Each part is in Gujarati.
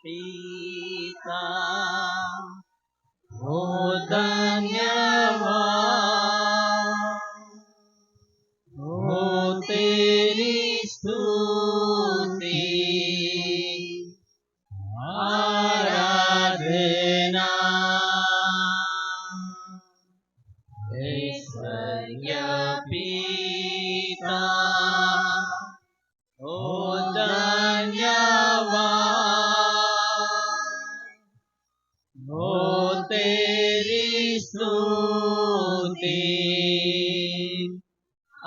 पिता हो धन्यवाद हो तेरी स्तुति आराधना ऐश्वर्य पिता हो धन्यवाद हो तेरी स्तुति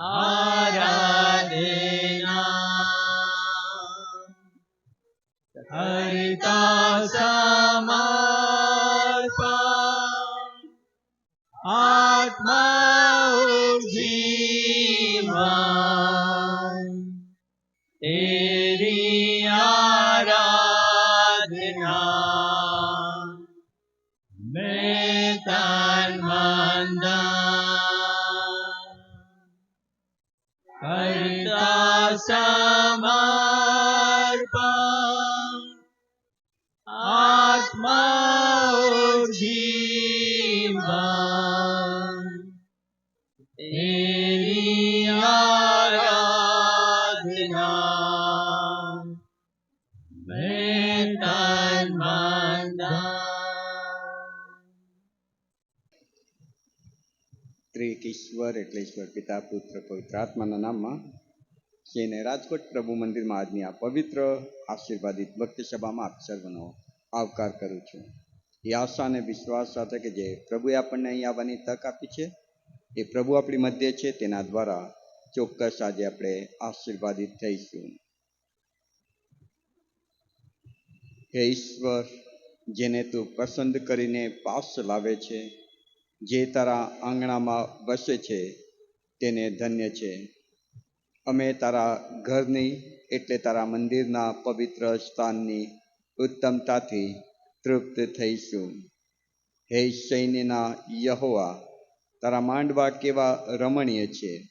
आराधना हरिता समर्पण आत्मा जीवन तेरी आराधना मैं तन मन करता समर्पण आत्मा जीवन तेरी आराधना मैं तन मन ત્રિક ઈશ્વર એટલે ઈશ્વર પિતા પુત્ર પવિત્ર આત્માના નામમાં જેને રાજકોટ પ્રભુ મંદિરમાં આજની આ પવિત્ર આશીર્વાદિત ભક્તિ સભામાં આપ સર્વનો આવકાર કરું છું. એ આશા અને વિશ્વાસ સાથે કે જે પ્રભુએ આપણને અહીં આવવાની તક આપી છે, એ પ્રભુ આપણી મધ્ય છે, તેના દ્વારા ચોક્કસ આજે આપણે આશીર્વાદિત થઈશું. હે ઈશ્વર, જેને તું પસંદ કરીને પાસ લાવે છે, જે તારા આંગણામાં વસે છે, તેને ધન્ય છે. અમે તારા ઘરની એટલે તારા મંદિરના પવિત્ર સ્થાનની ઉત્તમતાથી તૃપ્ત થઈશું. હે સૈન્યના યહોવા, તારા માંડવા કેવા રમણીય છે.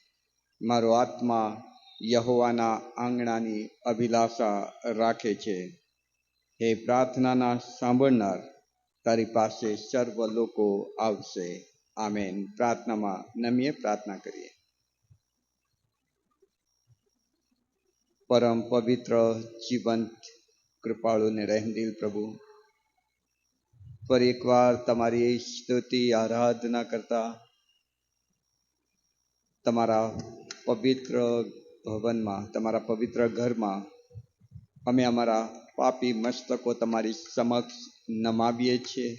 મારો આત્મા યહોવાના આંગણાની અભિલાષા રાખે છે. હે પ્રાર્થનાના સાંભળનાર, તારી પાસે સર્વ લોકો આવશે. આમેન. પ્રાર્થનામાં નમીએ પ્રાર્થના કરીએ. પરમ પવિત્ર જીવંત કૃપાળુ ને રહેમદિલ પ્રભુ, ફરી એકવાર તમારી સ્તુતિ આરાધના કરતા તમારા પવિત્ર ભવનમાં, તમારા પવિત્ર ઘરમાં અમે અમારા પાપી મસ્તકો તમારી સમક્ષ નમાવીએ છીએ,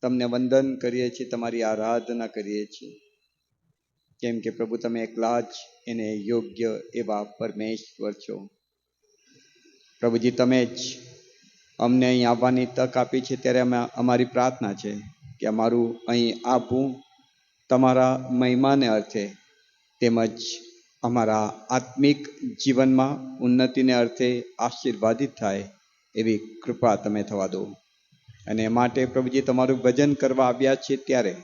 તમને વંદન કરીએ છીએ, તમારી આરાધના કરીએ છીએ, કેમ કે પ્રભુ તમે એકલા જ એને યોગ્ય એવા પરમેશ્વર છો. પ્રભુજી, તમે જ અમને અહીં આવવાની તક આપી છે, ત્યારે અમારી પ્રાર્થના છે કે અમારું અહીં આવવું તમારા મહિમાને અર્થે તેમજ અમારા આત્મિક જીવનમાં ઉન્નતિને અર્થે આશીર્વાદિત થાય એવી કૃપા તમે થવા દો. અને માટે પ્રભુજી, તમારું ભજન કરવા આવ્યા છીએ ત્યારે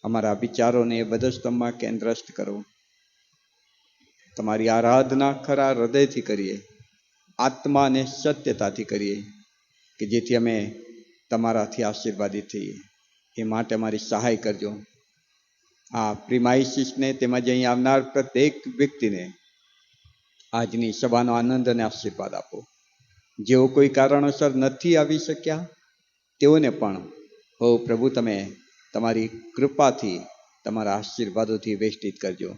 અમારા વિચારોને વધસ્તંભમાં કેન્દ્રસ્થ કરો. તમારી આરાધના ખરા હૃદયથી કરીએ, આત્મા અને સત્યતાથી કરીએ, કે જેથી અમે તમારાથી આશીર્વાદિત થઈએ. એ માટે અમારી સહાય કરજો. આ પ્રિમાઇસિસને તેમજ અહીં આવનાર પ્રત્યેક વ્યક્તિને આજની સભાનો આનંદ અને આશીર્વાદ આપો. જેઓ કોઈ કારણોસર નથી આવી શક્યા તેઓને પણ હો પ્રભુ તમે તમારી કૃપાથી, તમારા આશીર્વાદોથી વેષ્ટિત કરજો.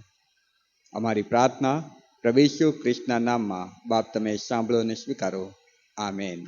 અમારી પ્રાર્થના પ્રભુ ઈસુ ખ્રિસ્તના નામમાં બાપ તમે સાંભળો અને સ્વીકારો. આમેન.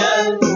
and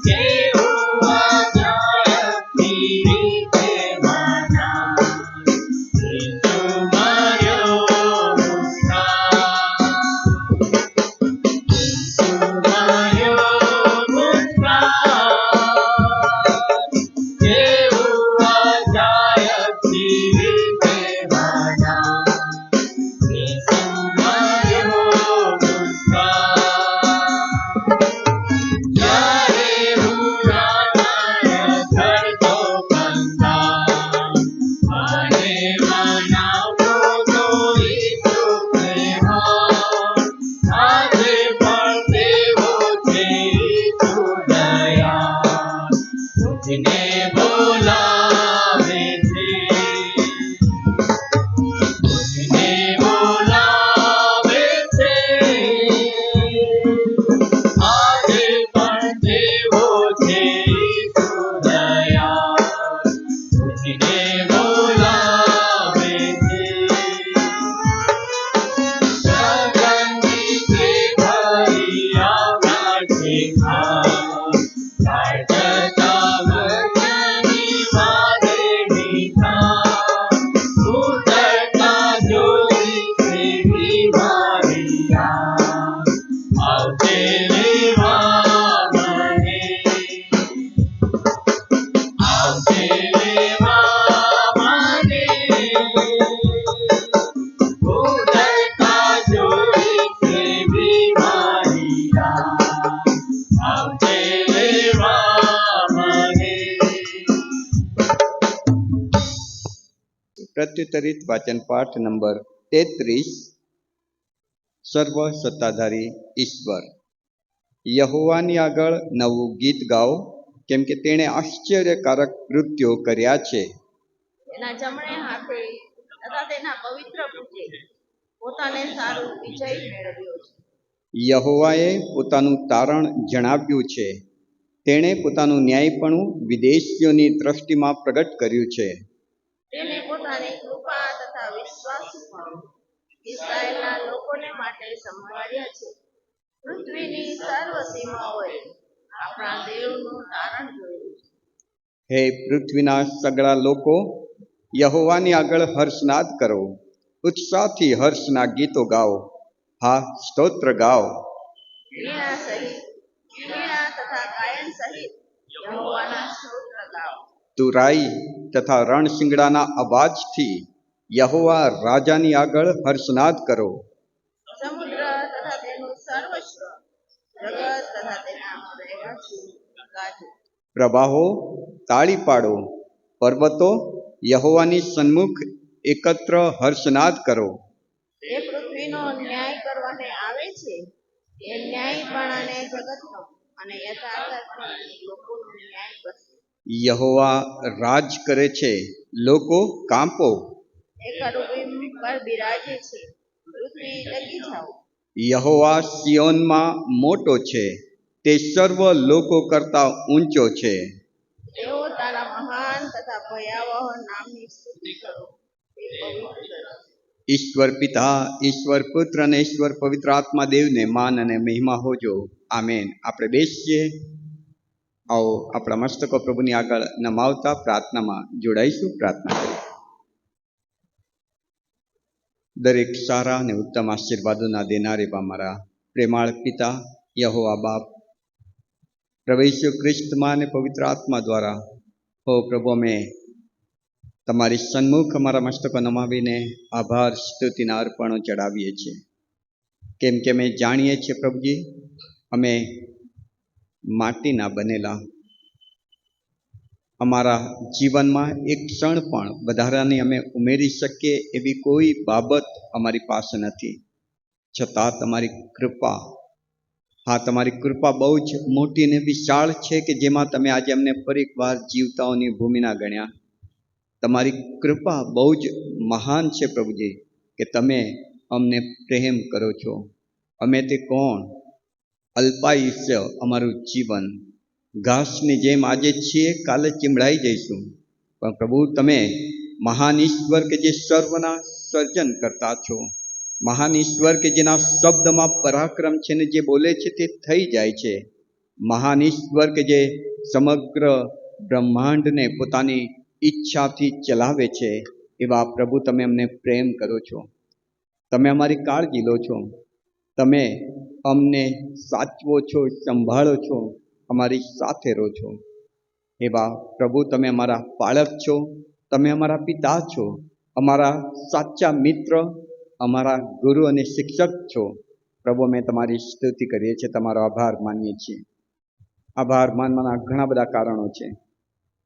જેવું અજાયબથી રીતે મનાય. ઈસુ મર્યો મુસ્કાન. ઈસુ મર્યો મુસ્કાન. જેવું અજાયબથી રીતે મનાય. ઈસુ મર્યો મુસ્કાન. જ્યારે ઉડાનાય ધરતો કંગાલ. મને મનાવતો તો ઈસુ પ્રેમાળ. આજે પણ તેવો છે ઈસુ દયાળ. તુજને બોલાવે છે. તુજને બોલાવે છે. આજે પણ તેવો છે ઈસુ દયાળ. તુજને બોલાવે છે. સગનથી ભરી આવનાર છે ખાસ. કાઢતા વચનની વારે મીઠા. ઉતરતા જોઈ સેવી મારી આસ. આવશે લેવા મને. આવશે લેવા મને. ઉતરતા જોઈ સેવી મારી આસ. આવશે લેવા મને. પ્રત્યુત્તરિત વાચન પાઠ નંબર 33. સર્વ સત્તાધારી ઈશ્વર. યહોવાની આગળ નવું ગીત ગાઓ, કેમ કે તેણે આશ્ચર્યકારક કૃત્યો કર્યા છે. તેના જમણે હાથે તથા તેના પવિત્ર પૂજે પોતાને સારું વિજય મેળવ્યો છે. યહોવાએ પોતાનું તારણ જણાવ્યું છે. તેણે પોતાનું ન્યાયપણું વિદેશીઓની દ્રષ્ટિમાં પ્રગટ કર્યું છે. તેને પોતાની કૃપા તથા વિશ્વાસુપણું ઇસ્રાયેલના લોકોને માટે સંભાળ્યા છે. પૃથ્વીની સર્વ સીમાઓએ આપણા દેવનું તારણ જોયું છે. હે પૃથ્વીના સગળા લોકો, યહોવાની આગળ હર્ષનાદ કરો. ઉત્સાહથી હર્ષના ગીતો ગાઓ. હા, સ્તોત્ર ગાઓ. વીણા તથા ગાયન સહિત યહોવાના સ્તોત્ર ગાઓ. તુરાઈ તથા રણશિંગડાના અવાજથી યહોવા રાજાની આગળ હર્ષનાદ કરો. સમુદ્ર તથા તેનું સર્વસ્વ, જગત તથા તેના રહેવાસીઓ ગાજો. પ્રવાહો તાળી પાડો. પર્વતો યહોવાની સન્મુખ એકત્ર હર્ષનાદ કરો. એ પૃથ્વીનો ન્યાય કરવાને આવે છે. એ ન્યાયપણાને જગતનો અને યથાર્થથી લોકોનો ન્યાય કરશે. યહોવા રાજ કરે છે, લોકો કાંપો. એ કરુબીમ પર બિરાજે છે, પૃથ્વી ડગી જાઓ. યહોવા સિયોનમાં મોટો છે, તે સર્વ લોકો કરતાં ઊંચો છે. તેઓ તારા મહાન તથા ભયાવહ નામની સ્તુતિ કરો. તે પવિત્ર છે. ઈશ્વર પિતા, ઈશ્વર પુત્ર અને ઈશ્વર પવિત્ર આત્મા દેવને માન અને મહિમા હોજો. આમેન. આપણે બેસીએ. આવો આપણા મસ્તકો પ્રભુની આગળ નમાવતા પ્રાર્થનામાં જોડાઈશું. પ્રાર્થના કરીએ. દરેક સારા અને ઉત્તમ આશીર્વાદોના દેનાર એવા મારા પ્રેમાળ પિતા યહોવા બાપ, પ્રભુ ઈસુ ખ્રિસ્તમાં અને પવિત્ર આત્મા દ્વારા હો પ્રભુ, અમે તમારી સન્મુખ અમારા મસ્તકો નમાવીને આભાર સ્તુતિના અર્પણો ચડાવીએ છીએ. કેમ કે અમે જાણીએ છીએ પ્રભુજી, અમે માટીના બનેલા, અમારા જીવનમાં એક ક્ષણ પણ વધારાની અમે ઉમેરી શકીએ એવી કોઈ બાબત અમારી પાસે નથી. છતાં તમારી કૃપા, હા, તમારી કૃપા બહુ જ મોટી અને વિશાળ છે કે જેમાં તમે આજે અમને ફરી એકવાર જીવતાઓની ભૂમિના ગણ્યા. તમારી કૃપા બહુ જ મહાન છે પ્રભુજી, કે તમે અમને પ્રેમ કરો છો. અમે તે કોણ? અલ્પાયુષ્ય અમારું જીવન, ઘાસની જેમ આજે છીએ, કાલે ચીમડાઈ જઈશું. પણ પ્રભુ, તમે મહાન ઈશ્વર કે જે સર્વના સર્જન કરતા છો, મહાન ઈશ્વર કે જેના શબ્દમાં પરાક્રમ છે ને જે બોલે છે તે થઈ જાય છે, મહાન ઈશ્વર કે જે સમગ્ર બ્રહ્માંડને પોતાની ઈચ્છાથી ચલાવે છે, એવા પ્રભુ તમે અમને પ્રેમ કરો છો, તમે અમારી કાળજી લો છો, તમે અમને સાચવો છો, સંભાળો છો, અમારી સાથે રહો છો. એવા પ્રભુ તમે અમારા પાલક છો, તમે અમારા પિતા છો, અમારા સાચા મિત્ર, અમારા ગુરુ અને શિક્ષક છો. પ્રભુ અમે તમારી સ્તુતિ કરીએ છીએ, તમારો આભાર માનીએ છીએ. આભાર માનવાના ઘણા બધા કારણો છે.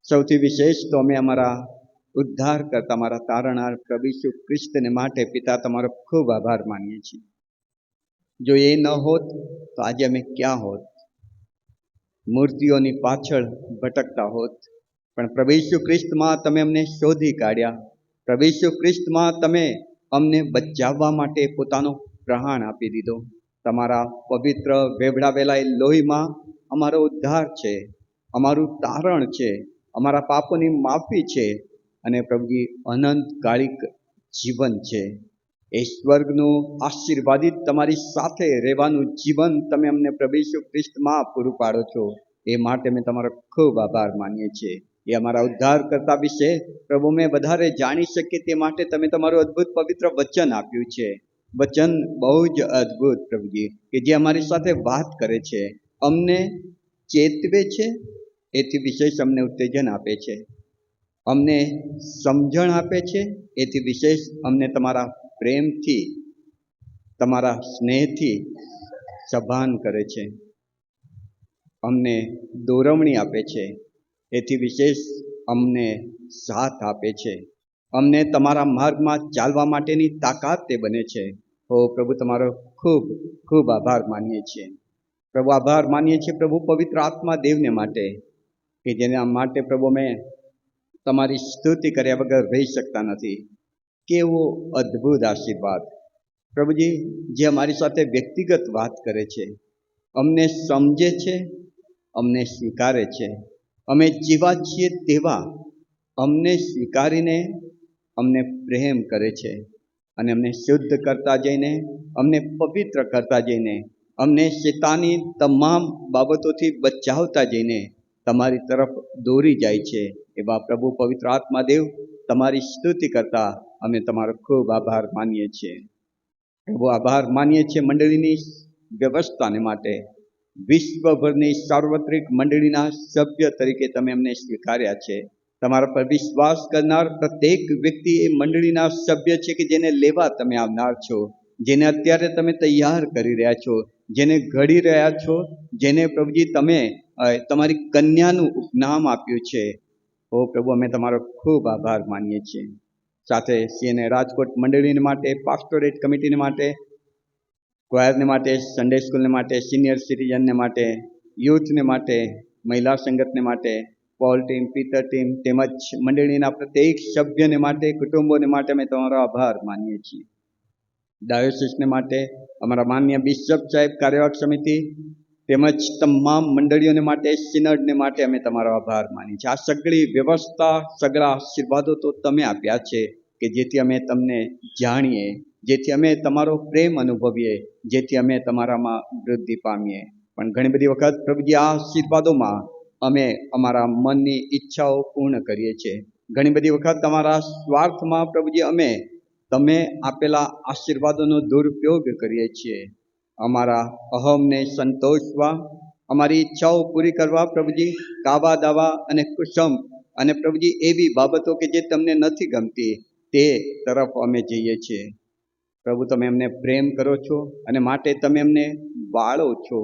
સૌથી વિશેષ તો અમે અમારા ઉદ્ધાર કરતા અમારા તારણહાર પ્રભુ ઈસુ ખ્રિસ્તને માટે પિતા તમારો ખૂબ આભાર માનીએ છીએ. જો એ ન હોત તો આજે અમે ક્યાં હોત? મૂર્તિઓની પાછળ ભટકતા હોત. પણ પ્રભુ ઈસુ ખ્રિસ્તમાં તમે અમને શોધી કાઢ્યા. પ્રભુ ઈસુ ખ્રિસ્તમાં તમે અમને બચાવવા માટે પોતાનો પ્રાણ આપી દીધો. તમારા પવિત્ર વેવડાવેલા એ લોહીમાં અમારો ઉદ્ધાર છે, અમારું તારણ છે, અમારા પાપોની માફી છે અને પ્રભુજી અનંતકાલિક જીવન છે. એ સ્વર્ગનું આશીર્વાદિત તમારી સાથે રહેવાનું જીવન તમે અમને પ્રભુ ઈસુ ખ્રિસ્તમાં પૂરું પાડો છો. એ માટે અમે તમારો ખૂબ આભાર માનીએ છીએ. એ અમારા ઉદ્ધાર કરતા વિશે પ્રભુ મેં વધારે જાણી શકીએ તે માટે તમે તમારું અદ્ભુત પવિત્ર વચન આપ્યું છે. વચન બહુ જ અદ્ભુત પ્રભુજી, કે જે અમારી સાથે વાત કરે છે, અમને ચેતવે છે, એથી વિશેષ અમને ઉત્તેજન આપે છે, અમને સમજણ આપે છે, એથી વિશેષ અમને તમારા પ્રેમથી, તમારા સ્નેહથી સભાન કરે છે, અમને દોરવણી આપે છે, એથી વિશેષ અમને સાથ આપે છે, અમને તમારા માર્ગમાં ચાલવા માટેની તાકાત તે બને છે. હો પ્રભુ તમારો ખૂબ ખૂબ આભાર માનીએ છીએ. પ્રભુ આભાર માનીએ છીએ પ્રભુ પવિત્ર આત્મા દેવને માટે, કે જેના માટે પ્રભુ મેં તમારી સ્તુતિ કર્યા વગર રહી શકતા નથી. કેવો અદ્ભુત આશીર્વાદ પ્રભુજી, જે અમારી સાથે વ્યક્તિગત વાત કરે છે, અમને સમજે છે, અમને સ્વીકારે છે, અમે જેવા છીએ તેવા અમને સ્વીકારીને અમને પ્રેમ કરે છે અને અમને શુદ્ધ કરતા જઈને, અમને પવિત્ર કરતા જઈને, અમને શૈતાની તમામ બાબતોથી બચાવતા જઈને તમારી તરફ દોરી જાય છે. એવા પ્રભુ પવિત્ર આત્માદેવ, તમારી સ્તુતિ કરતા અમે તમારો ખૂબ આભાર માનીએ છીએ. એવો આભાર માનીએ છીએ મંડળીની વ્યવસ્થાને માટે. વિશ્વભરની સાર્વત્રિક મંડળીના સભ્ય તરીકે તમે અમને સ્વીકાર્યા છે. તમારા પર વિશ્વાસ કરનાર પ્રત્યેક વ્યક્તિ એ મંડળીના સભ્ય છે, કે જેને લેવા તમે આવનાર છો, જેને અત્યારે તમે તૈયાર કરી રહ્યા છો, જેને ઘડી રહ્યા છો, જેને પ્રભુજી તમે તમારી કન્યાનું ઉપનામ આપ્યું છે. ઓ પ્રભુ, અમે તમારો ખૂબ આભાર માનીએ છીએ. સાથે સીએનએ રાજકોટ મંડળીને માટે, પાસ્ટોરેટ કમિટીને માટે, ક્વાયરને માટે, સન્ડે સ્કૂલને માટે, સિનિયર સિટીઝનને માટે, યુથને માટે, મહિલા સંગતને માટે, પોલ ટીમ, પીતર ટીમ તેમજ મંડળીના પ્રત્યેક સભ્યને માટે, કુટુંબોને માટે અમે તમારો આભાર માનીએ છીએ. ડાયોસિસને માટે, અમારા માન્ય બિશપ સાહેબ, કાર્યવાહક સમિતિ તેમજ તમામ મંડળીઓને માટે, સિનડને માટે અમે તમારો આભાર માનીએ છીએ. આ સગળી વ્યવસ્થા, સગળા આશીર્વાદો તો તમે આપ્યા છે, કે જેથી અમે તમને જાણીએ, જેથી અમે તમારો પ્રેમ અનુભવીએ, જેથી અમે તમારામાં વૃદ્ધિ પામીએ. પણ ઘણી બધી વખત પ્રભુજી આ આશીર્વાદોમાં અમે અમારા મનની ઈચ્છાઓ પૂર્ણ કરીએ છીએ. ઘણી બધી વખત તમારા સ્વાર્થમાં પ્રભુજી અમે તમે આપેલા આશીર્વાદોનો દુરુપયોગ કરીએ છીએ. અમારા અહમને સંતોષવા, અમારી ઈચ્છાઓ પૂરી કરવા પ્રભુજી કાવા દાવા અને કુસમ અને પ્રભુજી એવી બાબતો કે જે તમને નથી ગમતી તે તરફ અમે જઈએ છીએ. પ્રભુ, તમે અમને પ્રેમ કરો છો અને માટે તમે અમને વાળો છો.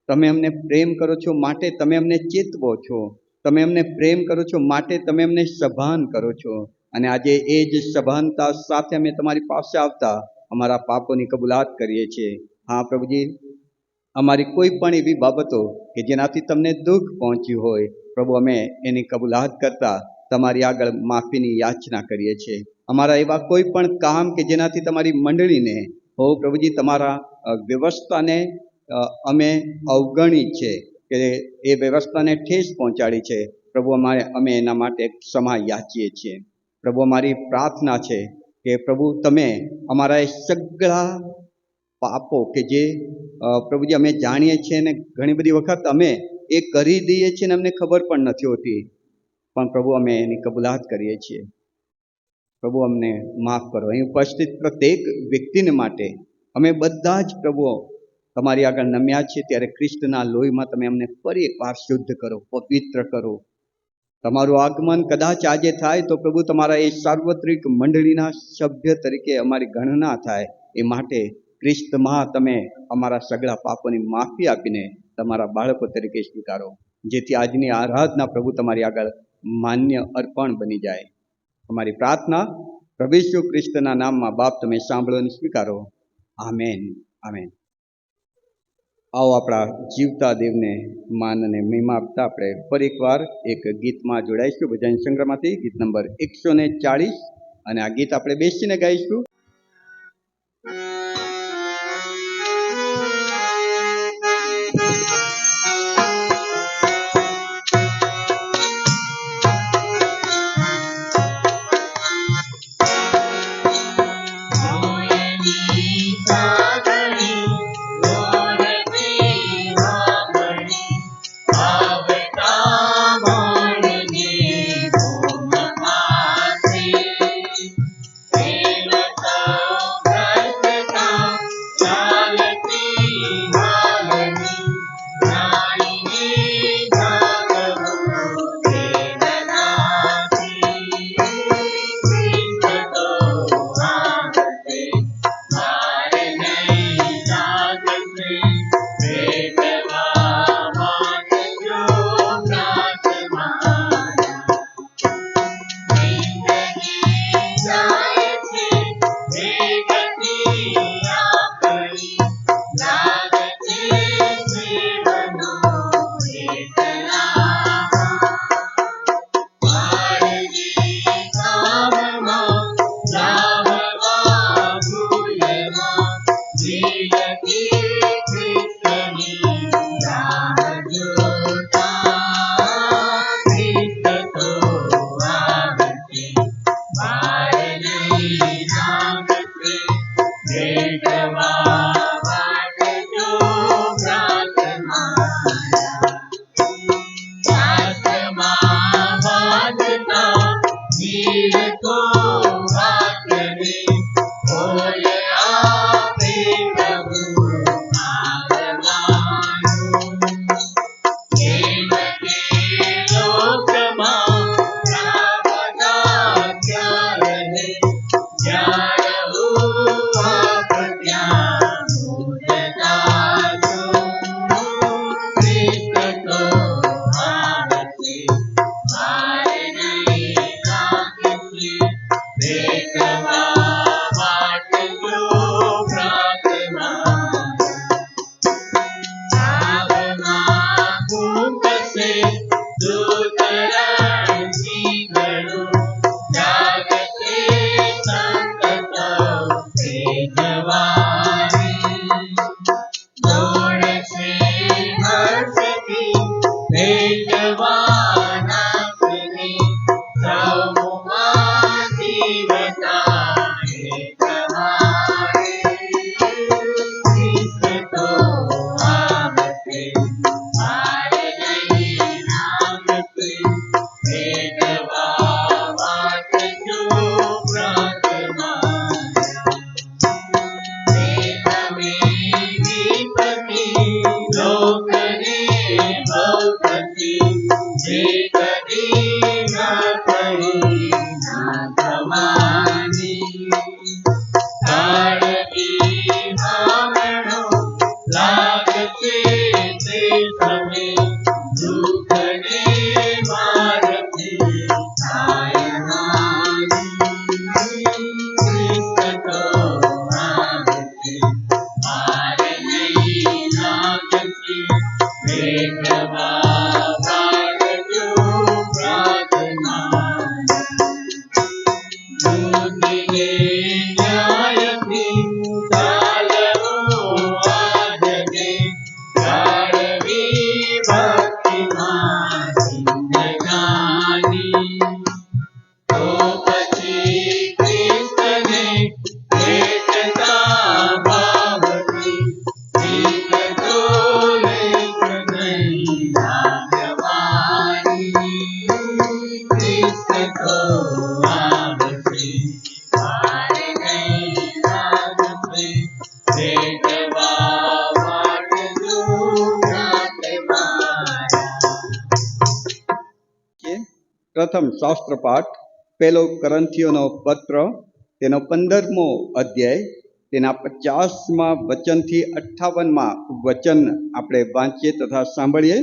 તમે અમને પ્રેમ કરો છો માટે તમે અમને ચેતવો છો. તમે અમને પ્રેમ કરો છો માટે તમે અમને સભાન કરો છો. અને આજે એ જ સભાનતા સાથે અમે તમારી પાસે આવતા અમારા પાપોની કબૂલાત કરીએ છીએ. હા પ્રભુજી, અમારી કોઈ પણ એવી બાબતો કે જેનાથી તમને દુઃખ પહોંચ્યું હોય પ્રભુ, અમે એની કબૂલાત કરતા તમારી આગળ માફીની યાચના કરીએ છીએ. અમારા એવા કોઈ પણ કામ કે જેનાથી તમારી મંડળીને, હો પ્રભુજી, તમારા વ્યવસ્થાને અમે અવગણી છે, કે એ વ્યવસ્થાને ઠેસ પહોંચાડી છે પ્રભુ, અમે એના માટે ક્ષમા યાચીએ છીએ. પ્રભુ, અમારી પ્રાર્થના છે કે પ્રભુ તમે અમારા એ સગળા પાપો કે જે પ્રભુજી અમે જાણીએ છીએ, અને ઘણી બધી વખત અમે એ કરી દઈએ છીએ ને અમને ખબર પણ નથી હોતી, પણ પ્રભુ અમે એની કબૂલાત કરીએ છીએ. પ્રભુ અમને માફ કરો. અહીં ઉપસ્થિત પ્રત્યેક વ્યક્તિને માટે અમે બધા જ પ્રભુ તમારી આગળ નમ્યા છીએ, ત્યારે ખ્રિસ્તના લોહીમાં તમે અમને ફરી એકવાર શુદ્ધ કરો, પવિત્ર કરો. તમારું આગમન કદાચ આજે થાય તો પ્રભુ તમારા એ સાર્વત્રિક મંડળીના સભ્ય તરીકે અમારી ગણના થાય, એ માટે ખ્રિસ્તમાં તમે અમારા સગળા પાપોની માફી આપીને તમારા બાળકો તરીકે સ્વીકારો, જેથી આજની આરાધના પ્રભુ તમારી આગળ માન્ય અર્પણ બની જાય. અમારી પ્રાર્થના પ્રભુ ઈસુ ખ્રિસ્તના નામમાં બાપ તમે સાંભળો અને સ્વીકારો. આમેન. આમેન. આવો આપણા જીવતા દેવને માન અને મહિમા આપતા આપણે ફરી એકવાર એક ગીતમાં જોડાઈશું, ભજન સંગ્રહમાંથી ગીત નંબર 140, અને આ ગીત આપણે બેસીને ગાઈશું. પ્રથમ શાસ્ત્ર પાઠ પહેલો કરંથીઓનો પત્ર તેનો 15મો અધ્યાય તેના 50માં વચનથી 58માં વચન આપણે વાંચીએ તથા સાંભળીએ.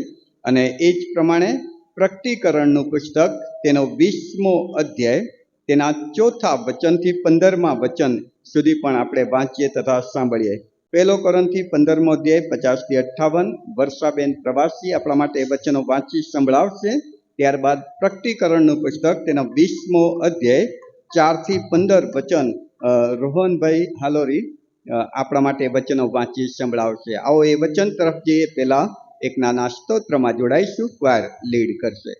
અને એ જ પ્રમાણે પ્રકટીકરણનું પુસ્તક તેનો 20મો અધ્યાય તેના 4થા વચનથી 15મા વચન સુધી પણ આપણે વાંચીએ તથા સાંભળીએ. પહેલો કરંથી 15મો અધ્યાય 50થી 58. વર્ષાબેન પ્રવાસી આપણા માટે વચનો વાંચી સંભળાવશે. ત્યારબાદ પ્રકટીકરણનું પુસ્તક તેનો 20મો અધ્યાય 4થી 15 વચન રોહનભાઈ હાલોરી આપણા માટે વચનો વાંચી સંભળાવશે. આવો એ વચન તરફ જઈએ પહેલા એક નાના સ્તોત્રમાં જોડાઈશું. ક્વાર લીડ કરશે.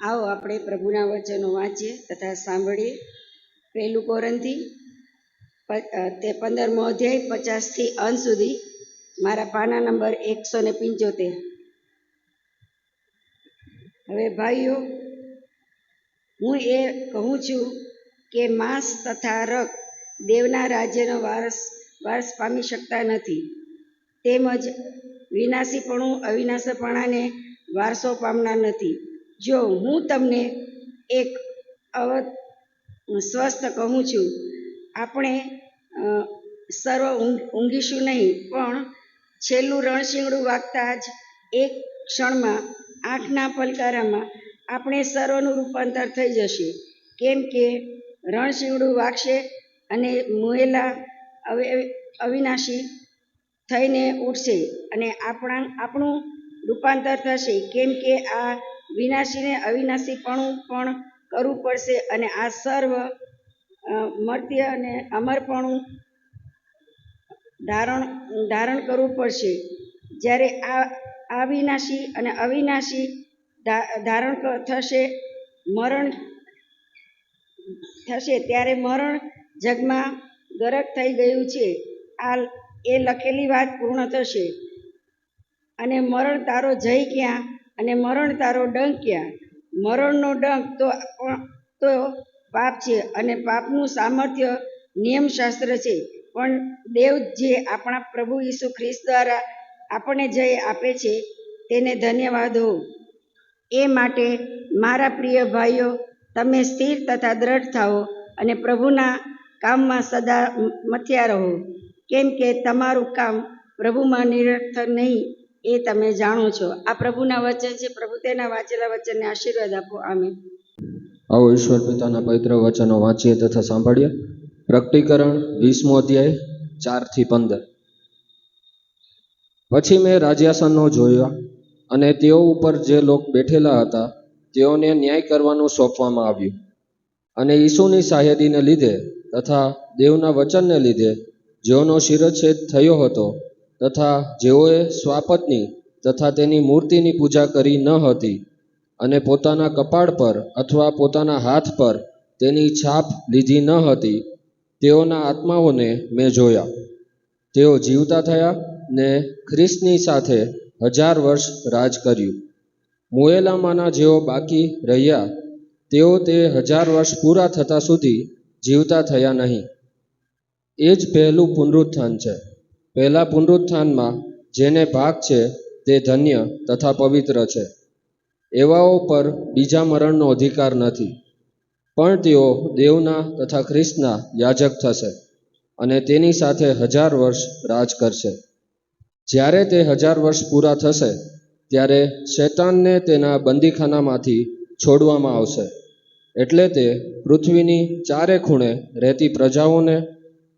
આવો આપણે પ્રભુના વચનો વાંચીએ તથા સાંભળીએ. પહેલું કોરંથી તે 15મો અધ્યાય 50થી અંત સુધી. મારા પાના નંબર 175. હવે ભાઈઓ, હું એ કહું છું કે માંસ તથા રક્ત દેવના રાજ્યનો વારસ પામી શકતા નથી, તેમજ વિનાશીપણું અવિનાશીપણાને વારસો પામનાર નથી. જો હું તમને એક સ્વસ્થ કહું છું, આપણે સર્વ ઊંઘીશું નહીં, પણ છેલ્લું રણશીંગડું વાગતા જ એક ક્ષણમાં 8ના પલકારામાં આપણે સર્વનું રૂપાંતર થઈ જશે. કેમ કે રણશીંગડું વાગશે અને મુએલા અવિનાશી થઈને ઉઠશે અને આપણું રૂપાંતર થશે. કેમ કે આ વિનાશીને અવિનાશીપણું પણ કરવું પડશે અને આ સર્વ મર્ત્ય અને અમરપણું ધારણ કરવું પડશે. જ્યારે આ વિનાશી અને અવિનાશી ધારણ થશે, મરણ થશે, ત્યારે મરણ જગમાં ગરક થઈ ગયું છે. એ લખેલી વાત પૂર્ણ થશે. અને મરણ તારો જય ક્યાં અને મરણ તારો ડંક ક્યાં? મરણનો ડંક તો પાપ છે અને પાપનું સામર્થ્ય નિયમશાસ્ત્ર છે. પણ દેવ જે આપણા પ્રભુ ઈસુ ખ્રિસ્ત દ્વારા આપણને જય આપે છે તેને ધન્યવાદ હો. એ માટે મારા પ્રિય ભાઈઓ, તમે સ્થિર તથા દ્રઢ થાઓ અને પ્રભુના કામમાં સદા મથ્યા રહો. કેમ કે તમારું કામ પ્રભુમાં નિરર્થક નહીં એ તમે જાણો છો. આ પ્રભુના વચન છે. પ્રભુ તેના વાંચેલા વચનને આશીર્વાદ આપો. આમીન. આવો ઈશ્વર પિતાના પવિત્ર વચનો વાંચીએ તથા સાંભળીએ. પ્રકટીકરણ 20મો અધ્યાય 4થી 15. પછી મેં રાજ્યાસનો જોયા અને તેઓ ઉપર જે લોક બેઠેલા હતા તેઓને ન્યાય કરવાનું સોંપવામાં આવ્યું. અને ઈસુની શાહેદીને લીધે તથા દેવના વચનને લીધે જેઓનો શિરચ્છેદ થયો હતો તથા જેઓએ સ્વાપત્ની તથા તેની મૂર્તિની પૂજા કરી ન હતી અને પોતાના કપાળ પર અથવા પોતાના હાથ પર તેની છાપ લીધી ન હતી, તેઓના આત્માઓને મેં જોયા. તેઓ જીવતા થયા ને ખ્રિસ્તની સાથે 1000 વર્ષ રાજ કર્યું. મુએલામાંના જેઓ બાકી રહ્યા તેઓ તે 1000 વર્ષ પૂરા થતા સુધી જીવતા થયા નહીં. એ જ પહેલું પુનરુત્થાન છે. પહેલા પુનરુત્થાનમાં જેને ભાગ છે તે ધન્ય તથા પવિત્ર છે. એવાઓ પર બીજા મરણનો અધિકાર નથી, પણ તેઓ દેવના તથા ખ્રિસ્તના યાજક થશે અને તેની સાથે 1000 વર્ષ રાજ કરશે. જ્યારે તે 1000 વર્ષ પૂરા થશે ત્યારે શૈતાનને તેના બંદીખાનામાંથી છોડવામાં આવશે. એટલે તે પૃથ્વીની ચારે ખૂણે રહેતી પ્રજાઓને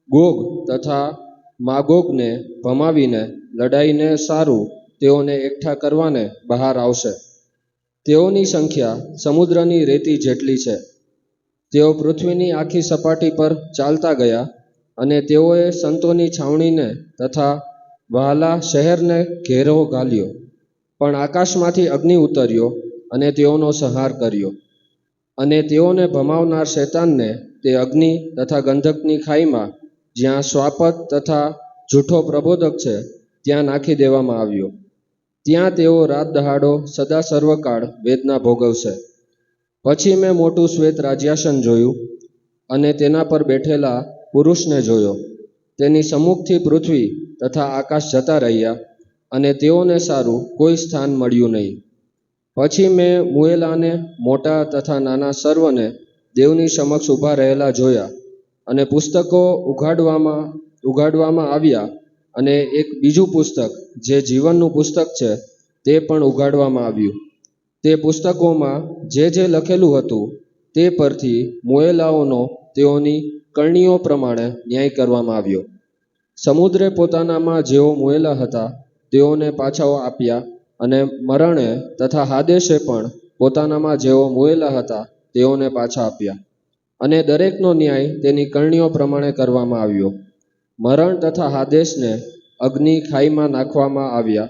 ગોગ તથા માગોગને ભમાવીને લડાઈને સારું તેઓને એકઠા કરવાને બહાર આવશે. તેઓની સંખ્યા સમુદ્રની રેતી જેટલી છે. તેઓ પૃથ્વીની આખી સપાટી પર ચાલતા ગયા, અને તેઓએ સંતોની છાવણીને તથા વહાલા શહેરને ઘેરો ઘાલ્યો. પણ આકાશમાંથી અગ્નિ ઉતર્યો અને તેઓનો સંહાર કર્યો. અને તેઓને ભમાવનાર શૈતાનને તે અગ્નિ તથા ગંધકની ખાઈમાં, જ્યાં શ્વાપત તથા જૂઠો પ્રબોધક છે, ત્યાં નાખી દેવામાં આવ્યો. ત્યાં તેઓ રાત દહાડો સદા સર્વકાળ વેદના ભોગવશે. પછી મેં મોટું શ્વેત રાજ્યાસન જોયું, અને તેના પર બેઠેલા પુરુષને જોયો. તેની સમ્મુખથી પૃથ્વી તથા આકાશ જતા રહ્યા, અને તેઓને સારું કોઈ સ્થાન મળ્યું નહીં. પછી મેં મુએલાને, મોટા તથા નાના સર્વને દેવની સમક્ષ ઊભા રહેલા જોયા, અને પુસ્તકો ઉઘાડવામાં આવ્યા, અને એક બીજું પુસ્તક, જે જીવનનું પુસ્તક છે, તે પણ ઉઘાડવામાં આવ્યું. તે પુસ્તકોમાં જે લખેલું હતું તે પરથી મુએલાઓનો તેઓની કરણીઓ પ્રમાણે ન્યાય કરવામાં આવ્યો. સમુદ્રે પોતાનામાં જેઓ મુએલા હતા તેઓને પાછા આપ્યા, અને મરણે તથા હાદેશે પણ પોતાનામાં જેઓ મુએલા હતા તેઓને પાછા આપ્યા. અને દરેકનો ન્યાય તેની કરણીઓ પ્રમાણે કરવામાં આવ્યો. મરણ તથા હાદેશને અગ્નિ ખાઈમાં નાખવામાં આવ્યા.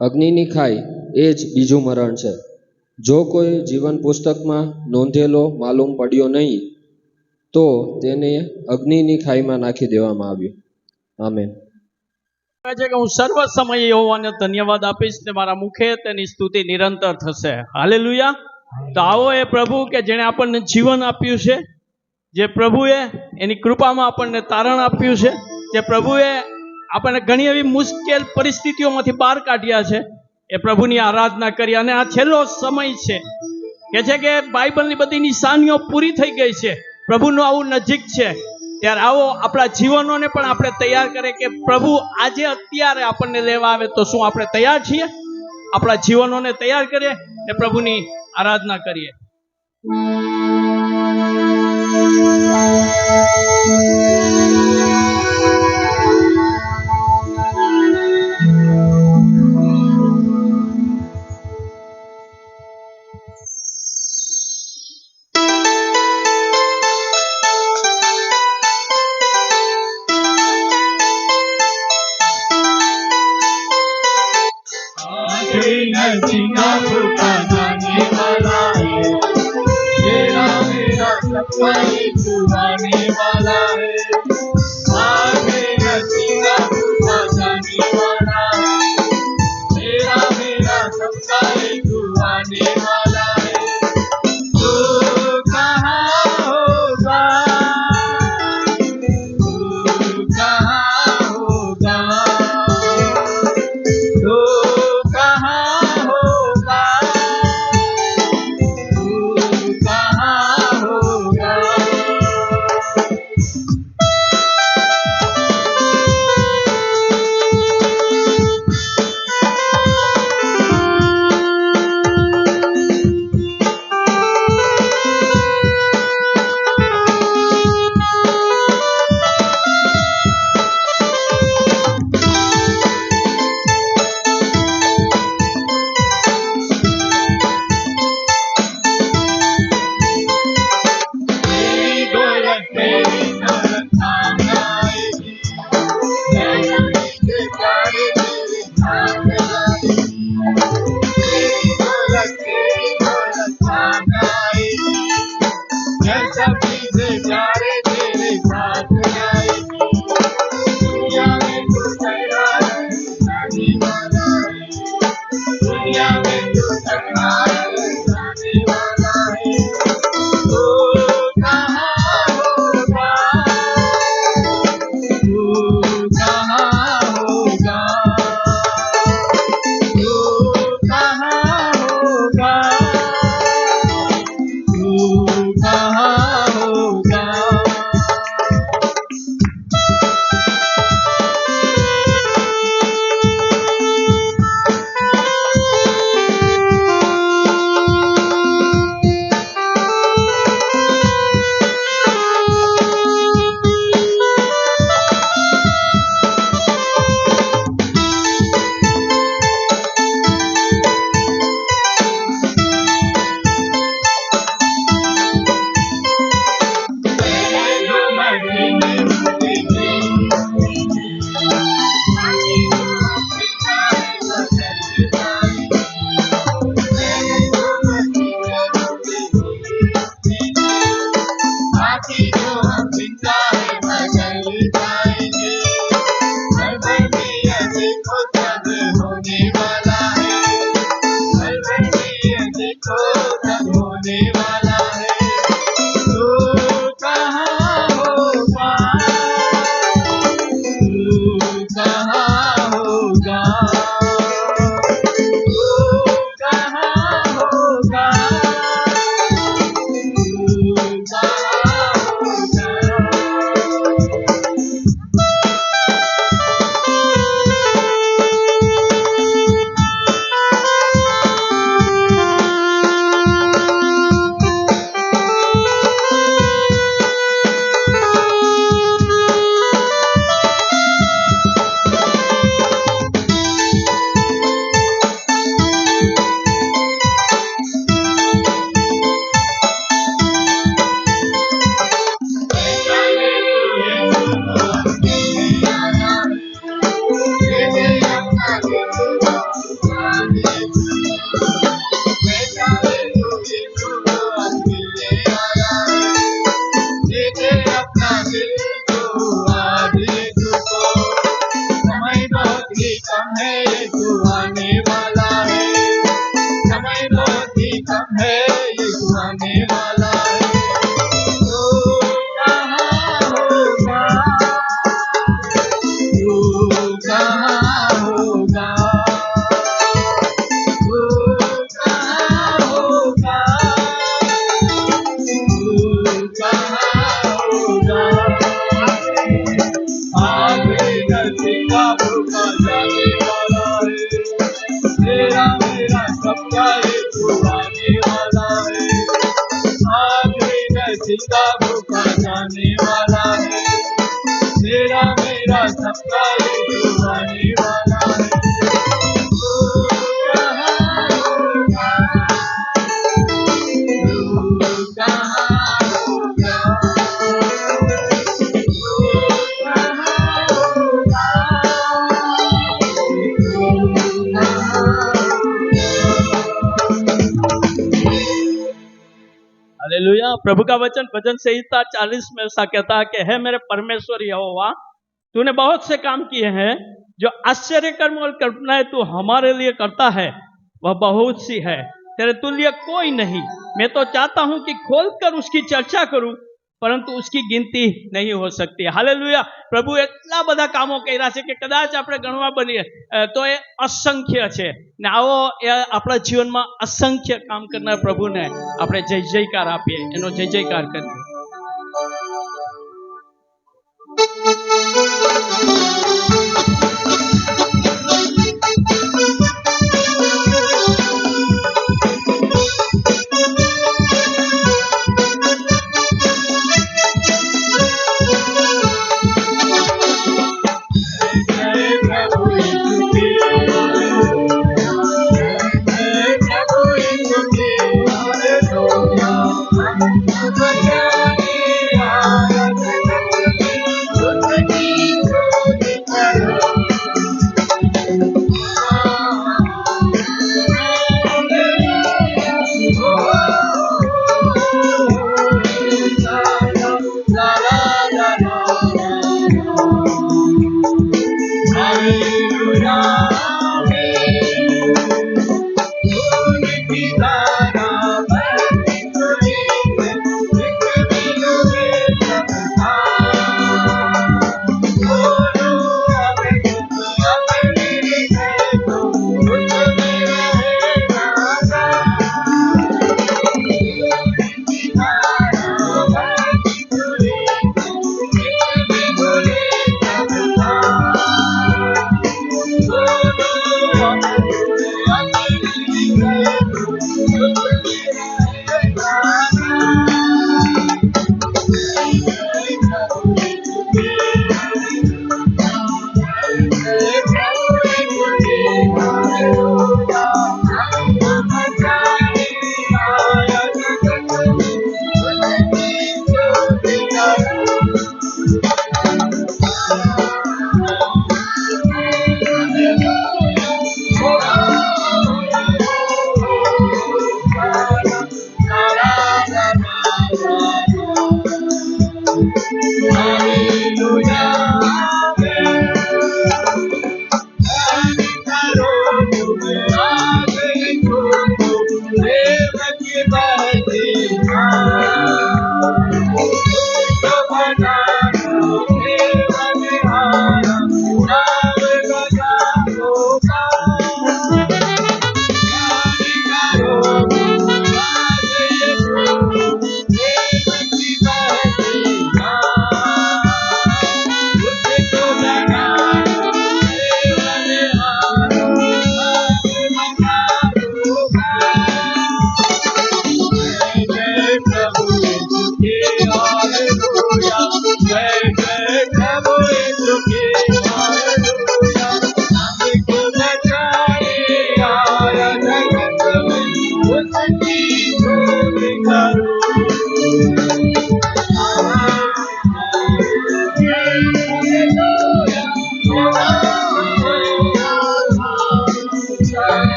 અગ્નિની ખાઈ એ જ બીજું મરણ છે. જો કોઈ જીવન પુસ્તકમાં નોંધેલો માલુમ પડ્યો નહીં, તો તેને અગ્નિની ખાઈમાં નાખી દેવામાં આવ્યો. આમેન. છે કે હું સર્વ સમયે યહોવાને ધન્યવાદ આપીશ ને મારા મુખે તેની સ્તુતિ નિરંતર થશે. હાલેલુયા. તો આવો એ પ્રભુ કે જેણે આપણને જીવન આપ્યું છે, જે પ્રભુએ એની કૃપામાં આપણને તારણ આપ્યું છે, જે પ્રભુએ આપણને ઘણી એવી મુશ્કેલ પરિસ્થિતિઓમાંથી બહાર કાઢ્યા છે, એ પ્રભુની આરાધના કરી. અને આ છેલ્લો સમય છે કે બાઇબલની બધી નિશાનીઓ પૂરી થઈ ગઈ છે, પ્રભુનું આવું નજીક છે. ત્યારે આવો આપણા જીવનોને પણ આપણે તૈયાર કરે કે પ્રભુ આજે અત્યારે આપણને લેવા આવે તો શું આપણે તૈયાર છીએ? આપણા જીવનોને તૈયાર કરીએ ને પ્રભુની આરાધના કરીએ. वाला है। जो हम जिंदा है बदल जाएंगे। हर पल में यह देखो सब होने वाला है। हर पल में यह देखो सब होने वाला है। तू कहाँ होगा, तू कहाँ होगा, तू कहाँ होगा, तू कहाँ होगा। समय बहुत ही कम है, यीशु आने वाला है। समय बहुत ही कम है, यीशु आने वाला है। तू कहाँ होगा, तू कहाँ होगा, तू कहाँ होगा, तू कहाँ होगा। आगे नदी का भूखा जाने वाला है। तेरा मेरा सबका यीशु आने वाला है। आगे नदी का भूखा जाने वाला है। तेरा मेरा सबका यीशु आने वाला है। तू कहाँ होगा, तू कहाँ होगा, हालेलुया। प्रभु का वचन भजन संहिता 40 में ऐसा कहता है कि है मेरे परमेश्वर यहोवा, तूने बहुत से काम किए हैं, जो आश्चर्य कर्म और कल्पनाएं तू हमारे लिए करता है वह बहुत सी है, तेरे तुल्य कोई नहीं। मैं तो चाहता हूं कि खोलकर उसकी चर्चा करूं, પરંતુ उसकी गिनती नहीं हो सकती। हालेલુયા। પ્રભુ એટલા બધા કામો કર્યા છે કે કદાચ આપણે ગણવા બનીએ તો એ અસંખ્ય છે ને આવો એ આપણા જીવનમાં અસંખ્ય કામ કરનાર પ્રભુને આપણે જય જયકાર આપીએ, એનો જય જયકાર કરીએ। प्रभु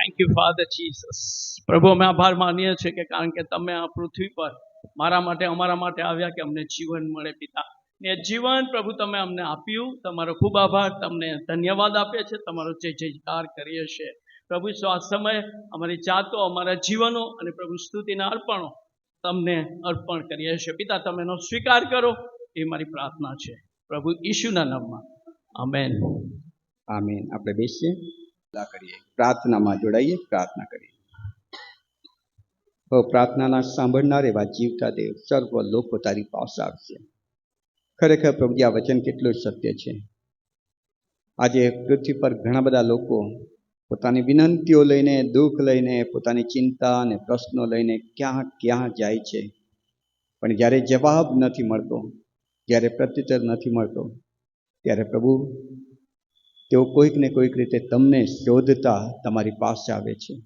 થેન્ક યુ ફાધર જીસસ. પ્રભુ અમે આભાર માનીએ છીએ કે કારણ કે તમે આ પૃથ્વી પર મારા માટે અમારા માટે આવ્યા કે અમને જીવન મળે પિતા. ને જીવન પ્રભુ તમે અમને આપ્યું. તમારો ખૂબ આભાર. તમને ધન્યવાદ આપીએ છીએ. તમારો જય જયકાર કરીએ છીએ પ્રભુ. આ સમય અમારી જાતો અમારા જીવનો અને પ્રભુ સ્તુતિના અર્પણો તમને અર્પણ કરીએ છીએ પિતા. તમે એનો સ્વીકાર કરો એ મારી પ્રાર્થના છે પ્રભુ ઈશુના નામમાં. આમેન. આમીન. આપણે બેસીએ, કરીએ, પ્રાર્થનામાં જોડાઈએ, પ્રાર્થના કરીએ. પ્રાર્થનાના સાંભળનાર એવા જીવતા દેવ, સર્વ લોકો તારી પાસે આવશે. ખરેખર પ્રભુજી, આ વચન કેટલું સત્ય છે. આજે પૃથ્વી પર ઘણા બધા લોકો પોતાની વિનંતીઓ લઈને, દુઃખ લઈને, પોતાની ચિંતા અને પ્રશ્નો લઈને ક્યાં ક્યાં જાય છે, પણ જ્યારે જવાબ નથી મળતો, જ્યારે પ્રત્યુત્તર નથી મળતો, ત્યારે પ્રભુ તેઓ કોઈક ને કોઈક રીતે તમને શોધતા તમારી પાસે આવે છે.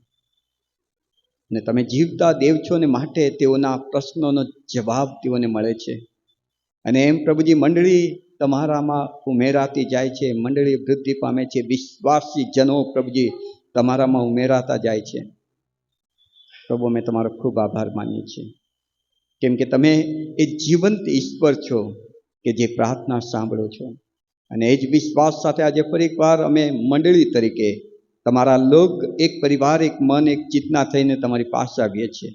ને તમે જીવતા દેવ છો ને માટે તેઓના પ્રશ્નોનો જવાબ તેઓને મળે છે. અને એમ પ્રભુજી, મંડળી તમારામાં ઉમેરાતી જાય છે, મંડળી વૃદ્ધિ પામે છે, વિશ્વાસી જનો પ્રભુજી તમારામાં ઉમેરાતા જાય છે. પ્રભુ અમે તમારો ખૂબ આભાર માનીએ છીએ, કેમ કે તમે એ જીવંત ઈશ્વર છો કે જે પ્રાર્થના સાંભળો છો. અને એ જ વિશ્વાસ સાથે આજે ફરી એકવાર અમે મંડળી તરીકે તમારા લોક, એક પરિવાર, એક મન, એક ચેતના થઈને તમારી પાસે આવીએ છીએ.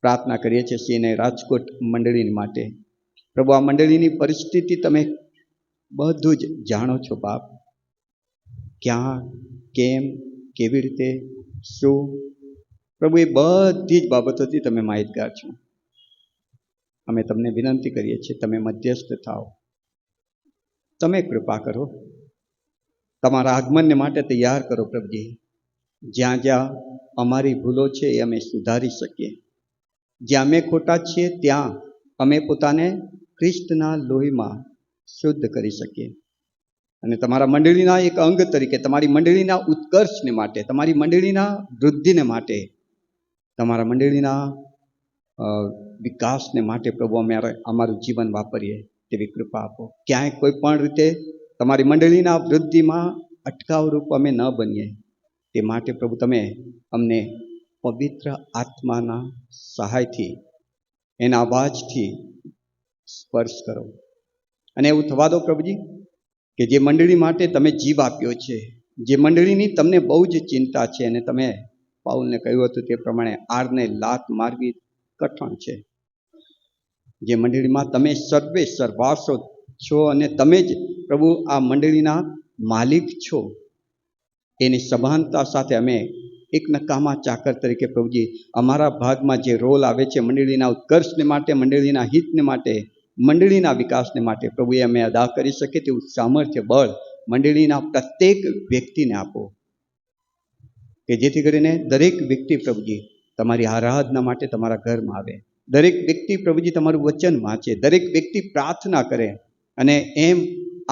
પ્રાર્થના કરીએ છીએ સિંહને રાજકોટ મંડળી માટે. પ્રભુ, આ મંડળીની પરિસ્થિતિ તમે બધું જ જાણો છો બાપ. ક્યાં, કેમ, કેવી રીતે, શું, પ્રભુ એ બધી જ બાબતોથી તમે માહિતગાર છો. અમે તમને વિનંતી કરીએ છીએ, તમે મધ્યસ્થ થાઓ, તમે કૃપા કરો, તમારા આગમનને માટે તૈયાર કરો પ્રભુજી. જ્યાં જ્યાં અમારી ભૂલો છે એ અમે સુધારી શકીએ, જ્યાં અમે ખોટા છીએ ત્યાં અમે પોતાને ખ્રિસ્તના લોહીમાં શુદ્ધ કરી શકીએ. અને તમારા મંડળીના એક અંગ તરીકે, તમારી મંડળીના ઉત્કર્ષને માટે, તમારી મંડળીના વૃદ્ધિને માટે, તમારા મંડળીના વિકાસને માટે પ્રભુ અમે અમારું જીવન વાપરીએ તેવી કૃપા આપો. ક્યાંય કોઈ પણ રીતે તમારી મંડળીના વૃદ્ધિમાં અટકાવરૂપ અમે ન બનીએ તે માટે પ્રભુ તમે અમને પવિત્ર આત્માના સહાયથી, એના અવાજથી સ્પર્શ કરો. અને એવું થવા દો પ્રભુજી કે જે મંડળી માટે તમે જીવ આપ્યો છે, જે મંડળીની તમને બહુ જ ચિંતા છે, અને તમે પાઉલને કહ્યું હતું તે પ્રમાણે આરને લાત મારવી કઠણ છે, જે મંડળીમાં તમે સર્વે સર્વાસો છો અને તમે જ પ્રભુ આ મંડળીના માલિક છો, એની સભાનતા સાથે અમે એક નકામા ચાકર તરીકે પ્રભુજી અમારા ભાગમાં જે રોલ આવે છે મંડળીના ઉત્કર્ષને માટે, મંડળીના હિતને માટે, મંડળીના વિકાસને માટે પ્રભુએ અમે અદા કરી શકીએ તેવું સામર્થ્ય, બળ મંડળીના પ્રત્યેક વ્યક્તિને આપો, કે જેથી કરીને દરેક વ્યક્તિ પ્રભુજી તમારી આરાધના માટે તમારા ઘરમાં આવે, દરેક વ્યક્તિ પ્રભુજી તમારું વચન વાંચે, દરેક વ્યક્તિ પ્રાર્થના કરે, અને એમ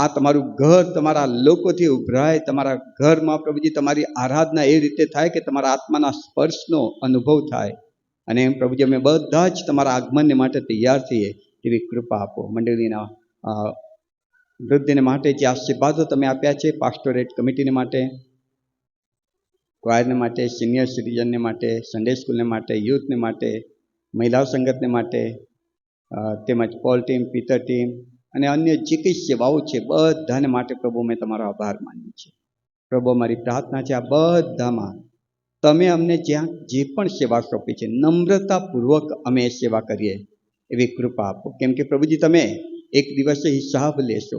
આ તમારું ઘર તમારા લોકોથી ઉભરાય, તમારા ઘરમાં પ્રભુજી તમારી આરાધના એ રીતે થાય કે તમારા આત્માના સ્પર્શનો અનુભવ થાય. અને એમ પ્રભુજી અમે બધા જ તમારા આગમનને માટે તૈયાર થઈએ એવી કૃપા આપો. મંડળીના વૃદ્ધિને માટે જે આશીર્વાદો તમે આપ્યા છે, પાસ્ટોરેટ કમિટીને માટે, ક્વાયરને માટે, સિનિયર સિટીઝનને માટે, સન્ડે સ્કૂલને માટે, યુથને માટે, મહિલા સંગતને માટે, તેમજ પોલ ટીમ, પિતર ટીમ અને અન્ય જે કંઈ સેવાઓ છે બધાને માટે પ્રભુ અમે તમારો આભાર માનીએ છીએ. પ્રભુ અમારી પ્રાર્થના છે આ બધામાં તમે અમને જ્યાં જે પણ સેવા સોંપી છે નમ્રતાપૂર્વક અમે એ સેવા કરીએ એવી કૃપા આપો. કેમ કે પ્રભુજી તમે એક દિવસે હિસાબ લેશો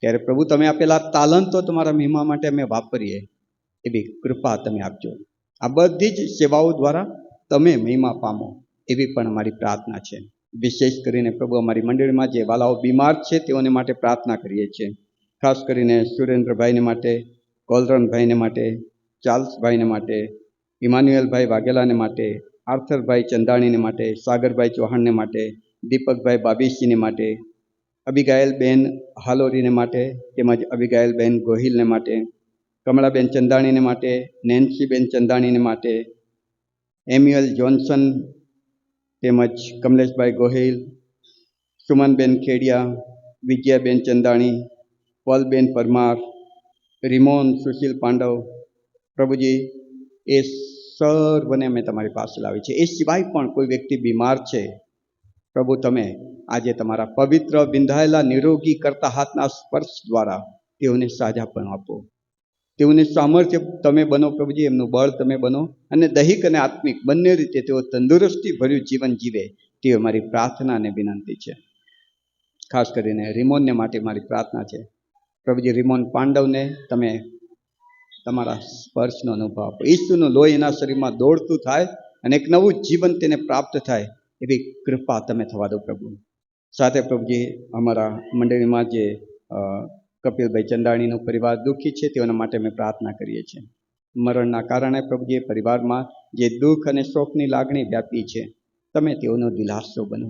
ત્યારે પ્રભુ તમે આપેલા તાલંતો તમારા મહિમા માટે અમે વાપરીએ એવી કૃપા તમે આપજો. આ બધી જ સેવાઓ દ્વારા તમે મહિમા પામો એવી પણ અમારી પ્રાર્થના છે. વિશેષ કરીને પ્રભુ અમારી મંડળીમાં જે વાલાઓ બીમાર છે તેઓને માટે પ્રાર્થના કરીએ છીએ. ખાસ કરીને સુરેન્દ્રભાઈને માટે, કોલરનભાઈને માટે, ચાર્લ્સભાઈને માટે, ઇમાન્યુએલભાઈ વાઘેલાને માટે, આર્થરભાઈ ચંદાણીને માટે, સાગરભાઈ ચૌહાણને માટે, દીપકભાઈ બાબીસીને માટે, અબિગાયલબેન હાલોરીને માટે, તેમજ અબિગાયલબેન ગોહિલને માટે, કમળાબેન ચંદાણીને માટે, નેન્સીબેન ચંદાણીને માટે, એમ્યુઅલ જોન્સન તેમજ કમલેશભાઈ ગોહિલ, સુમનબેન ખેડિયા, વિજયાબેન ચંદાણી, પોલબેન પરમાર, રિમોન સુશીલ પાંડવ, પ્રભુજી એ સર્વને અમે તમારી પાસે લાવી છે. એ સિવાય પણ કોઈ વ્યક્તિ બીમાર છે પ્રભુ તમે આજે તમારા પવિત્ર વિંધાયેલા નિરોગી કરતા હાથના સ્પર્શ દ્વારા તેઓને સાજાપણ આપો, તેઓને સામર્થ્ય તમે બનો પ્રભુજી, એમનું બળ તમે બનો, અને દૈહિક અને આત્મિક બંને રીતે તેઓ તંદુરસ્તી ભર્યું જીવન જીવે તે અમારી પ્રાર્થના અને વિનંતી છે. ખાસ કરીને રિમોનને માટે મારી પ્રાર્થના છે પ્રભુજી, રિમોન પાંડવને તમે તમારા સ્પર્શનો અનુભવ આપો, ઈસુનું લોહી એના શરીરમાં દોડતું થાય અને એક નવું જીવન તેને પ્રાપ્ત થાય એવી કૃપા તમે થવા દો પ્રભુ. સાથે પ્રભુજી અમારા મંડળીમાં જે કપિલભાઈ ચંદાણીનો પરિવાર દુઃખી છે તેઓના માટે અમે પ્રાર્થના કરીએ છીએ. મરણના કારણે પ્રભુજી પરિવારમાં જે દુઃખ અને શોકની લાગણી વ્યાપી છે તમે તેઓનો દિલાસો બનો,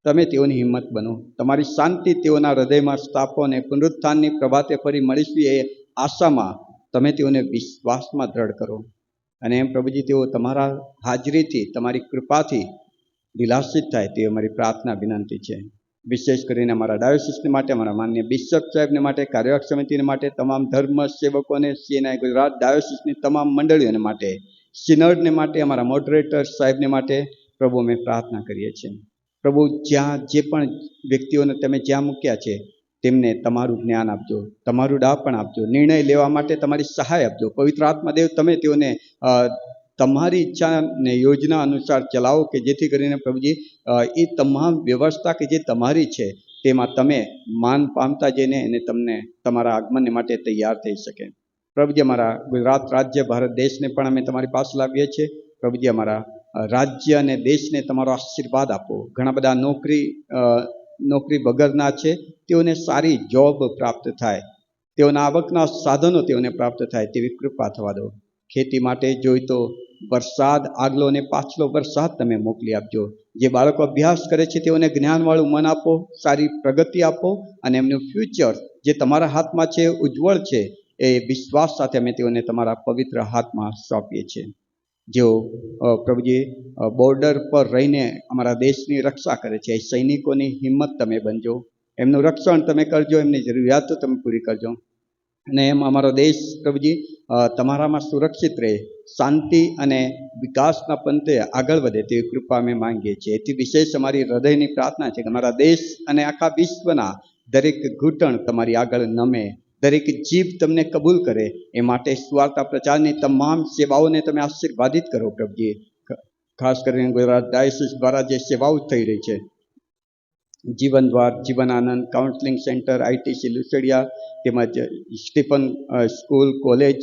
તમે તેઓની હિંમત બનો, તમારી શાંતિ તેઓના હૃદયમાં સ્થાપો અને પુનરુત્થાનની પ્રભાતે ફરી મળીશું એ આશામાં તમે તેઓને વિશ્વાસમાં દ્રઢ કરો. અને એમ પ્રભુજી તેઓ તમારા હાજરીથી, તમારી કૃપાથી દિલાસિત થાય તે અમારી પ્રાર્થના વિનંતી છે. વિશેષ કરીને અમારા ડાયોસિસને માટે, અમારા માન્ય બિશપ સાહેબને માટે, કાર્યવાહક સમિતિને માટે, તમામ ધર્મ સેવકોને, સીએનઆઈ ગુજરાત ડાયોસિસની તમામ મંડળીઓને માટે, સિનડને માટે, અમારા મોડરેટર સાહેબને માટે પ્રભુ અમે પ્રાર્થના કરીએ છીએ. પ્રભુ, જ્યાં જે પણ વ્યક્તિઓને તમે જ્યાં મૂક્યા છે તેમને તમારું જ્ઞાન આપજો, તમારું ડાપણ આપજો, નિર્ણય લેવા માટે તમારી સહાય આપજો. પવિત્ર આત્માદેવ, તમે તેઓને તમારી ઈચ્છા અને યોજના અનુસાર ચલાવો, કે જેથી કરીને પ્રભુજી એ તમામ વ્યવસ્થા કે જે તમારી છે તેમાં તમે માન પામતા જઈને અને તમને તમારા આગમનને માટે તૈયાર થઈ શકે. પ્રભુજી, અમારા ગુજરાત રાજ્ય ભારત દેશને પણ અમે તમારી પાસે લાવીએ છીએ. પ્રભુજી, અમારા રાજ્ય અને દેશને તમારો આશીર્વાદ આપો. ઘણા બધા નોકરી વગરના છે, તેઓને સારી જોબ પ્રાપ્ત થાય, તેઓના આવકના સાધનો તેઓને પ્રાપ્ત થાય તેવી કૃપા થવા દો. ખેતી માટે જોઈતો વરસાદ, આગલો અને પાછલો વરસાદ તમે મોકલી આપજો. જે બાળકો અભ્યાસ કરે છે તેઓને જ્ઞાનવાળું મન આપો, સારી પ્રગતિ આપો, અને એમનું ફ્યુચર જે તમારા હાથમાં છે ઉજ્જવળ છે એ વિશ્વાસ સાથે અમે તેઓને તમારા પવિત્ર હાથમાં સોંપીએ છીએ. જેઓ પ્રભુજી બોર્ડર પર રહીને અમારા દેશની રક્ષા કરે છે, એ સૈનિકોની હિંમત તમે બનજો, એમનું રક્ષણ તમે કરજો, એમની જરૂરિયાતો તમે પૂરી કરજો, અને એમ અમારો દેશ પ્રભુજી તમારામાં સુરક્ષિત રહે, શાંતિ અને વિકાસના પંથે આગળ વધે તેવી કૃપા અમે માંગીએ છીએ. એથી વિશેષ અમારી હૃદયની પ્રાર્થના છે કે અમારા દેશ અને આખા વિશ્વના દરેક ઘૂંટણ તમારી આગળ નમે, દરેક જીવ તમને કબૂલ કરે, એ માટે સુવાર્તા પ્રચારની તમામ સેવાઓને તમે આશીર્વાદિત કરો. પ્રભુજી, ખાસ કરીને ગુજરાત ડાયસિસ દ્વારા જે સેવાઓ થઈ રહી છે, જીવન દ્વાર, જીવન આનંદ, કાઉન્સેલિંગ સેન્ટર, ITC લુસડિયા, તેમજ Stephen school, college,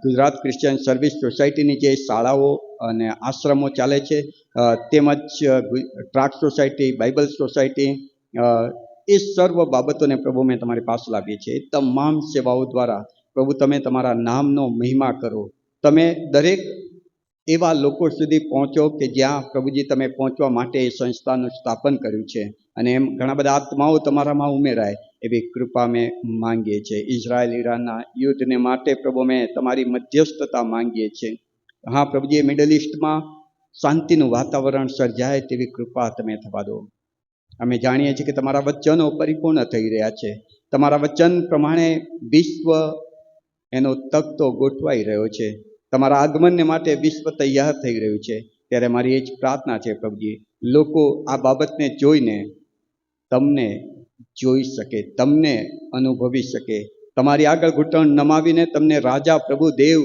Gujarat Christian service સોસાયટીની જે શાળાઓ અને આશ્રમો ચાલે છે, તેમજ ટ્રાક સોસાયટી, બાઇબલ સોસાયટી, એ સર્વ બાબતોને પ્રભુ મેં તમારી પાસે લાવીએ છીએ. તમામ સેવાઓ દ્વારા પ્રભુ તમે તમારા નામનો મહિમા કરો. તમે દરેક એવા લોકો સુધી પહોંચો કે જ્યાં પ્રભુજી તમે પહોંચવા માટે એ સંસ્થાનું સ્થાપન કર્યું છે, અને એમ ઘણા બધા આત્માઓ તમારામાં ઉમેરાય એવી કૃપા મેં માંગીએ છીએ. ઇઝરાયલ ઈરાનના યુદ્ધને માટે પ્રભુ મેં તમારી મધ્યસ્થતા માંગીએ છીએ. હા પ્રભુજી, મિડલ ઇસ્ટમાં શાંતિનું વાતાવરણ સર્જાય તેવી કૃપા તમે થવા દો. અમે જાણીએ છીએ કે તમારા વચનો પરિપૂર્ણ થઈ રહ્યા છે. તમારા વચન પ્રમાણે વિશ્વ એનો તખતો ગોઠવાઈ રહ્યો છે. તમારા આગમનને માટે વિશ્વ તૈયાર થઈ રહ્યું છે. ત્યારે મારી એ જ પ્રાર્થના છે પ્રભુજી, લોકો આ બાબતને જોઈને તમને જોઈ શકે, તમને અનુભવી શકે, તમારી આગળ ઘૂંટણ નમાવીને તમને રાજા, પ્રભુ, દેવ,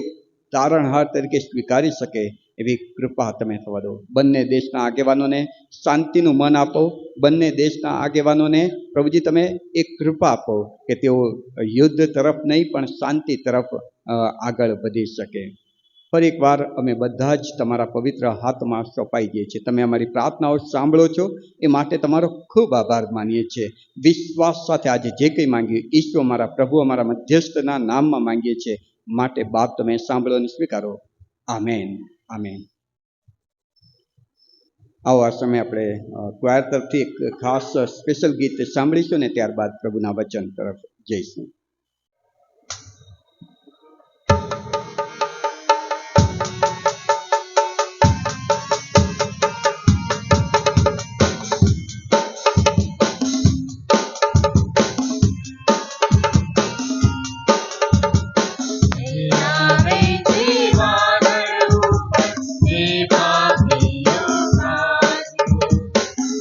તારણહાર તરીકે સ્વીકારી શકે એવી કૃપા તમે થવા દો. બંને દેશના આગેવાનોને શાંતિનું મન આપો. બંને દેશના આગેવાનોને પ્રભુજી તમે એક કૃપા આપો કે તેઓ યુદ્ધ તરફ નહીં પણ શાંતિ તરફ આગળ વધી શકે. ફરી એકવાર અમે બધા જ તમારા પવિત્ર હાથમાં સોંપાઈ જઈએ છીએ. તમે અમારી પ્રાર્થનાઓ સાંભળો છો એ માટે તમારો ખૂબ આભાર માનીએ છીએ. વિશ્વાસ સાથે આજે જે કંઈ માંગ્યું ઈસુ અમારા પ્રભુ, અમારા મધ્યસ્થના નામમાં માંગીએ છીએ. માટે બાપ તમે સાંભળો અને સ્વીકારો. Amen, amen. આવો આ સમયે આપણે ક્વાયર તરફથી એક ખાસ સ્પેશિયલ ગીત સાંભળીશું ને ત્યારબાદ પ્રભુના વચન તરફ જઈશું.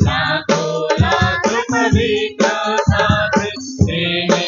લાખો લાખ પવિત્ર સાથે તેને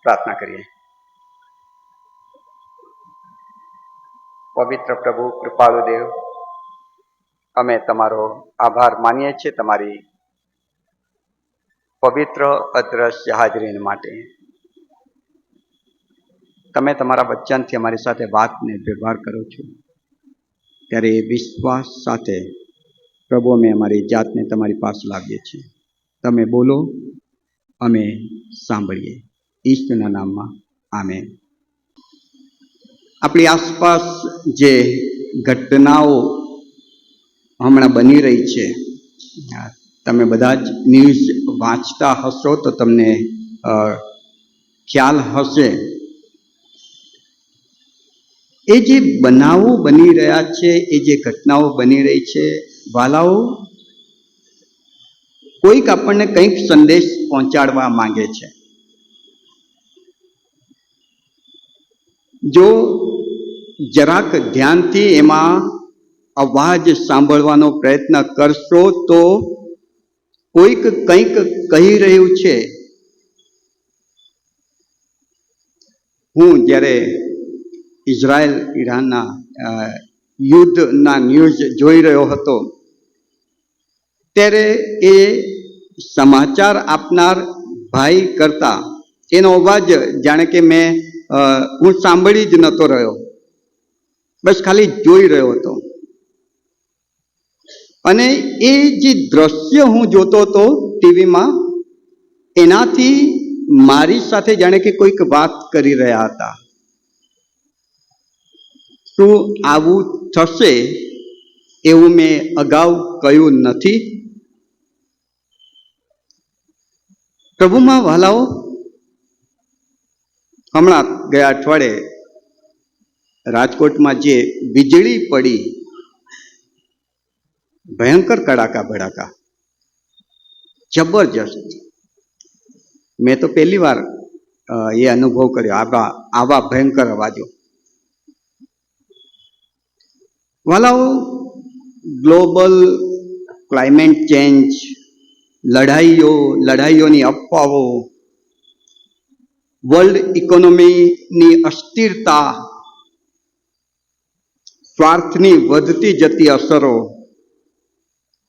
પ્રાર્થના કરીએ. પવિત્ર પ્રભુ કૃપાળુ દેવ, અમે તમારો આભાર માનીએ છીએ તમારી પવિત્ર અદ્રશ્ય હાજરી માટે. તમે તમારા વચનથી અમારી સાથે વાત ને વ્યવહાર કરો છો, ત્યારે એ વિશ્વાસ સાથે પ્રભુ અમે અમારી જાતને તમારી પાસે લાવીએ છીએ. તમે બોલો, અમે સાંભળીએ. ઈશ્વરના નામમાં આમેન. આપણી આસપાસ જે ઘટનાઓ હમણાં બની રહી છે, તમે બધા જ ન્યૂઝ વાંચતા હશો તો તમને ખ્યાલ હશે. એ જે બનાવો બની રહ્યા છે, એ જે ઘટનાઓ બની રહી છે, વાલાઓ, કોઈક આપણને કંઈક સંદેશ પહોંચાડવા માંગે છે. જો જરાક ધ્યાનથી એમાં અવાજ સાંભળવાનો પ્રયત્ન કરશો તો કોઈક કંઈક કહી રહ્યું છે. હું જ્યારે ઇઝરાયલ ઈરાનના યુદ્ધના ન્યૂઝ જોઈ રહ્યો હતો, ત્યારે એ સમાચાર આપનાર ભાઈ કરતા એનો અવાજ જાણે કે હું સાંભળી જ નહોતો રહ્યો, બસ ખાલી જોઈ રહ્યો હતો. અને એ જે દ્રશ્ય હું જોતો હતો ટીવીમાં, એનાથી મારી સાથે જાણે કે કોઈક વાત કરી રહ્યા હતા. શું આવું થશે એવું મેં અગાઉ કહ્યું નથી? પ્રભુમાં વહાલાઓ, હમણાં ગયા અઠવાડિયે રાજકોટમાં જે વીજળી પડી, ભયંકર કડાકા ભડાકા, જબરજસ્ત. મેં તો પહેલી વાર એ અનુભવ કર્યો, આવા ભયંકર અવાજો. વાલાઓ, ગ્લોબલ ક્લાઇમેટ ચેન્જ, લડાઈઓની અફવાઓ, વર્લ્ડ ઇકોનોમીની અસ્થિરતા, સ્વાર્થની વધતી જતી અસરો,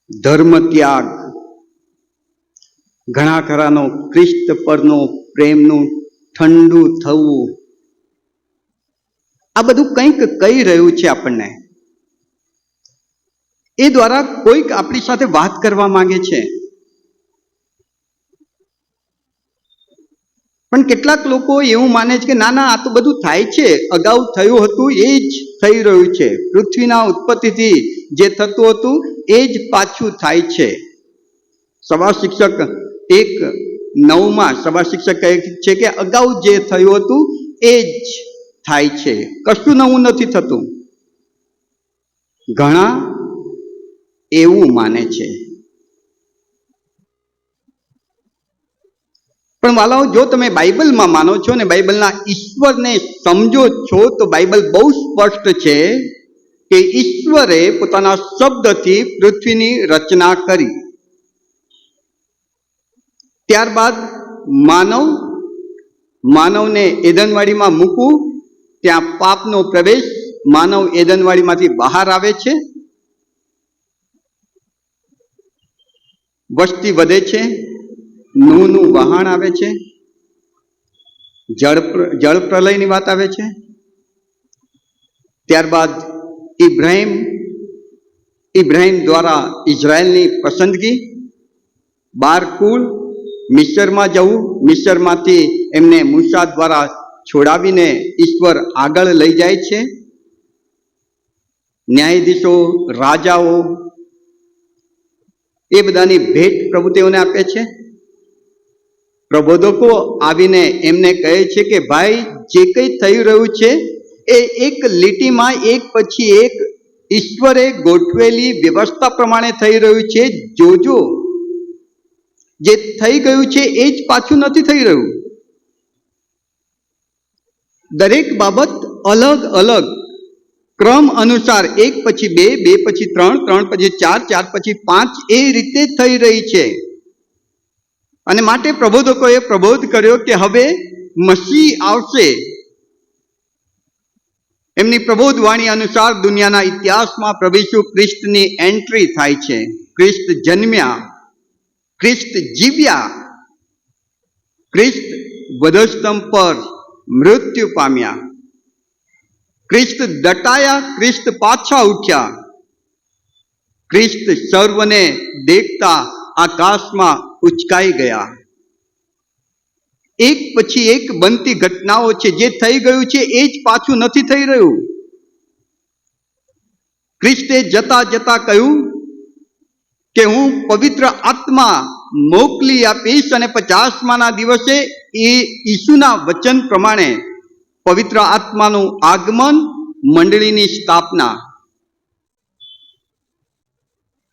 ધર્મ ત્યાગ, ઘણા ખરાનો ખ્રિસ્ત પરનો પ્રેમનું ઠંડુ થવું, આ બધું કંઈક કહી રહ્યું છે આપણને. એ દ્વારા કોઈક આપણી સાથે વાત કરવા માંગે છે. પણ કેટલાક લોકો એવું માને છે કે ના ના, આ તો બધું થાય છે, અગાઉ થયું હતું એ જ થઈ રહ્યું છે. પૃથ્વીના ઉત્પત્તિથી જે થતું હતું એ જ પાછું થાય છે. સભા શિક્ષક 1:9 સભા શિક્ષક કહે છે કે અગાઉ જે થયું હતું એ જ થાય છે, કશું નવું નથી થતું. ઘણા એવું માને છે. પણ વાલાઓ, જો તમે બાઇબલમાં માનો છો ને બાઇબલના ઈશ્વરને સમજો છો તો બાઇબલ બહુ સ્પષ્ટ છે કે ઈશ્વરે પોતાના શબ્દથી પૃથ્વીની રચના કરી. ત્યારબાદ માનવને એદનવાડીમાં મૂકવું, ત્યાં પાપનો પ્રવેશ, માનવ એદનવાડીમાંથી બહાર આવે છે, વસ્તી વધે છે, નૂહનું વહાણ આવે છે, જળ પ્રલયની વાત આવે છે. ત્યારબાદ ઇબ્રાહિમ દ્વારા ઇઝરાયલની પસંદગી, 12 કુળ, મિસરમાં જવું, મિસરમાંથી એમને મૂસા દ્વારા છોડાવીને ઈશ્વર આગળ લઈ જાય છે. ન્યાયાધીશો, રાજાઓ, એ બધાની ભેટ પ્રભુ તેઓને આપે છે. પ્રબોધકો આવીને એમને કહે છે કે ભાઈ, જે કંઈ થઈ રહ્યું છે એ એક લીટીમાં એક પછી એક ઈશ્વરે ગોઠવેલી વ્યવસ્થા પ્રમાણે થઈ રહ્યું છે. જોજો, જે થઈ ગયું છે એ જ પાછું નથી થઈ રહ્યું. દરેક બાબત અલગ અલગ ક્રમ અનુસાર 1 પછી 2, 2 પછી 3, 3 પછી 4, 4 પછી 5 એ રીતે થઈ રહી છે. અને માટે પ્રબોધકોએ પ્રબોધ કર્યો કે હવે મસીહ આવશે, એમની પ્રબોધ વાણી અનુસાર દુનિયાના ઇતિહાસમાં પ્રભુ ઈસુ ખ્રિસ્તની એન્ટ્રી થાય છે. ખ્રિસ્ત જન્મ્યા, ખ્રિસ્ત જીવ્યા, ખ્રિસ્ત વધસ્તંભ પર મૃત્યુ પામ્યા, ખ્રિસ્ત દટાયા, ખ્રિસ્ત પાછા ઉઠ્યા, ખ્રિસ્ત સર્વને દેખતા આકાશમાં ઉચકાઈ ગયા. એક પછી એક બનતી ઘટનાઓ છે. જે થઈ ગયું છે એ જ પાછું નથી થઈ રહ્યું. ખ્રિસ્તે જતા જતા કહ્યું કે હું પવિત્ર આત્મા મોકલી આપીશ, અને 50મા દિવસે એ ઈસુના વચન પ્રમાણે પવિત્ર આત્માનું આગમન, મંડળીની સ્થાપના.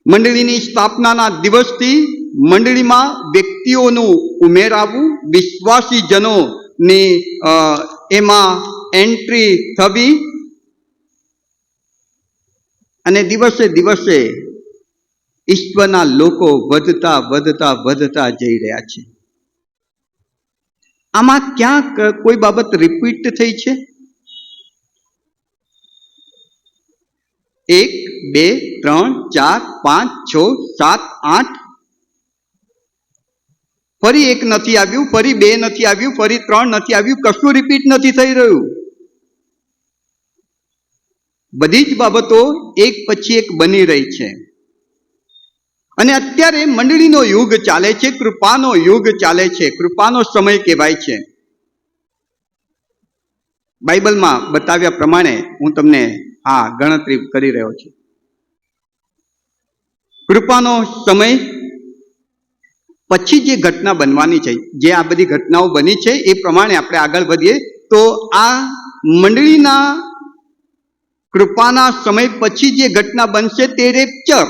મંડળીની સ્થાપનાના દિવસથી મંડળીમાં વ્યક્તિઓનું ઉમેરાવું, વિશ્વાસી જનોની એમાં એન્ટ્રી થવી, અને દિવસે દિવસે ઈશ્વરના લોકો વધતા વધતા વધતા જઈ રહ્યા છે. આમાં ક્યાંક કોઈ બાબત રિપીટ થઈ છે? 1, 2, 3, 4, 5, 6, 7, 8. ફરી 1 નથી આવ્યું, ફરી 2 નથી આવ્યું, ફરી 3 નથી આવ્યું. કશું રિપીટ નથી થઈ રહ્યું. બધી જ બાબતો એક પછી એક બની રહી છે. અને અત્યારે મંડળીનો યુગ ચાલે છે, કૃપાનો યુગ ચાલે છે, કૃપાનો સમય કહેવાય છે. બાઇબલમાં બતાવ્યા પ્રમાણે હું તમને આ ગણતરી કરી રહ્યો છું. કૃપાનો સમય પછી જે ઘટના બનવાની છે, જે આ બધી ઘટનાઓ બની છે એ પ્રમાણે આપણે આગળ વધીએ તો આ મંડળીના કૃપાના સમય પછી જે ઘટના બનશે તે રેપ્ચર,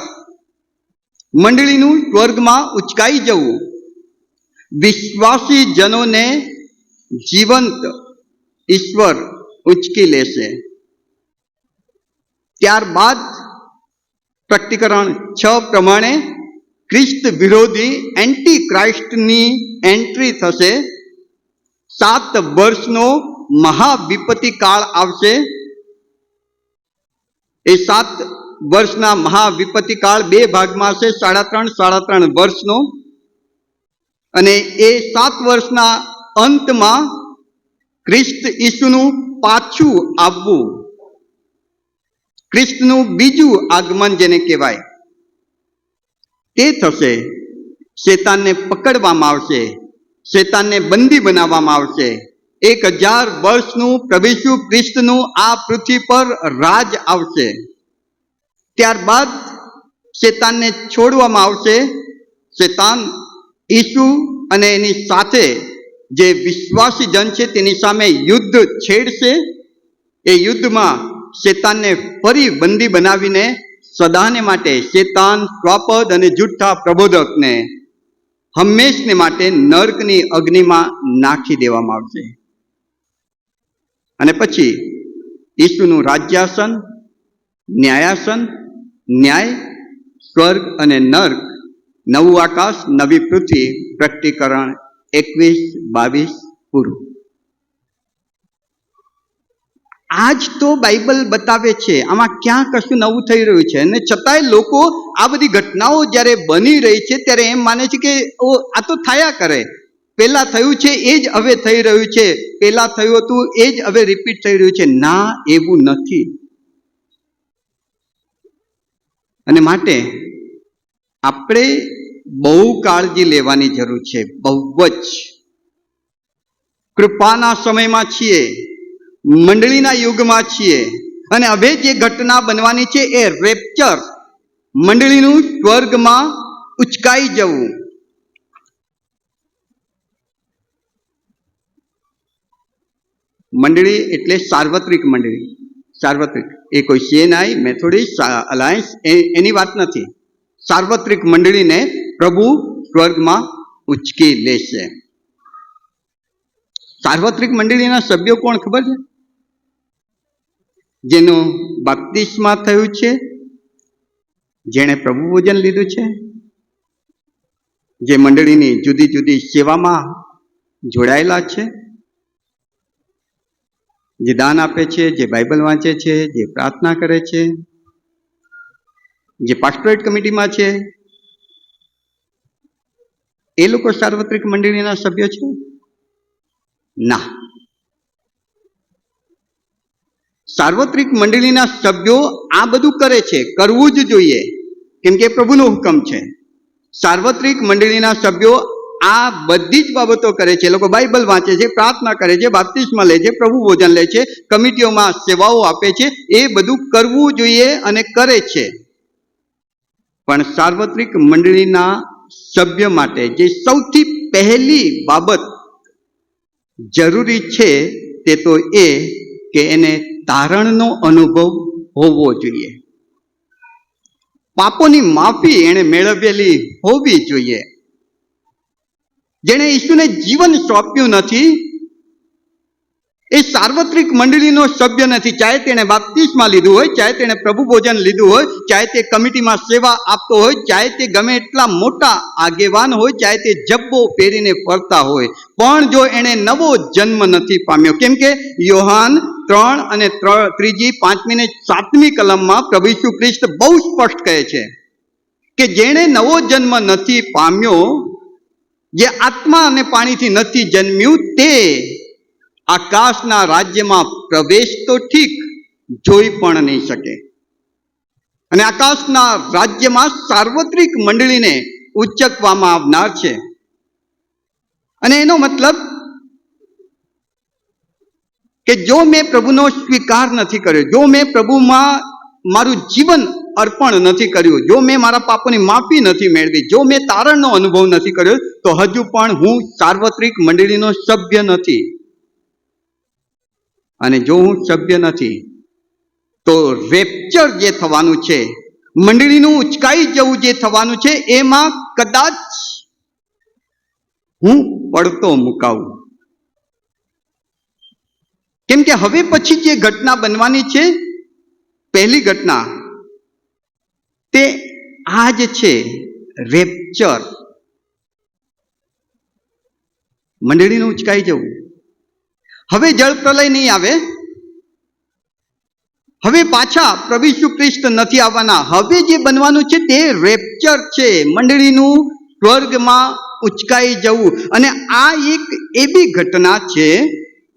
મંડળીનું સ્વર્ગમાં ઉચકાઈ જવું, વિશ્વાસી જનોને જીવંત ઈશ્વર ઉચકી લેશે. ત્યારબાદ પ્રકટીકરણ 6 પ્રમાણે ખ્રિસ્ત વિરોધી એન્ટી ક્રાઇસ્ટની એન્ટ્રી થશે. 7 વર્ષનો મહાવિપત્તિ કાળ આવશે. એ 7 વર્ષના મહાવિપત્તિ કાળ 2 ભાગમાં હશે, 3.5 વર્ષનો. અને એ 7 વર્ષના અંતમાં ખ્રિસ્ત ઈસુનું પાછું આવવું, ખ્રિસ્તનું બીજું આગમન જેને કહેવાય તે થશે. શેતાનને પકડવામાં આવશે, શેતાનને બંદી બનાવવામાં આવશે. 1000 વર્ષનું પ્રભુ ઈસુ ખ્રિસ્તનું આ પૃથ્વી પર રાજ આવશે. ત્યારબાદ શેતાનને છોડવામાં આવશે. શેતાન ઈસુ અને એની સાથે જે વિશ્વાસી જન છે તેની સામે યુદ્ધ છેડશે. એ યુદ્ધમાં શેતાનને ફરી બંદી બનાવીને સદાને માટે શેતાન, સ્વાપદ અને જુઠ્ઠા પ્રબોધકને હંમેશને માટે નર્કની અગ્નિમાં નાખી દેવામાં આવશે. અને પછી ઈસુનું રાજ્યાસન, ન્યાયાસન, ન્યાય, સ્વર્ગ અને નર્ક, નવું આકાશ, નવી પૃથ્વી. પ્રકટીકરણ 21-22 પૂરું. આજ તો બાઇબલ બતાવે છે, આમાં ક્યાં કશું નવું થઈ રહ્યું છે. અને છતાંય લોકો આ બધી ઘટનાઓ જ્યારે બની રહી છે ત્યારે એમ માને છે કે આ તો થયા કરે, પહેલા થયું છે એ જ હવે થઈ રહ્યું છે, પહેલા થયું હતું એ જ હવે રિપીટ થઈ રહ્યું છે. ના, એવું નથી. અને માટે આપણે બહુ કાળજી લેવાની જરૂર છે, બહુ જ. કૃપાના સમયમાં છીએ, મંડળીના યુગમાં છીએ, અને હવે જે ઘટના બનવાની છે એ રેપ્ચર, મંડળીનું સ્વર્ગમાં ઉચકાઈ જવું. મંડળી એટલે સાર્વત્રિક મંડળી. સાર્વત્રિક એ કોઈ સેનાઈ, મેથોડિસ્ટ, અલાયન્સ એની વાત નથી. સાર્વત્રિક મંડળીને પ્રભુ સ્વર્ગમાં ઉચકી લેશે. સાર્વત્રિક મંડળીના સભ્યો કોણ ખબર છે? જેનું બાપ્તિસ્મા થયું છે, જેણે પ્રભુ ભોજન લીધું છે, જે મંડળીની જુદી જુદી સેવામાં જોડાયેલા છે, જે દાન આપે છે, જે બાઇબલ વાંચે છે, જે પ્રાર્થના કરે છે, જે પાસ્ટોરેટ કમિટીમાં છે, એ લોકો સાર્વત્રિક મંડળીના સભ્ય છે? ના. સાર્વત્રિક મંડળીના સભ્યો આ બધું કરે છે, કરવું જ જોઈએ, કેમ કે પ્રભુનો હુકમ છે. સાર્વત્રિક મંડળીના સભ્યો આ બધી જ બાબતો કરે છે. લોકો બાઇબલ વાંચે છે, પ્રાર્થના કરે છે, બાપ્તિસ્મા લે છે, પ્રભુ ભોજન લે છે, કમિટીઓમાં સેવાઓ આપે છે, એ બધું કરવું જોઈએ અને કરે છે. પણ સાર્વત્રિક મંડળીના સભ્ય માટે જે સૌથી પહેલી બાબત જરૂરી છે તે તો એ કે એને તારણનો અનુભવ હોવો જોઈએ. પાપોની માફી એણે મેળવેલી હોવી જોઈએ. જેણે ઈસુને જીવન સોંપ્યું નથી એ સાર્વત્રિક મંડળીનો સભ્ય નથી. ચાહે તેણે બાપ્તિસ્મા લીધું હોય, ચાહે તેણે પ્રભુ ભોજન લીધું હોય, ચાહે તે કમિટીમાં સેવા આપતો હોય, ચાહે તે ગમે એટલા મોટા આગેવાન હોય, ચાહે તે જબ્બો પહેરીને ફરતા હોય, પણ જો એણે નવો જન્મ નથી પામ્યો, કેમ કે યોહાન 3 અને 3, 5 ને 7મી કલમમાં પ્રભુ ઈસુ ખ્રિસ્ત બહુ સ્પષ્ટ કહે છે કે જેણે નવો જન્મ નથી પામ્યો, જે આત્મા અને પાણીથી નથી જન્મ્યું, તે આકાશના રાજ્યમાં પ્રવેશ તો ઠીક, જોઈ પણ નહીં શકે. અને આકાશના રાજ્યમાં સાર્વત્રિક મંડળીને ઉચ્ચકવામાં આવનાર છે. અને એનો મતલબ કે જો મેં પ્રભુનો સ્વીકાર નથી કર્યો, જો મેં પ્રભુમાં મારું જીવન અર્પણ નથી કર્યું, જો મેં મારા પાપોની માફી નથી મેળવી, જો મેં તારણનો અનુભવ નથી કર્યો, તો હજુ પણ હું સાર્વત્રિક મંડળીનો સભ્ય નથી. અને જો હું સભ્ય નથી તો રેપ્ચર જે થવાનું છે, મંડળીનું ઉચકાઈ જવું જે થવાનું છે, એમાં કદાચ હું પડતો મુકાવું. કેમ કે હવે પછી જે ઘટના બનવાની છે, પહેલી ઘટના તે આ જ છે, રેપ્ચર. મંડળીનું ઉચકાઈ જવું. હવે જળ પ્રલય નહીં આવે, હવે પાછા પ્રભુ ઈસુ ખ્રિસ્ત નથી આવવાના. હવે જે બનવાનું છે તે રેપ્ચર છે, મંડળીનું સ્વર્ગમાં ઉચકાઈ જવું. અને આ એક એવી ઘટના છે,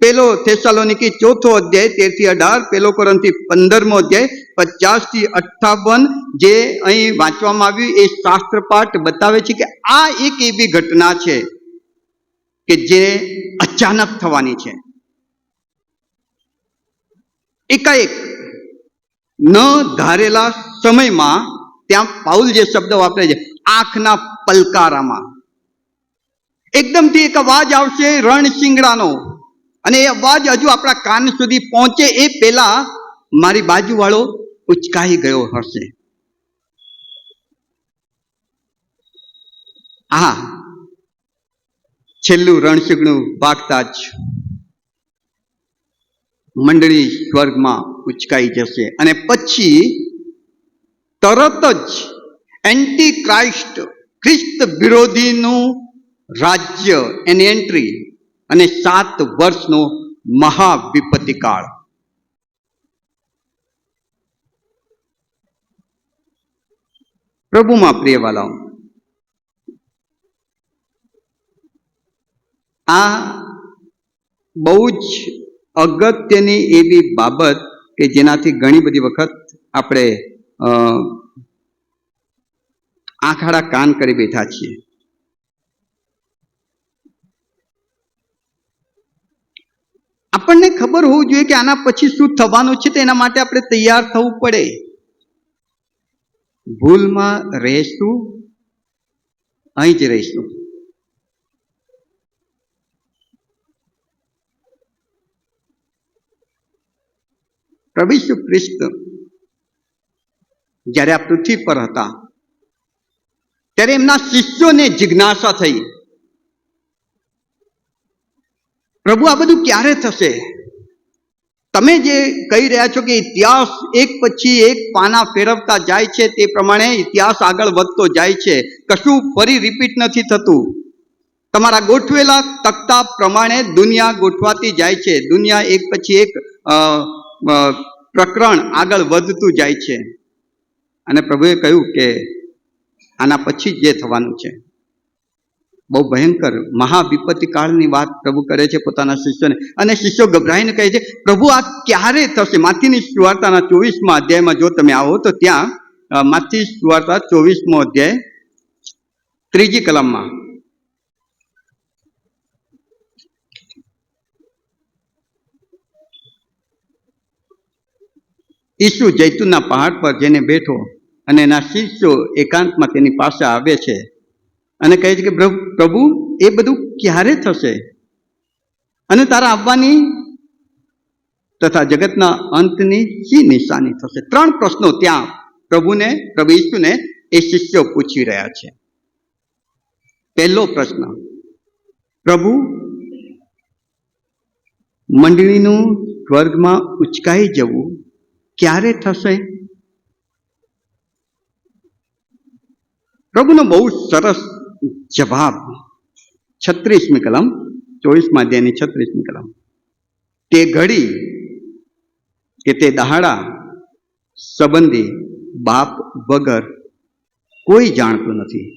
પેલો થેસાલોનિકી 4 અધ્યાય 13-18, પેલો કોરિન્થી 15 અધ્યાય 50 થી 58 જે અહીં વાંચવામાં આવ્યું, એ શાસ્ત્ર પાઠ બતાવે છે કે આ એક એવી ઘટના છે કે જે અચાનક થવાની છે. એકાએક ન ધારેલા સમયમાં, ત્યાં પાઉલ જે શબ્દ વાપરે છે, આંખના પલકારામાં એકદમથી એક અવાજ આવશે રણશિંગડાનો, અને એ અવાજ હજુ આપણા કાન સુધી પહોંચે એ પહેલા મારી બાજુવાળો ઉચકાઈ ગયો હશે. હા, છેલ્લું રણશિંગડું વાગતા જ મંડળી સ્વર્ગમાં ઉચકાઈ જશે. અને પછી તરત જ એન્ટી ક્રાઇસ્ટ, ખ્રિસ્ત વિરોધીનું રાજ્ય, એની એન્ટ્રી, અને 7 વર્ષનો મહાવિપત્તિકાળ. પ્રભુમાં પ્રિયવાલાઓ, આ બહુ જ અગત્યની એવી બાબત કે જેનાથી ઘણી બધી વખત આપણે આંખાડા કાન કરી બેઠા છીએ. આપણને ખબર હોવું જોઈએ કે આના પછી શું થવાનું છે, તો એના માટે આપણે તૈયાર થવું પડે. ભૂલમાં રહેશું, અહીં જ રહીશું. પ્રભુ ઈસુ ખ્રિસ્ત જ્યારે આ પૃથ્વી પર હતા ત્યારે એમના શિષ્યોને જિજ્ઞાસા થઈ, પ્રભુ આ બધું ક્યારે થશે? તમે જે કહી રહ્યા છો કે ઇતિહાસ એક પછી એક પાના ફેરવતા જાય છે, તે પ્રમાણે ઇતિહાસ આગળ વધતો જાય છે, કશું ફરી રિપીટ નથી થતું. તમારા ગોઠવેલા તખ્તા પ્રમાણે દુનિયા ગોઠવાતી જાય છે. દુનિયા એક પછી એક પ્રકરણ આગળ વધતું જાય છે. અને પ્રભુએ કહ્યું કે આના પછી જે થવાનું છે બહુ ભયંકર મહાવિપત્તિ કાળની વાત પ્રભુ કરે છે પોતાના શિષ્યોને. અને શિષ્યો ગભરાઈને કહે છે, પ્રભુ આ ક્યારે થશે? માથીની સુવાર્તાના 24મા અધ્યાયમાં જો તમે આવો તો ત્યાં માથી સુવાર્તા 24મો અધ્યાય 3જી કલમમાં ઈસુ જૈતુનના પહાડ પર જઈને બેઠો અને એના શિષ્યો એકાંતમાં તેની પાસે આવે છે અને કહે છે કે પ્રભુ એ બધું ક્યારે થશે અને તારા આવવાની તથા જગતના અંતની શી નિશાની થશે? 3 પ્રશ્નો ત્યાં પ્રભુ ઈસુને એ શિષ્યો પૂછી રહ્યા છે. પહેલો પ્રશ્ન, પ્રભુ મંડળીનું સ્વર્ગમાં ઉચકાઈ જવું ક્યારે થશે? પ્રભુનો બહુ સરસ જવાબ 36મી કલમ 24મા અધ્યાયની 36મી કલમ. તે ઘડી કે તે દહાડા સંબંધી બાપ વગર કોઈ જાણતું નથી,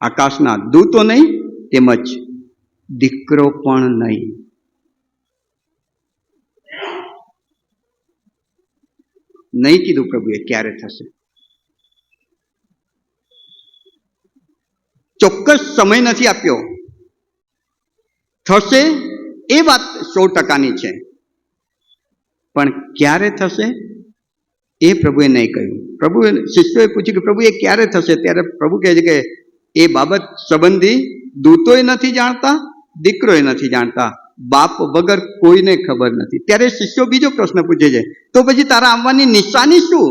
આકાશના દૂતો નહીં તેમજ દીકરો પણ નહીં. નહીં કીધું પ્રભુએ ક્યારે થશે. ચોક્કસ સમય નથી આપ્યો. થશે એ વાત 100%ની છે, પણ ક્યારે થશે એ પ્રભુએ નહીં કહ્યું. પ્રભુએ શિષ્યોએ પૂછ્યું કે પ્રભુ એ ક્યારે થશે? ત્યારે પ્રભુ કહે છે કે એ બાબત સંબંધી દૂતોય નથી જાણતા, દીકરોય નથી જાણતા, બાપ વગર કોઈને ખબર નથી. ત્યારે શિષ્યો બીજો પ્રશ્ન પૂછે છે, તો પછી તારા આવવાની નિશાની શું?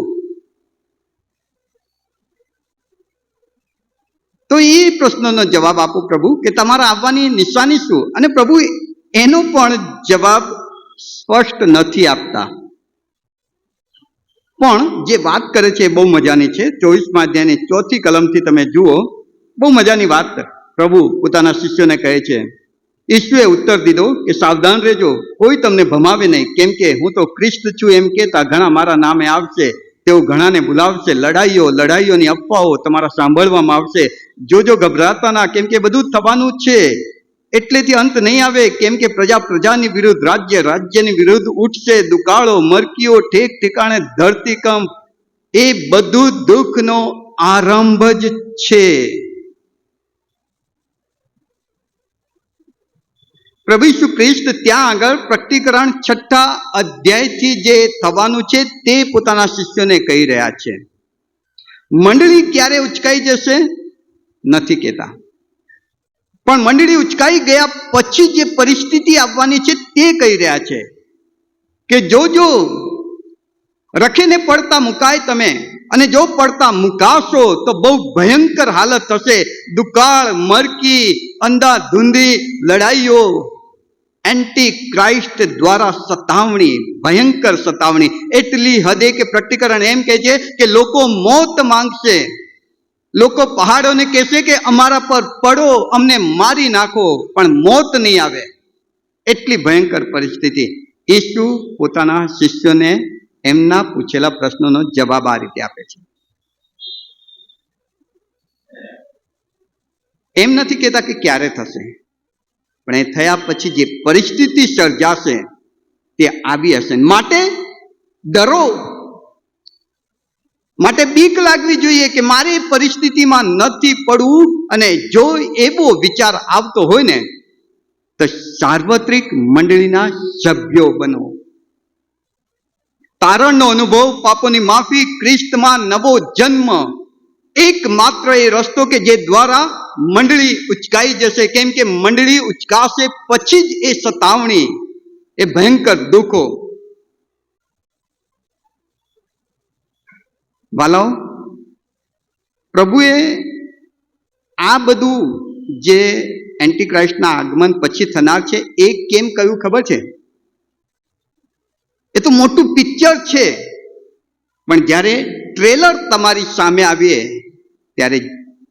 તો એ પ્રશ્નનો જવાબ આપો પ્રભુ કે તમારા આવવાની નિશાની શું? અને પ્રભુ એનો પણ જવાબ સ્પષ્ટ નથી આપતા. પણ જે વાત કરે છે એ બહુ મજાની છે. 24મા અધ્યાયની 4થી કલમથી તમે જુઓ, બહુ મજાની વાત પ્રભુ પોતાના શિષ્યોને કહે છે. ઈસુએ ઉત્તર દીધો કે સાવધાન રહેજો, કોઈ તમને ભમાવે નહીં, કેમ કે હું તો ખ્રિસ્ત છું એમ કહેતા ઘણા મારા નામે આવશે, તેઓ ઘણાને બોલાવશે. લડાઈઓની અફવાઓ તમારા સાંભળવામાં આવશે. જોજો, ગભરાતા ના, કેમ કે બધું થવાનું છે. એટલેથી અંત નહીં આવે, કેમ કે પ્રજા પ્રજાની વિરુદ્ધ, રાજ્ય રાજ્યની વિરુદ્ધ ઉઠશે. દુકાળો, મરકીઓ, ઠેક ઠેકાણે ધરતીકંપ, એ બધું દુઃખનો આરંભ જ છે. પ્રભુ ઈસુ ખ્રિસ્ત ત્યાં આગળ પ્રકટીકરણ 6ઠા અધ્યાયથી જે થવાનું છે તે પોતાના શિષ્યોને કહી રહ્યા છે. મંડળી ક્યારે ઉચકાઈ જશે નથી કહેતા, પણ મંડળી ઉચકાઈ ગયા પછી જે પરિસ્થિતિ આવવાની છે તે કહી રહ્યા છે કે જોજો, રખીને પડતા મુકાય તમે, અને જો પડતા મુકાશો તો બહુ ભયંકર હાલત થશે. દુકાળ, મરકી, અંધાધૂંધી, લડાઈઓ, એન્ટી ક્રાઇસ્ટ દ્વારા સતાવણી, ભયંકર સતાવણી એટલી હદે કે પ્રકટીકરણ એમ કહે છે કે લોકો મોત માંગશે. લોકો પહાડોને કહેશે કે અમારા પર પડો, અમને મારી નાખો, પણ મોત નહીં આવે. એટલી ભયંકર પરિસ્થિતિ. ઈસુ પોતાના શિષ્યોને એમના પૂછેલા પ્રશ્નોનો જવાબ આ રીતે આપે છે. એમ નથી કહેતા કે ક્યારે થશે, પણ એ થયા પછી જે પરિસ્થિતિ સર્જાશે તે આવી હશે. માટે ડરો, માટે બીક લાગવી જોઈએ કે મારે પરિસ્થિતિમાં નથી પડવું. અને જો એવો વિચાર આવતો હોય ને તો સાર્વત્રિક મંડળીના સભ્યો બનો. તારણનો અનુભવ, પાપોની માફી, ખ્રિસ્તમાં નવો જન્મ, એકમાત્ર એ રસ્તો કે જે દ્વારા મંડળી ઉચકાઈ જશે. કેમ કે મંડળી ઉચકાશે પછી જ એ સતાવણી, એ ભયંકર દુઃખો. વાલાઓ, પ્રભુએ આ બધું જે એન્ટીક્રાઇસ્ટના આગમન પછી થનાર છે એ કેમ કહ્યું ખબર છે? એ તો મોટું પિક્ચર છે, પણ જ્યારે ટ્રેલર તમારી સામે આવીએ ત્યારે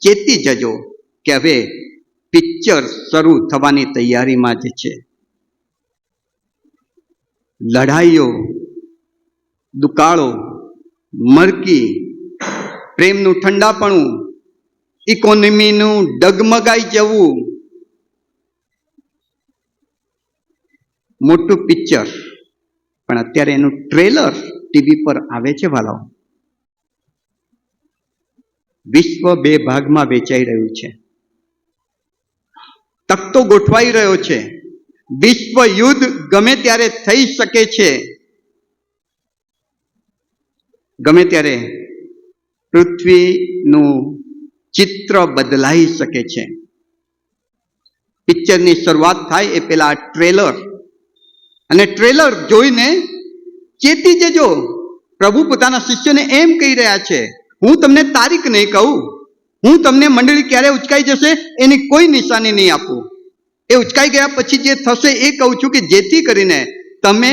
ચેતી જજો કે હવે પિક્ચર શરૂ થવાની તૈયારીમાં જ છે. લડાઈઓ, દુકાળો, મરકી, પ્રેમનું ઠંડાપણું, ઇકોનોમીનું ડગમગાઈ જવું, મોટું પિક્ચર. પણ અત્યારે એનું ટ્રેલર ટીવી પર આવે છે વાલાઓ. વિશ્વ 2 ભાગમાં વેચાઈ રહ્યું છે. તખતો ગોઠવાઈ રહ્યો છે. વિશ્વ યુદ્ધ ગમે ત્યારે થઈ શકે છે. ગમે ત્યારે પૃથ્વીનું ચિત્ર બદલાઈ શકે છે. પિક્ચરની શરૂઆત થાય એ પેલા ટ્રેલર, અને ટ્રેલર જોઈને ચેતી જજો. પ્રભુ પોતાના શિષ્યોને એમ કહી રહ્યા છે, હું તમને તારીખ નહીં કહું, હું તમને મંડળી ક્યારે ઉચકાઈ જશે એની કોઈ નિશાની નહીં આપું. એ ઉચકાઈ ગયા પછી જે થશે એ કહું છું, કે જેથી કરીને તમે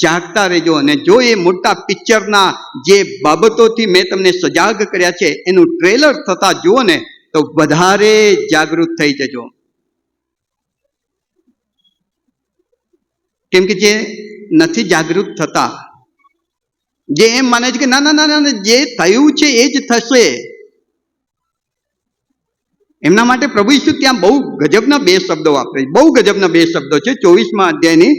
જાગતા રહેજો. અને જો એ મોટા પિક્ચરના જે બાબતોથી મેં તમને સજાગ કર્યા છે એનું ટ્રેલર થતા જુઓ ને, તો વધારે જાગૃત થઈ જજો. કેમ કે જે નથી જાગૃત થતા, જે એમ માને છે કે ના ના ના ના, જે થયું છે એ જ થશે, એમના માટે પ્રભુ ઈસુ ત્યાં બહુ ગજબના 2 શબ્દો વાપરે છે. બહુ ગજબના 2 શબ્દો છે. 24મા અધ્યાયની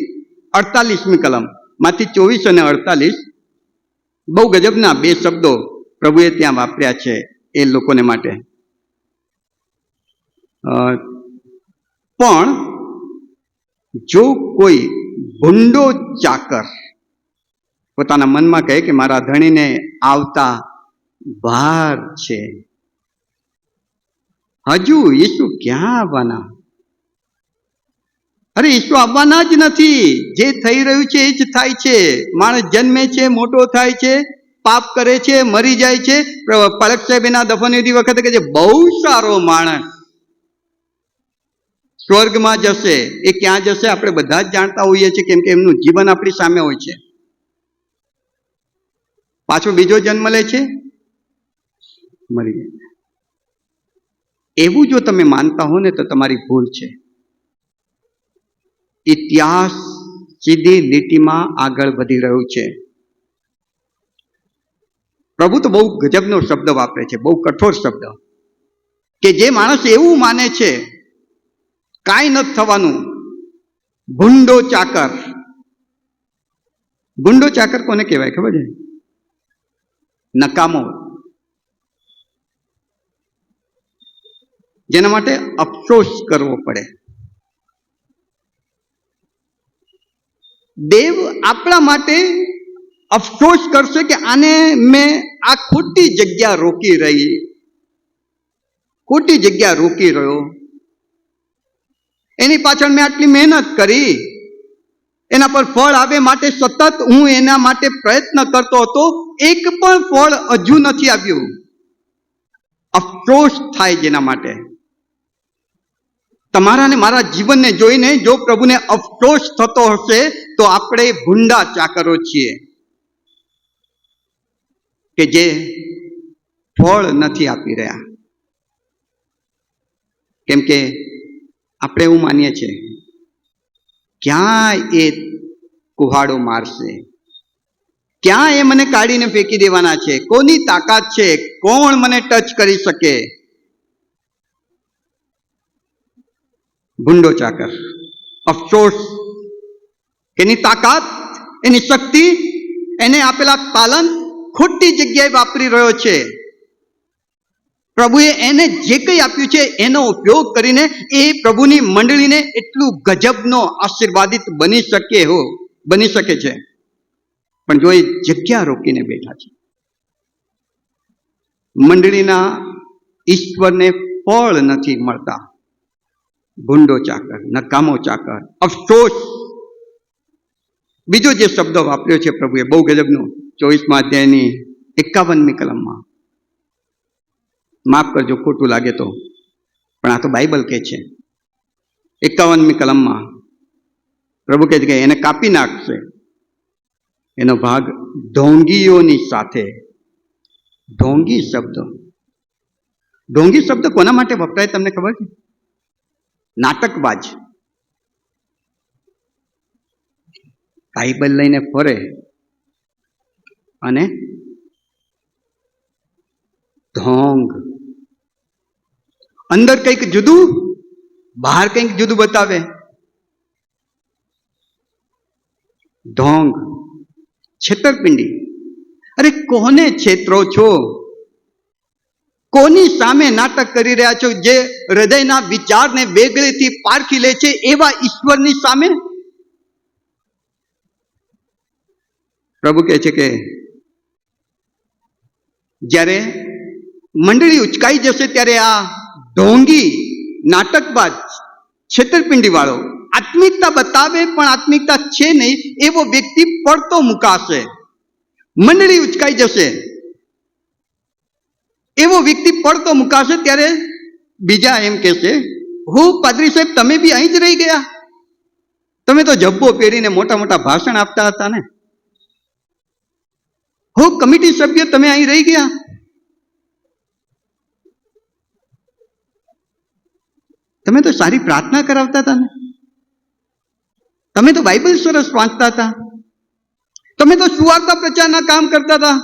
48મી કલમ માંથી 24 અને 48 બહુ ગજબના 2 શબ્દો પ્રભુએ ત્યાં વાપર્યા છે એ લોકોને માટે. પણ જો કોઈ ભૂંડો ચાકર પોતાના મનમાં કહે કે મારા ધણીને આવતા વાર છે, હજુ ઈસુ ક્યાં આવવાના? અરે ઈસુ આવવાના જ નથી. જે થઈ રહ્યું છે એ જ થાય છે. માણસ જન્મે છે, મોટો થાય છે, પાપ કરે છે, મરી જાય છે. પલક સાહેબ એના દફનવિધિ વખતે કહે છે, બહુ સારો માણસ સ્વર્ગમાં જશે. એ ક્યાં જશે આપણે બધા જ જાણતા હોઈએ છીએ, કેમ કે એમનું જીવન આપણી સામે હોય છે. પાછો બીજો જન્મ લે છે, મરી જાય. એવું જો તમે માનતા હો ને તો તમારી ભૂલ છે. ઇતિહાસ સીધી લીટીમાં આગળ વધી રહ્યું છે. પ્રભુ તો બહુ ગજબનો શબ્દ વાપરે છે, બહુ કઠોર શબ્દ, કે જે માણસ એવું માને છે કાંઈ નથી થવાનું, ભૂંડો ચાકર. ભૂંડો ચાકર કોને કહેવાય ખબર છે? નકામો, જેના માટે અફસોસ કરવો પડે. દેવ આપણા માટે અફસોસ કરશે કે આને મેં આ ખોટી જગ્યા રોકી રહ્યો, એની પાછળ મેં આટલી મહેનત કરી, એના પર ફળ આવે માટે સતત હું એના માટે પ્રયત્ન કરતો હતો, એક પણ ફળ હજુ નથી આવ્યું. અફસોસ થાય જેના માટે. તમારા ને મારા જીવનને જોઈને જો પ્રભુને અફસોસ થતો હશે તો આપણે ભૂંડા ચાકરો છીએ કે જે ફળ નથી આપી રહ્યા. કેમ કે આપણે એવું માનીએ છીએ ક્યાં એ કુહાડો મારશે, ક્યાં એ મને કાઢીને ફેંકી દેવાના છે, કોની તાકાત છે, કોણ મને ટચ કરી શકે. ભૂંડો ચાકર, અફસોસ. એની તાકાત, એની શક્તિ, એને આપેલા તાલંત ખોટી જગ્યાએ વાપરી રહ્યો છે. પ્રભુએ એને જે કંઈ આપ્યું છે એનો ઉપયોગ કરીને એ પ્રભુની મંડળીને એટલું ગજબનો આશીર્વાદિત બની શકે છે. પણ જો એ જગ્યા રોકીને બેઠા છે, મંડળીના ઈશ્વરને ફળ નથી મળતા. ભૂંડો ચાકર, નકામો ચાકર, અફસોસ. બીજો જે શબ્દ વાપર્યો છે પ્રભુએ બહુ ગજબનો, 24મા અધ્યાયની 51મી કલમમાં. માફ કરજો ખોટું લાગે તો, પણ આ તો બાઇબલ કહે છે. 51મી કલમમાં પ્રભુ કહે છે કે એને કાપી નાખશે, એનો ભાગ ઢોંગીઓની સાથે. ઢોંગી શબ્દ કોના માટે વપરાય તમને ખબર છે? નાટકબાજ બાઇબલ લઈને ફરે અને ઢોંગ, અંદર કંઈક જુદું, બહાર કંઈક જુદું બતાવે. ઢોંગ, છેતરપિંડી. અરે કોને છેતરો છો? કોની સામે નાટક કરી રહ્યા છો? જે હૃદયના વિચારને વેગળેથી પારખી લે છે એવા ઈશ્વરની સામે. પ્રભુ કહે છે કે જ્યારે મંડળી ઉચકાઈ જશે ત્યારે આ ઢોંગી, નાટકબાજ, છેતરપિંડી વાળો, આત્મિકતા બતાવે પણ આત્મિકતા છે નહીં એવો વ્યક્તિ પડતો મુકાશે. મંડળી ઉચકાઈ જશે, એવો વ્યક્તિ પડતો મુકાશે. ત્યારે બીજા એમ કહેશે, હો પાદરી સાહેબ, તમે બી અહીં જ રહી ગયા? તમે તો જબ્બો પહેરીને મોટા મોટા ભાષણ આપતા હતા ને. હો કમિટી સભ્ય, તમે અહીં રહી ગયા? તમે તો સારી પ્રાર્થના કરાવતા હતા ને. તમે તો બાઇબલ સરસ વાંચતા હતા. તમે તો સુવાર્તા પ્રચારના કામ કરતા હતા.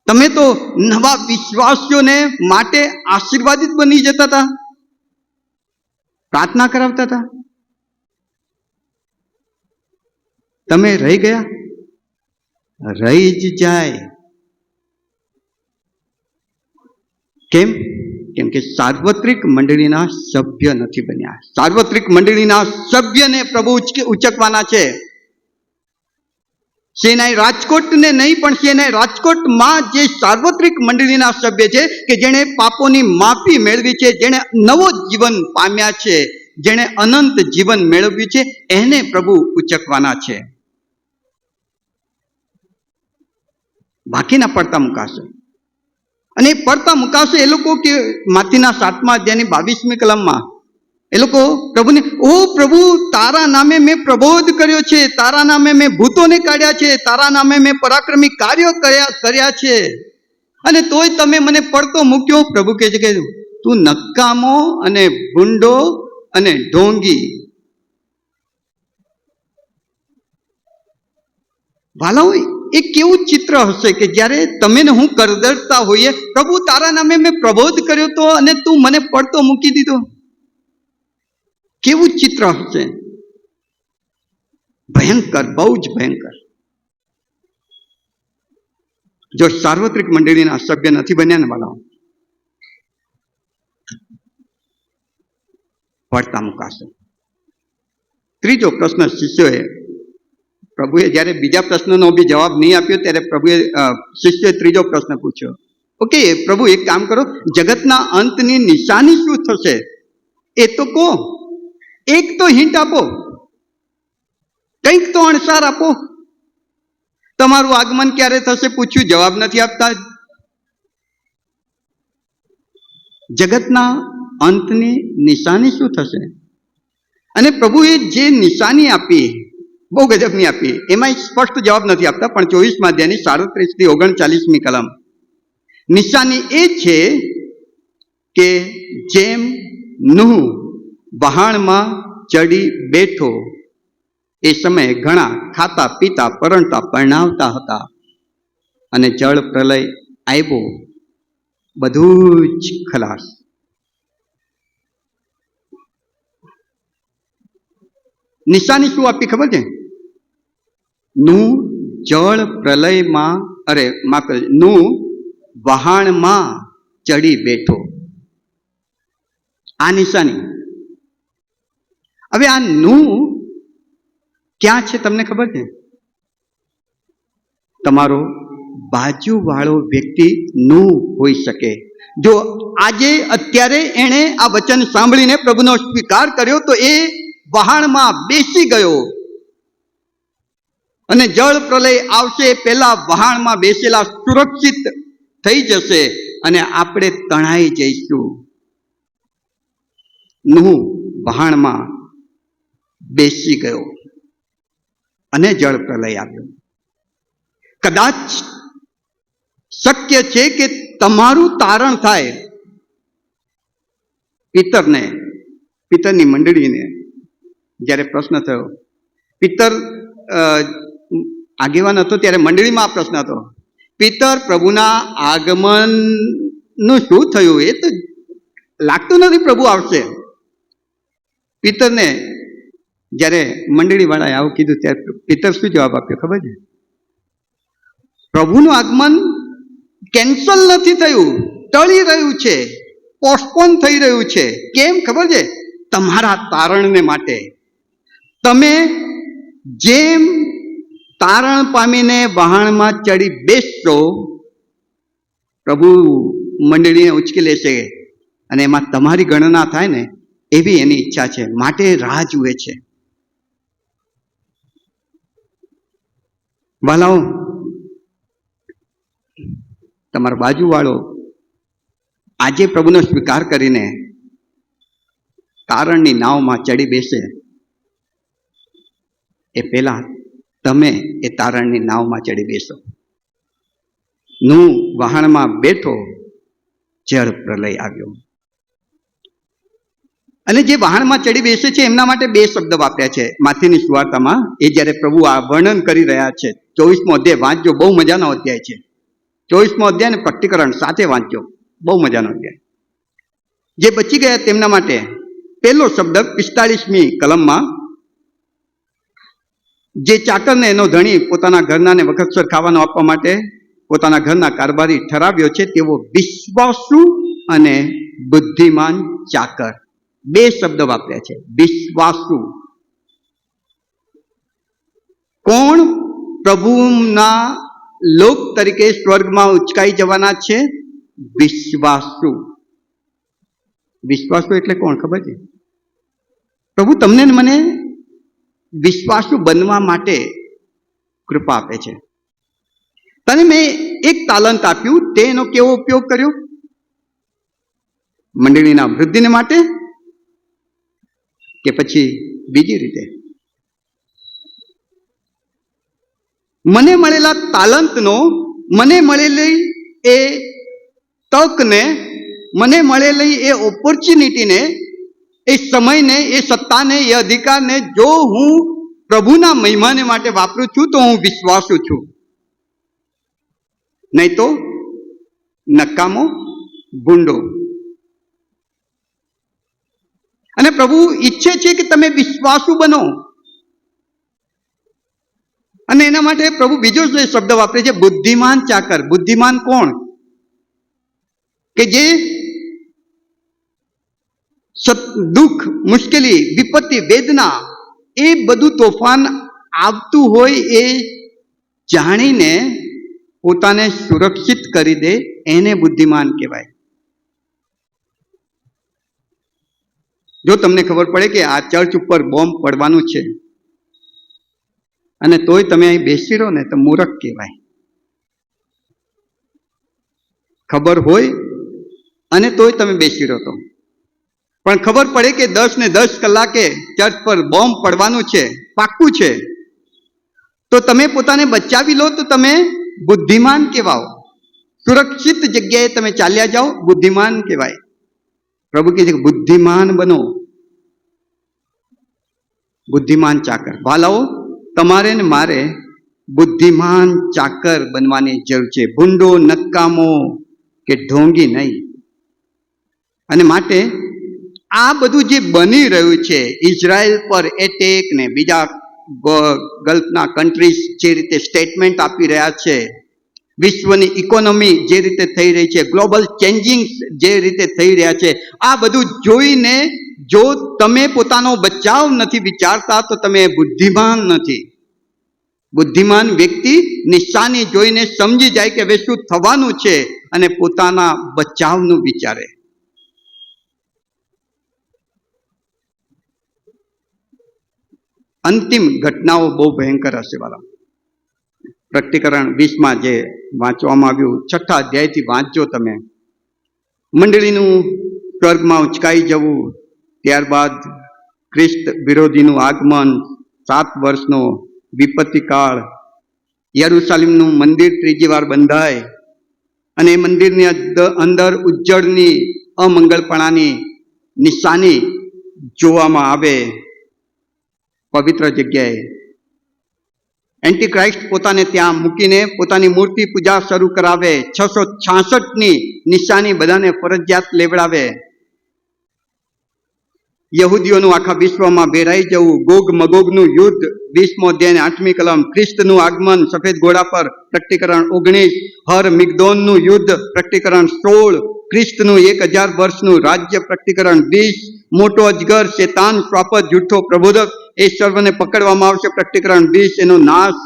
તમે તો નવા વિશ્વાસીઓને માટે આશીર્વાદિત બની જતા હતા, પ્રાર્થના કરાવતા હતા. તમે રહી ગયા? રહી જ જાય. કેમ? કેમ કે સાર્વત્રિક મંડળીના સભ્ય નથી બન્યા. સાર્વત્રિક મંડળીના સભ્યને પ્રભુ ઉચકવાના છે. સેનાઈ રાજકોટને નહીં, પણ સેનાઈ રાજકોટમાં જે સાર્વત્રિક મંડળીના સભ્ય છે કે જેણે પાપોની માફી મેળવી છે, જેણે નવો જીવન પામ્યા છે, જેણે અનંત જીવન મેળવ્યું છે, એને પ્રભુ ઉચકવાના છે. બાકીના પડતા મુકાશે. અને એ પડતા મુકાશે એ લોકો કે માથીના 7મા અધ્યાયની 22મી કલમમાં એ લોકો પ્રભુને, ઓ પ્રભુ, તારા નામે મેં પ્રબોધ કર્યો છે, તારા નામે મેં ભૂતોને કાઢ્યા છે, તારા નામે મેં પરાક્રમી કાર્યો કર્યા છે, અને તોય તમે મને પડતો મૂક્યો. પ્રભુ કહે છે કે તું નકામો અને ભૂંડો અને ઢોંગી. વાલાઓ, એ કેવું ચિત્ર હશે કે જ્યારે તમે ને હું કરદરતા હોઈએ, પ્રભુ તારા નામે મેં પ્રબોધ કર્યો તો અને તું મને પડતો મૂકી દીધો. કેવું ચિત્ર હશે? ભયંકર, બહુ જ ભયંકર. જો સાર્વત્રિક મંડળીના સભ્ય નથી બન્યા ને વાલાઓ, પડતા મુકાશે. ત્રીજો પ્રશ્ન શિષ્યોએ, પ્રભુએ જ્યારે બીજા પ્રશ્નનો બી જવાબ નહીં આપ્યો ત્યારે પ્રભુએ શિષ્યોએ ત્રીજો પ્રશ્ન પૂછ્યો. ઓકે પ્રભુ, એક કામ કરો, જગતના અંતની નિશાની શું થશે એ તો કહો. એક તો હિન્ટ આપો, કંઈક તો અણસાર આપો. તમારું આગમન ક્યારે થશે પૂછ્યું, જવાબ નથી આપતા. જગતના અંતની નિશાની શું થશે? અને પ્રભુએ જે નિશાની આપી, બહુ ગજબની આપી. એમાં સ્પષ્ટ જવાબ નથી આપતા, પણ 24મા અધ્યાયની 37 થી 39મી કલમ. નિશાની એ છે કે જેમ નૂહ વહાણમાં ચડી બેઠો એ સમયે ઘણા ખાતા પીતા પરણતા પરણાવતા હતા, અને જળ પ્રલય આવ્યો, બધું જ ખલાસ. નિશાની શું આપી ખબર છે? નું જળ પ્રલયમાં, નું વહાણમાં ચડી બેઠો, આ નિશાની. હવે આ નું ક્યાં છે તમને ખબર છે? તમારો બાજુવાળો વ્યક્તિ નું હોઈ શકે. જો આજે અત્યારે એણે આ વચન સાંભળીને પ્રભુનો સ્વીકાર કર્યો તો એ વહાણમાં બેસી ગયો, અને જળ પ્રલય આવશે પહેલા વહાણમાં બેસેલા સુરક્ષિત થઈ જશે, અને આપણે તણાઈ જઈશું. નૂહ વહાણમાં બેસી ગયો અને જળ પ્રલય આવ્યો. કદાચ શક્ય છે કે તમારું તારણ થાય, પિતરની મંડળીને જ્યારે પ્રશ્ન થયો, પિતર આગેવાન હતો ત્યારે મંડળીમાં આ પ્રશ્ન હતો, પિતર પ્રભુના આગમનનું શું થયું? એ તો લાગતું નથી પ્રભુ આવશે. પિતરને જ્યારે મંડળીવાળાએ આવું કીધું ત્યારે પિતર શું જવાબ આપ્યો ખબર છે? પ્રભુનું આગમન કેન્સલ નથી થયું, ટળી રહ્યું છે, પોસ્ટપોન થઈ રહ્યું છે. કેમ ખબર છે? તમારા તારણને માટે. તમે જેમ તારણ પામીને વહાણમાં ચડી બેસશો, પ્રભુ મંડળીને ઉચકી લેશે અને એમાં તમારી ગણના થાય ને, એવી એની ઈચ્છા છે. માટે રાહ જુએ છે. વાલાઓ, તમારો બાજુવાળો આજે પ્રભુનો સ્વીકાર કરીને તારણની નાવમાં ચડી બેસે એ પહેલા તમે એ તારણની નાવમાં ચડી બેસો. વહાણમાં બેઠો, જળ પ્રલય આવ્યો. અને જે વહાણમાં ચડી બેસે છે એમના માટે બે શબ્દ વાપર્યા છે માથેની સુવાર્તામાં. એ જ્યારે પ્રભુ આ વર્ણન કરી રહ્યા છે, 24મો અધ્યાય વાંચજો, બહુ મજાનો અધ્યાય છે. 24મો અધ્યાય ને પ્રકટીકરણ સાથે વાંચજો, બહુ મજાનો અધ્યાય. જે બચી ગયા તેમના માટે પહેલો શબ્દ 45મી કલમમાં, જે ચાકરને એનો ધણી પોતાના ઘરનાને વખતસર ખાવાનું આપવા માટે પોતાના ઘરના કારભારી ઠરાવ્યો છે, તેવો વિશ્વાસુ અને બુદ્ધિમાન ચાકર. બે શબ્દ વાપર્યા છે, વિશ્વાસુ. કોણ પ્રભુના લોક તરીકે સ્વર્ગમાં ઉચકાઈ જવાના છે? વિશ્વાસુ. વિશ્વાસુ એટલે કોણ ખબર છે? પ્રભુ તમને ને મને વિશ્વાસુ બનવા માટે કૃપા આપે છે. તને મેં એક તાલંત આપ્યું, તે એનો કેવો ઉપયોગ કર્યો? મંડળીના વૃદ્ધિને માટે કે પછી બીજી રીતે? મને મળેલા તાલંતનો, મને મળેલી એ તકને, મને મળેલી એ ઓપોર્ચ્યુનિટીને, એ સમયને, એ સત્તાને, એ અધિકારને જો હું પ્રભુના મહિમાને માટે વાપરું છું તો હું વિશ્વાસુ છું. નહીં તો નકામો, ભૂંડો. અને પ્રભુ ઈચ્છે છે કે તમે વિશ્વાસુ બનો. અને એના માટે પ્રભુ બીજો શબ્દ વાપરે છે, બુદ્ધિમાન ચાકર. બુદ્ધિમાન કોણ? કે જે દુઃખ, મુશ્કેલી, વિપત્તિ, વેદના, એ બધું તોફાન આવતું હોય એ જાણીને પોતાને સુરક્ષિત કરી દે, એને બુદ્ધિમાન કહેવાય. જો તમને ખબર પડે કે આ ચર્ચ ઉપર બોમ્બ પડવાનું છે અને તોય તમે અહીં બેસી રહો ને, તો મૂર્ખ કહેવાય. ખબર હોય અને તોય તમે બેસી રહો તો. પણ ખબર પડે કે 10 ને 10 કલાકે ચર્ચ પર બોમ્બ પડવાનું છે, પાક્કું છે, તો તમે પોતાને બચાવી લો, તો તમે બુદ્ધિમાન કહેવાઓ. સુરક્ષિત જગ્યાએ તમે ચાલ્યા જાઓ, બુદ્ધિમાન કહેવાય. પ્રભુ કહે છે કે બુદ્ધિમાન બનો, બુદ્ધિમાન ચાકર. ભાલાઓ, તમારે ને મારે બુદ્ધિમાન ચાકર બનવાની જરૂર છે, ભૂંડો, નકામો કે ઢોંગી નહીં. અને માટે આ બધું જે બની રહ્યું છે, ઇઝરાયલ પર એટેક ને બીજા ગલ્ફના કન્ટ્રીઝ જે રીતે સ્ટેટમેન્ટ આપી રહ્યા છે, વિશ્વની ઇકોનોમી જે રીતે થઈ રહી છે, ગ્લોબલ ચેન્જિંગ જે રીતે થઈ રહ્યા છે, આ બધું જોઈને જો તમે પોતાનો બચાવ નથી વિચારતા તો તમે બુદ્ધિમાન નથી. બુદ્ધિમાન વ્યક્તિ નિશાની જોઈને સમજી જાય કે હવે શું થવાનું છે અને પોતાના બચાવનું વિચારે. અંતિમ ઘટનાઓ બહુ ભયંકર હશે વાલા. પ્રકટીકરણ 20માં જે વાંચવામાં આવ્યું, 6ઠા અધ્યાયથી વાંચજો તમે. મંડળીનું સ્વર્ગમાં ઉચકાઈ જવું, ત્યારબાદ ખ્રિસ્ત વિરોધીનું આગમન, 7 વર્ષનો વિપત્તિકાળ, યરુશાલેમનું મંદિર ત્રીજી વાર બંધાય અને એ મંદિરની અંદર ઉજ્જડની, અમંગળપણાની નિશાની જોવામાં આવે પવિત્ર જગ્યાએ. એન્ટીક્રાઇસ્ટ પોતાને ત્યાં મૂકીને પોતાની મૂર્તિ પૂજા શરૂ કરાવે. 666ની નિશાની બધાને ફરજિયાત લેવડાવે. યહૂદીઓનું આખા વિશ્વમાં ભેરાઈ જવું. ગોગ મગોગનું યુદ્ધ 20મો અધ્યાય 8મી કલમ. ખ્રિસ્તનું આગમન સફેદ ઘોડા પર પ્રકટીકરણ 19. હર મિગદોનનું યુદ્ધ પ્રકટીકરણ 16. ખ્રિસ્તનું 1000 વર્ષનું રાજ્ય પ્રકટીકરણ 20. મોટો અજગર શેતાન શ્વાપદ જૂઠો પ્રબોધક એ સર્વને પકડવામાં આવશે પ્રકટીકરણ 20. એનો નાશ.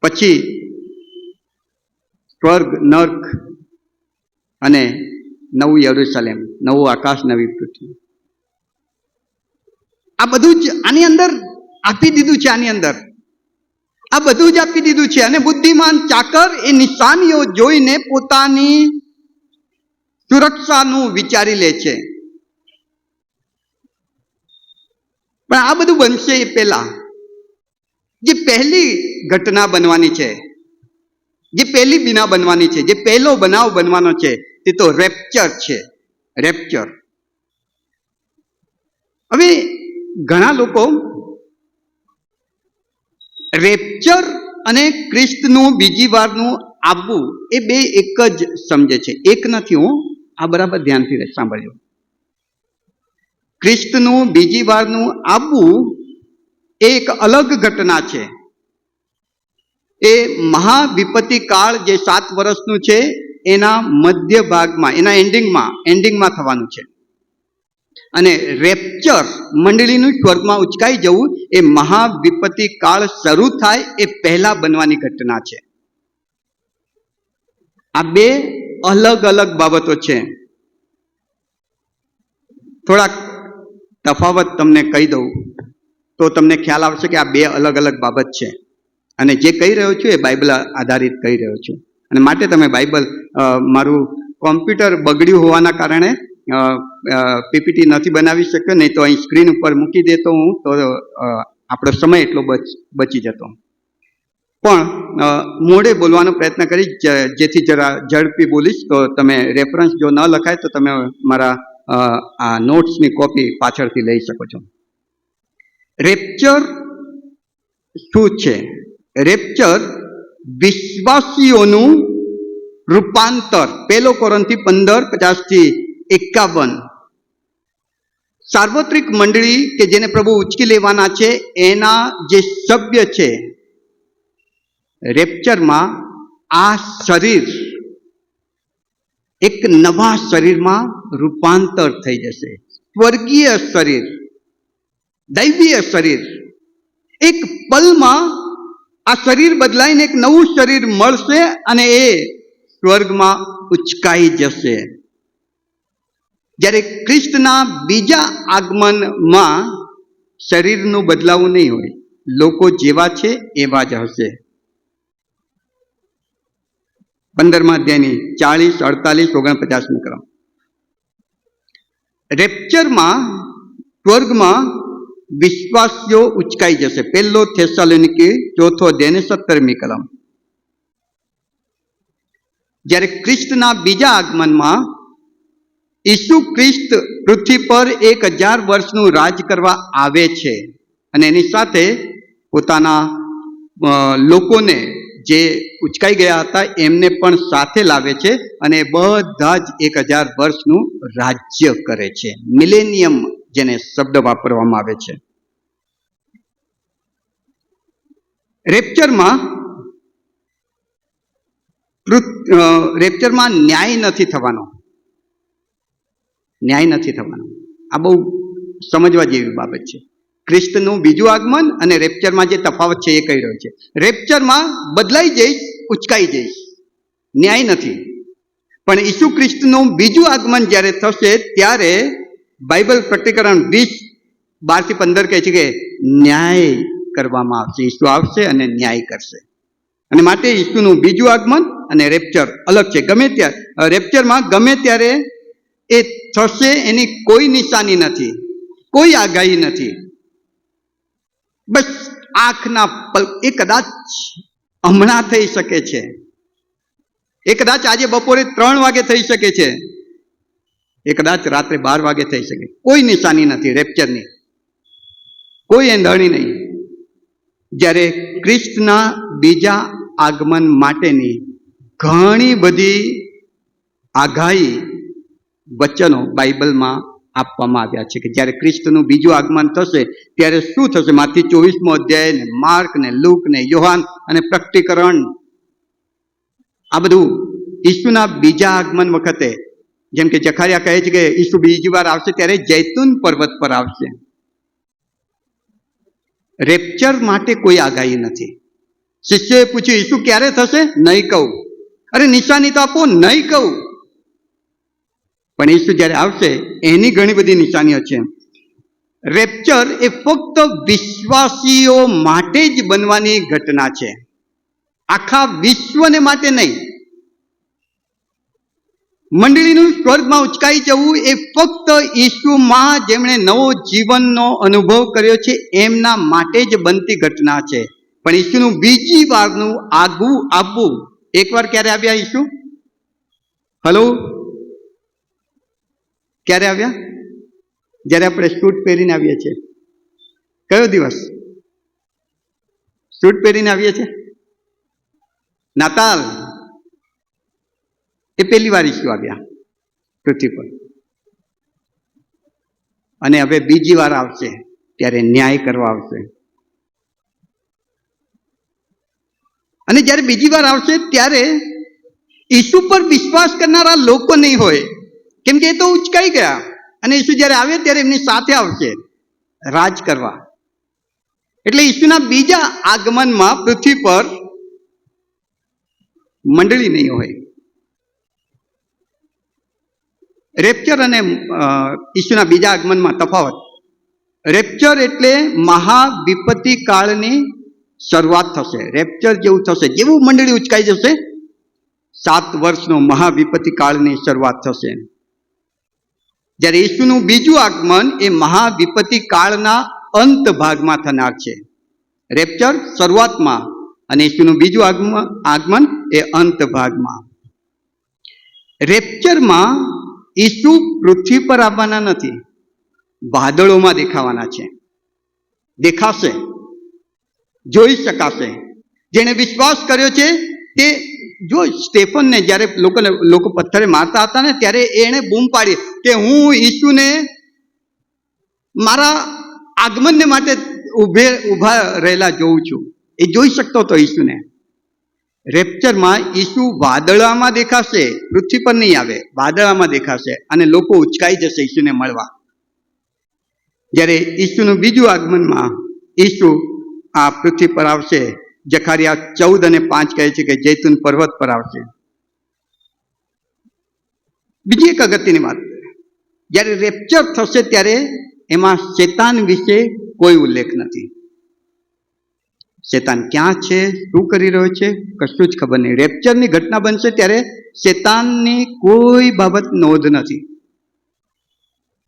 પછી સ્વર્ગ નર્ક અને નવું યરુશલેમ, નવું આકાશ, નવી પૃથ્વી. આ બધું જ આની અંદર આપી દીધું છે. આ બધું જ આપી દીધું છે. અને બુદ્ધિમાન ચાકર એ નિશાનીઓ જોઈને પોતાની સુરક્ષાનું વિચારી લે છે. પણ આ બધું બનશે એ પહેલા જે પહેલી ઘટના બનવાની છે, જે પહેલી બીના બનવાની છે, જે પહેલો બનાવ બનવાનો છે, તે તો રેપ્ચર છે. રેપ્ચર. હવે ઘણા લોકો રેપ્ચર અને ખ્રિસ્તનું બીજી વારનું આવવું એ બે એક જ સમજે છે. એક નથી. હું આ બરાબર ધ્યાનથી સાંભળજો. ખ્રિસ્તનું બીજી વારનું આવવું એ એક અલગ ઘટના છે. એ મહાવિપત્તિ કાળ જે 7 વર્ષનું છે એના મધ્ય ભાગમાં, એના એન્ડિંગમાં થવાનું છે. અને રેપ્ચર, મંડળીનું સ્વર્ગમાં ઉચકાઈ જવું, એ મહાવિપત્તિ કાળ શરૂ થાય એ પહેલા બનવાની ઘટના છે. આ બે અલગ અલગ બાબતો છે. થોડાક તફાવત તમને કહી દઉં તો તમને ખ્યાલ આવશે કે આ બે અલગ અલગ બાબત છે. અને જે કહી રહ્યો છું એ બાઇબલ આધારિત કહી રહ્યો છું. અને માટે તમે બાઇબલ, મારું કોમ્પ્યુટર બગડ્યું હોવાના કારણે પીપીટી નથી બનાવી શક્યો, નહીં તો અહીં સ્ક્રીન ઉપર મૂકી દેતો હું, તો આપણો સમય એટલો બચી જતો. પણ મોડે બોલવાનો પ્રયત્ન કરીશ, જેથી જરા ઝડપી બોલીશ. તો તમે રેફરન્સ જો ન લખાય તો તમે મારા આ નોટ્સની કોપી પાછળથી લઈ શકો છો. રેપ્ચર શું છે? રેપ્ચર વિશ્વાસીઓનું રૂપાંતર. 1 કોરિન્થી 15:50-51. સાર્વત્રિક મંડળી કે જેને પ્રભુ ઉચકી લેવાના છે એના જે સભ્ય છે, રેપ્ચરમાં આ શરીર એક નવા શરીરમાં રૂપાંતર થઈ જશે. સ્વર્ગીય શરીર, દૈવીય શરીર. એક પલમાં આ શરીર બદલાઈને એક નવું શરીર મળશે અને એ સ્વર્ગમાં ઉચકાઈ જશે. જ્યારે ખ્રિસ્તના બીજા આગમનમાં શરીરનું બદલાવું નહીં હોય, લોકો જેવા છે એવા જ હશે. 15મા અધ્યાયની 40, 48, 49 ક્રમ. રેપ્ચરમાં સ્વર્ગમાં વિશ્વાસીઓ ઉચકાઈ જશે. 1 થેસ્સલોનિકી 4 અધ્યાય 17મી કલમ. જ્યારે ખ્રિસ્તના બીજા આગમનમાં ઈસુ ખ્રિસ્ત પૃથ્વી પર 1000 વર્ષનું રાજ કરવા આવે છે અને એની સાથે પોતાના લોકોને જે ઉચકાઈ ગયા હતા એમને પણ સાથે લાવે છે અને બધા જ 1000 વર્ષનું રાજ્ય કરે છે. મિલેનિયમ જેને શબ્દ વાપરવામાં આવે છે. રેપ્ચરમાં ન્યાય નથી થવાનો. આ બહુ સમજવા જેવી બાબત છે. ખ્રિસ્તનું બીજું આગમન અને રેપ્ચરમાં જે તફાવત છે એ કહી રહ્યો છે. રેપ્ચરમાં બદલાઈ જઈશ, ઉચકાઈ જઈશ, ન્યાય નથી. પણ ઈસુ ખ્રિસ્તનું બીજું આગમન જ્યારે થશે ત્યારે બાઇબલ પ્રકટીકરણ 20:12-15 કહે છે કે ન્યાય કરવામાં આવશે. ઈસુ આવશે અને ન્યાય કરશે. અને માટે ઈસુનું બીજું આગમન અને રેપ્ચર અલગ છે. રેપ્ચરમાં ગમે ત્યારે એ થશે, એની કોઈ નિશાની નથી, કોઈ આગાહી નથી. બસ આંખના પલ. એ કદાચ હમણાં થઈ શકે છે, એ કદાચ આજે બપોરે 3 વાગે થઈ શકે છે, એ કદાચ રાત્રે 12 વાગે થઈ શકે. કોઈ નિશાની નથી રેપ્ચરની, કોઈ એંધણી નહીં. જ્યારે ખ્રિસ્તના બીજા આગમન માટેની ઘણી બધી આગાહી વચનો બાઇબલમાં આપવામાં આવ્યા છે કે જ્યારે ખ્રિસ્તનું બીજું આગમન થશે ત્યારે શું થશે. માથી 24મો અધ્યાય ને માર્ક ને લૂક ને યોહાન અને પ્રકટીકરણ, આ બધું ઈસુના બીજા આગમન વખતે, જેમ કે જખારિયા કહે છે કે ઈસુ બીજી વાર આવશે ત્યારે જૈતુન પર્વત પર આવશે. રેપ્ચર માટે કોઈ આગાહી નથી. શિષ્યોએ પૂછ્યું ઈસુ ક્યારે થશે? નહીં કહું. અરે નિશાની તો આપો. નહીં કહું. પણ ઈસુ જ્યારે આવશે એની ઘણી બધી નિશાનીઓ છે. રેપ્ચર એ ફક્ત વિશ્વાસીઓ માટે જ બનવાની ઘટના છે, આખા વિશ્વને માટે નહીં. મંડળીનું સ્વર્ગમાં ઉચકાઈ જવું એ ફક્ત ઈસુમાં જેમણે નવો જીવનનો અનુભવ કર્યો છે એમના માટે જ બનતી ઘટના છે. પણ ઈસુનું બીજી વારનું આગવું આવવું, એકવાર ક્યારે આવ્યા ઈસુ? હલો, ક્યારે આવ્યા? જ્યારે આપણે સૂટ પહેરીને આવીએ છીએ. કયો દિવસ સૂટ પહેરીને આવીએ છીએ? નાતાલ. એ પહેલી વાર ઈસુ આવ્યા પૃથ્વી પર. અને હવે બીજી વાર આવશે ત્યારે ન્યાય કરવા આવશે. અને જ્યારે બીજી વાર આવશે ત્યારે ઈસુ પર વિશ્વાસ કરનારા લોકો નહીં હોય, કેમ કે એ તો ઉચકાઈ ગયા. અને ઈસુ જ્યારે આવે ત્યારે એમની સાથે આવશે રાજ કરવા. એટલે ઈસુના બીજા આગમનમાં પૃથ્વી પર મંડળી નહીં હોય. રેપ્ચર અને ઈસુના બીજા આગમનમાં તફાવત. રેપ્ચર એટલે મહાવિપત્તિ કાળની શરૂઆત થશે. રેપ્ચર જેવું થશે, જેવું મંડળી ઉચકાઈ જશે, 7 વર્ષનો મહાવિપત્તિ કાળની શરૂઆત થશે. જ્યારે ઈસુનું બીજું આગમન એ મહાવિપત્તિ કાળના અંત ભાગમાં થનાર છે. રેપ્ચર શરૂઆતમાં અને ઈસુનું બીજું આગમન એ અંત ભાગમાં. રેપ્ચરમાં ઈસુ પૃથ્વી પર આવવાના નથી, વાદળોમાં દેખાવાના છે. દેખાશે, જોઈ શકાશે. જેણે વિશ્વાસ કર્યો છે તે જો સ્ટેફનને જ્યારે લોકો પથ્થરે મારતા હતા ને ત્યારે એણે બૂમ પાડી કે હું ઈસુને મારા આગમનને માટે ઊભા રહેલા જોઉં છું. એ જોઈ શકતો હતો ઈસુને. રેપ્ચરમાં ઈસુ વાદળામાં દેખાશે, પૃથ્વી પર નહીં આવે, વાદળામાં દેખાશે અને લોકો ઉચકાઈ જશે ઈસુને મળવા. જ્યારે ઈસુનું બીજું આગમનમાં ઈસુ આ પૃથ્વી પર આવશે. જખારિયા 14 અને 5 કહે છે કે જૈતુન પર્વત પર આવશે. બીજી એક અગત્યની વાત, જ્યારે રેપ્ચર થશે ત્યારે એમાં શેતાન વિશે કોઈ ઉલ્લેખ નથી. શેતાન ક્યાં છે, શું કરી રહ્યો છે, કશું જ ખબર નહીં. રેપ્ચરની ઘટના બનશે ત્યારે શેતાનની કોઈ બાબત નોંધ નથી.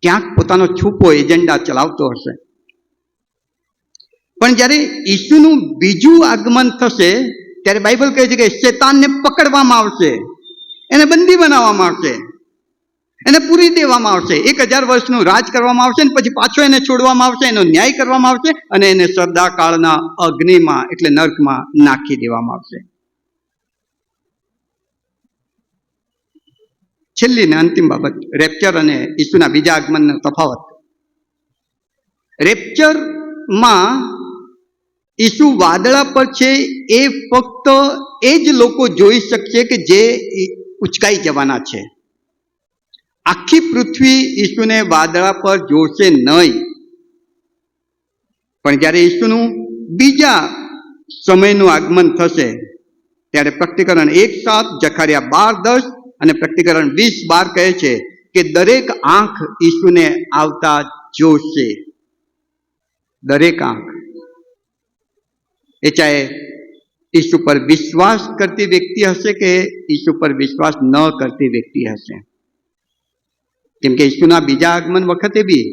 ક્યાંક પોતાનો છુપો એજન્ડા ચલાવતો હશે. પણ જ્યારે ઈસુનું બીજું આગમન થશે ત્યારે બાઇબલ કહે છે કે શેતાનને પકડવામાં આવશે, એને બંદી બનાવવામાં આવશે, એને પૂરી દેવામાં આવશે. 1000 વર્ષનું રાજ કરવામાં આવશે, ને પછી પાછો એને છોડવામાં આવશે, એનો ન્યાય કરવામાં આવશે અને એને સદાકાળના અગ્નિમાં એટલે નર્કમાં નાખી દેવામાં આવશે. છેલ્લી ને અંતિમ બાબત, રેપ્ચર અને ઈસુના બીજા આગમનનો તફાવત. રેપ્ચરમાં ઈસુ વાદળા પર છે એ ફક્ત એ જ લોકો જોઈ શકશે કે જે ઉચકાઈ જવાના છે. આખી પૃથ્વી ઈસુને વાદળા પર જોશે નહીં. પણ જ્યારે ઈસુનું બીજા સમયનું આગમન થશે ત્યારે પ્રકટીકરણ 1:7, જખારિયા 12:10 અને પ્રકટીકરણ 20:12 કહે છે કે દરેક આંખ ઈસુને આવતા જોશે. દરેક આંખ. એ ચાહે ઈસુ પર વિશ્વાસ કરતી વ્યક્તિ હશે કે ઈસુ પર વિશ્વાસ ન કરતી વ્યક્તિ હશે. કેમ કે ઈસુના બીજા આગમન વખતે બી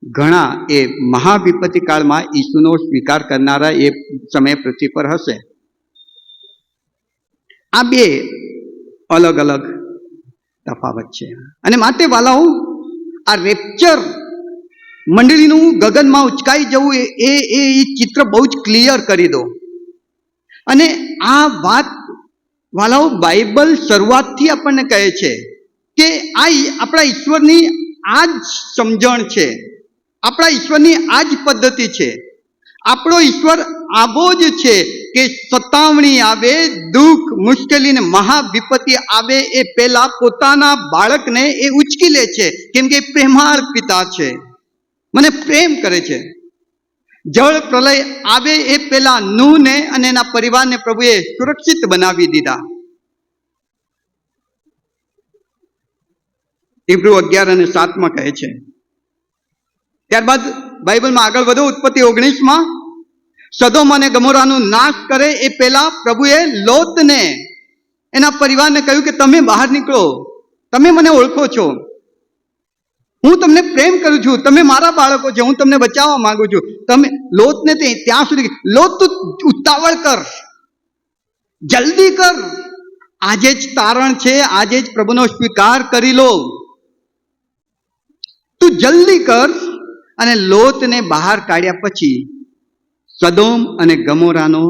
ઘણા એ મહાવિપત્તિ કાળમાં ઈસુનો સ્વીકાર કરનારા એ સમયે પૃથ્વી પર હશે. આ બે અલગ અલગ તફાવત છે. અને માટે વાલાઓ, આ રેપ્ચર, મંડળીનું ગગનમાં ઉચકાઈ જવું, એ ચિત્ર બહુ જ ક્લિયર કરી દો. અને આ વાત વાલાઓ બાઇબલ શરૂઆતથી આપણને કહે છે કે આ આપણા ઈશ્વરની આ જ સમજણ છે, આપણા ઈશ્વરની આ જ પદ્ધતિ છે. આપણો ઈશ્વર આવો જ છે કે સતાવણી આવે, દુઃખ, મુશ્કેલી ને મહાવિપત્તિ આવે એ પહેલા પોતાના બાળકને એ ઉચકી લે છે, કેમ કે પ્રેમાળ પિતા છે, મને પ્રેમ કરે છે. જળ પ્રલય આવે એ પહેલા નૂહને અને એના પરિવારને પ્રભુએ સુરક્ષિત બનાવી દીધા. ઈબ્રુ 11:7 કહે છે. ત્યારબાદ બાઇબલમાં આગળ વધો, ઉત્પત્તિ 19 સદોમ અને ગમોરાનો નાશ કરે એ પહેલા પ્રભુએ લોતને, એના પરિવારને કહ્યું કે તમે બહાર નીકળો, તમે મને ઓળખો છો, હું તમને પ્રેમ કરું છું, તમે મારા બાળકો છો, હું તમને બચાવવા માંગુ છું. તમે લોતને ત્યાં સુધી, લોત તું ઉતાવળ કર, જલ્દી કર, આજે જ તારણ છે, આજે જ પ્રભુનો સ્વીકાર કરી લો, તું જલ્દી કર. અને લોતને બહાર કાઢ્યા પછી સદોમ અને ગમોરાનો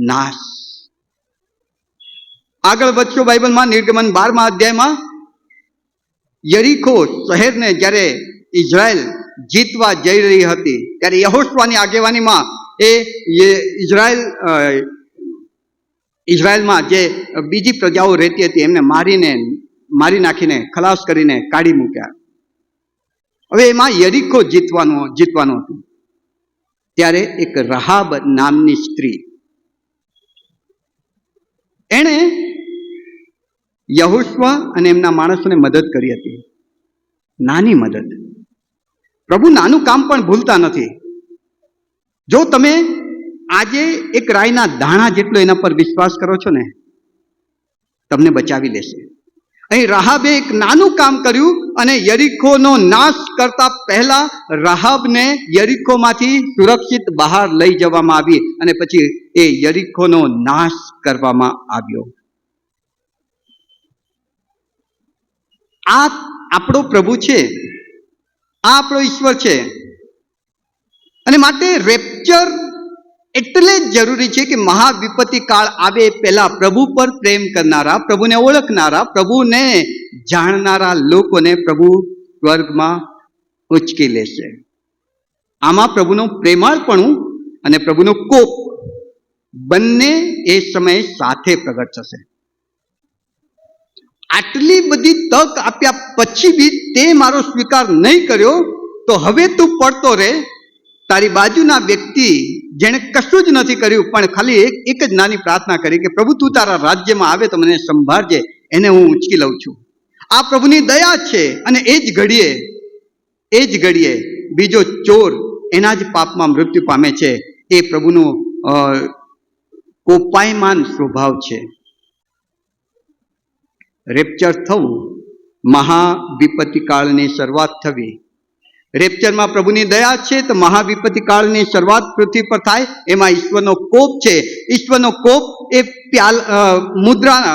નાશ. આગળ વધશો બાઇબલમાં, નિર્ગમન 12મા અધ્યાયમાં યરીખો શહેરને જ્યારે ઇઝરાયલ જીતવા જઈ રહી હતી, ત્યારે યહોશુઆની આગેવાનીમાં એ ઇઝરાયલમાં જે બીજી પ્રજાઓ રહેતી હતી એમને મારી નાખીને, ખલાસ કરીને કાઢી મૂક્યા. હવે એમાં યરીખો જીતવાનું હતું. ત્યારે એક રહાબ નામની સ્ત્રી, એણે યહોશુઆ અને એમના માણસોને મદદ કરી હતી, નાની મદદ. પ્રભુ નાનું કામ પણ ભૂલતા નથી. જો તમે આજે એક રાઈના દાણા જેટલો એના પર વિશ્વાસ કરો છો ને, તમને બચાવી લેશે. અહીં રહાબે એક નાનું કામ કર્યું અને યરીખોનો નાશ કરતા પહેલા રહાબને યરીખોમાંથી સુરક્ષિત બહાર લઈ જવામાં આવી અને પછી એ યરીખોનો નાશ કરવામાં આવ્યો. આ આપણો પ્રભુ છે, આ આપણો ઈશ્વર છે. અને માટે રેપ્ચર એટલે જ જરૂરી છે કે મહાવિપત્તિ કાળ આવે પહેલા પ્રભુ પર પ્રેમ કરનારા, પ્રભુને ઓળખનારા, પ્રભુને જાણનારા લોકોને પ્રભુ સ્વર્ગમાં ઉચકી લેશે. આમાં પ્રભુનું પ્રેમાળપણું અને પ્રભુનો કોપ બંને એ સમયે સાથે પ્રગટ થશે. આટલી બધી તક આપ્યા પછી બી તે મારો સ્વીકાર નહીં કર્યો, તો હવે તું પડતો રહે. તારી બાજુના વ્યક્તિ જેણે કશું જ નથી કર્યું પણ ખાલી એક જ નાની પ્રાર્થના કરી કે પ્રભુ તું તારા રાજ્યમાં આવે તો મને સંભાળજે, એને હું ઉંચકી લઉં છું. આ પ્રભુની દયા છે. અને એ જ ઘડીએ બીજો ચોર એના જ પાપમાં મૃત્યુ પામે છે. એ પ્રભુનો કોપાયમાન સ્વભાવ છે. રેપ્ચર થવું, મહાવિપત્તિ કાળની શરૂઆત થવી. રેપ્ચરમાં પ્રભુની દયા છે તો મહાવિપત્તિ કાળની શરૂઆત પૃથ્વી પર થાય. એમાં ઈશ્વરનો કોપ છે. ઈશ્વરનો કોપ એ મુદ્રા,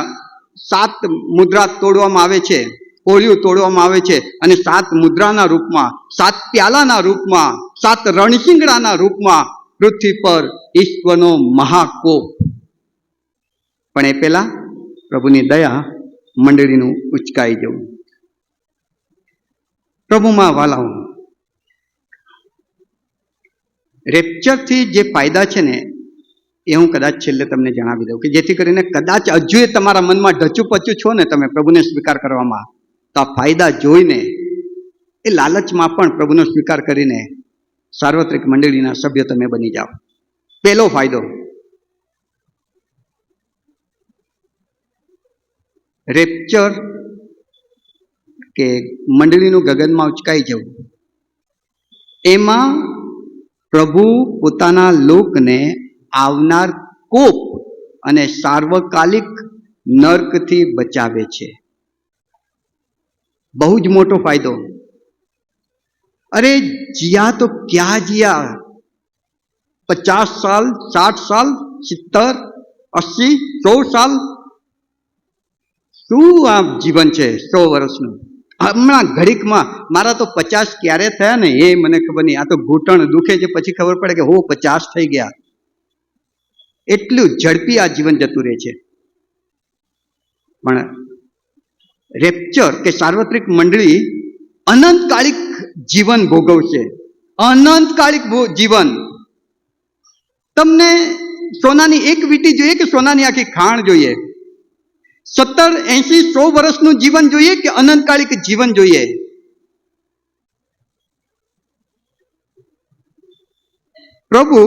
7 મુદ્રા તોડવામાં આવે છે, ઓળિયું તોડવામાં આવે છે અને 7 મુદ્રાના રૂપમાં, 7 પ્યાલાના રૂપમાં, 7 રણશિંગડાના રૂપમાં પૃથ્વી પર ઈશ્વરનો મહાકોપ. પણ એ પહેલા પ્રભુની દયા, મંડળીનું ઉચકાઈ જવું. પ્રભુમાં વાલાઓ, રેપ્ચરથી જે ફાયદા છે ને એ હું કદાચ છેલ્લે તમને જણાવી દઉં, કે જેથી કરીને કદાચ હજુ તમારા મનમાં ઢચુપચું છો ને તમે પ્રભુને સ્વીકાર કરવામાં, તો આ ફાયદા જોઈને એ લાલચમાં પણ પ્રભુનો સ્વીકાર કરીને સાર્વત્રિક મંડળીના સભ્ય તમે બની જાઓ. પહેલો ફાયદો, રેપ્ચર કે મંડળીનું ગગનમાં ઉચકાઈ જવું, એમાં પ્રભુ પોતાના લોકને આવનાર કોપ અને સાર્વકાલિક નર્કથી બચાવે છે. બહુ જ મોટો ફાયદો. અરે जिया तो क्या जिया, 50 साल, 60 साल, 70, 80, 100 साल, શું આ જીવન છે 100 વર્ષનું. હમણાં ઘડીકમાં મારા તો 50 ક્યારે થયા ને એ મને ખબર નહીં. આ તો ઘૂંટણ દુખે છે પછી ખબર પડે કે 50 થઈ ગયા. એટલું ઝડપી આ જીવન જતું રહે છે. પણ રેપ્ચર કે સાર્વત્રિક મંડળી અનંતકાલિક જીવન ભોગવશે. અનંતકાલિક જીવન. તમને સોનાની એક વીંટી જોઈએ કે સોનાની આખી ખાણ જોઈએ? 70, 80, 100 વર્ષનું જીવન જોઈએ કે અનંતકાલિક જીવન જોઈએ? પ્રભુ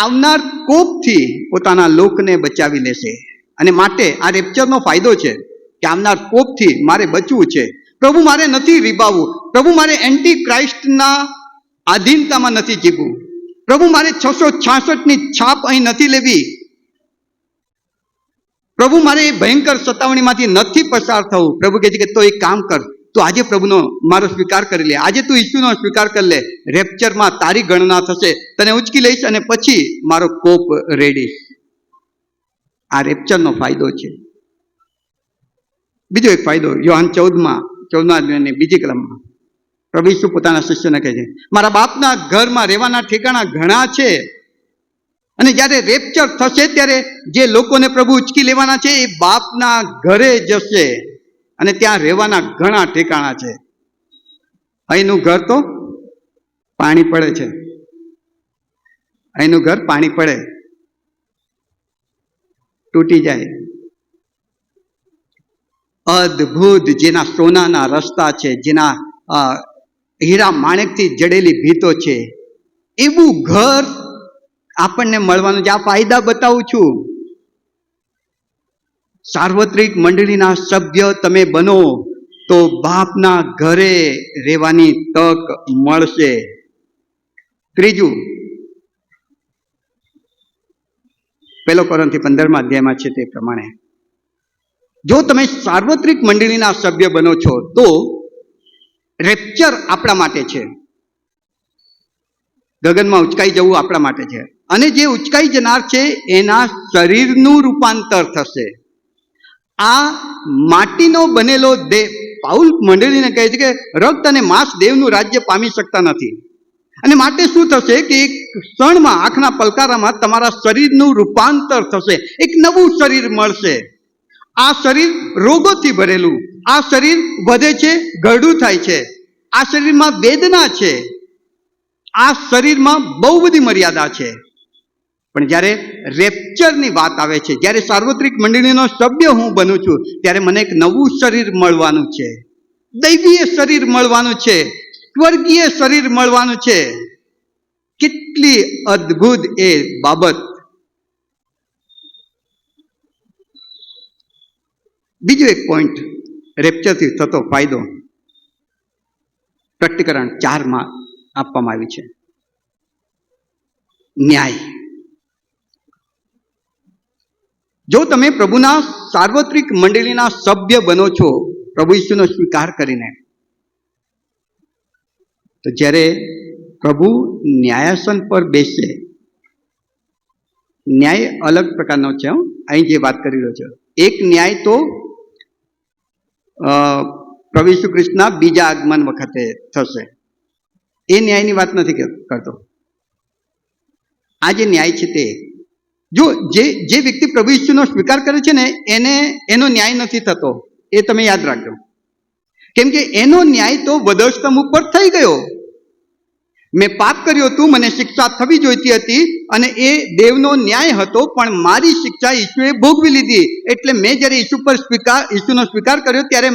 આવનાર કોપથી પોતાના લોકને બચાવી લેશે. અને માટે આ રેપ્ચરનો ફાયદો છે કે આવનાર કોપથી મારે બચવું છે. પ્રભુ મારે નથી રીબાવવું. પ્રભુ મારે એન્ટી ક્રાઇસ્ટના આધીનતામાં નથી જીવવું. પ્રભુ મારે 666ની છાપ અહીં નથી લેવી. પ્રભુ મારે એ ભયંકર સતાવણીમાંથી નથી પસાર થવું. પ્રભુ કહે છે કે તો એક કામ કર, તું આજે પ્રભુનો મારો સ્વીકાર કરી લે. આજે તું ઈસુનો સ્વીકાર કરી લે. રેપ્ચરમાં તારી ગણના થશે, તને ઉચકી લઈશ અને પછી મારો કોપ રેડીશ. આ રેપ્ચરનો ફાયદો છે. બીજો એક ફાયદો યોહાન 14 બીજી કલમમાં પ્રભુ ઈસુ પોતાના શિષ્યોને કહે છે, મારા બાપના ઘરમાં રહેવાના ઠેકાણા ઘણા છે. અને જ્યારે રેપ્ચર થશે ત્યારે જે લોકોને પ્રભુ ઉચકી લેવાના છે એ બાપના ઘરે જશે અને ત્યાં રહેવાના ઘણા ઠેકાણા છે. અહીંનું ઘર તો પાણી પડે છે. અહીંનું ઘર પાણી પડે, તૂટી જાય. અદ્ભુત જેના સોનાના રસ્તા છે, જેના હીરા માણેકથી જડેલી ભીતો છે, એવું ઘર આપણને મળવાનું છે. આ ફાયદા બતાવું છું. સાર્વત્રિક મંડળીના સભ્ય તમે બનો તો બાપના ઘરે રહેવાની તક મળશે. ત્રીજું, 1 કોરિન્થી 15મા અધ્યાયમાં છે તે પ્રમાણે, જો તમે સાર્વત્રિક મંડળીના સભ્ય બનો છો તો રેપ્ચર આપણા માટે છે. ગગનમાં ઉચકાઈ જવું આપણા માટે છે. અને જે ઉચકાઈ જનાર છે એના શરીરનું રૂપાંતર થશે. આ માટીનો બનેલો દેહ, પાઉલ મંડળીને કહે છે કે રક્ત અને માંસ દેવનું રાજ્ય પામી શકતા નથી. અને માટે શું થશે કે એક ક્ષણમાં, આંખના પલકારામાં તમારા શરીરનું રૂપાંતર થશે. એક નવું શરીર મળશે. આ શરીર રોગોથી ભરેલું, આ શરીર વધે છે, ગરડું થાય છે, આ શરીરમાં વેદના છે, આ શરીરમાં બહુ બધી મર્યાદા છે. પણ જ્યારે રેપ્ચરની વાત આવે છે, જ્યારે સાર્વત્રિક મંડળીનો સભ્ય હું બનું છું, ત્યારે મને એક નવું શરીર મળવાનું છે. દૈવીય શરીર મળવાનું છે. સ્વર્ગીય શરીર મળવાનું છે. કેટલી અદ્ભુત એ બાબત. બીજો એક પોઈન્ટ, રેપ્ચરથી થતો ફાયદો પ્રકટીકરણ 4માં આપવામાં આવી છે. ન્યાય. જો તમે પ્રભુના સાર્વત્રિક મંડળીના સભ્ય બનો છો પ્રભુ ઈસુનો સ્વીકાર કરીને, તો જ્યારે પ્રભુ ન્યાયાસન પર બેસે, ન્યાય અલગ પ્રકારનો છે. અહીં જે વાત કરી રહ્યો છે, એક ન્યાય તો પ્રભુ ઈસુ ખ્રિસ્તના બીજા આગમન વખતે થશે. એ ન્યાયની વાત નથી કરતો. આ જે ન્યાય છે તે, જો જે વ્યક્તિ પ્રભુ ઈસુનો સ્વીકાર કરે છે ને એનો ન્યાય નથી થતો. એ તમે યાદ રાખજો. કેમ કે એનો ન્યાય તો વધસ્તંભ ઉપર થઈ ગયો. મેં પાપ કર્યું હતું, મને શિક્ષા થવી જોઈતી હતી અને એ દેવનો ન્યાય હતો, પણ મારી શિક્ષા ઈસુએ ભોગવી લીધી. એટલે મેં જ્યારે ઈસુનો સ્વીકાર કર્યો ત્યારે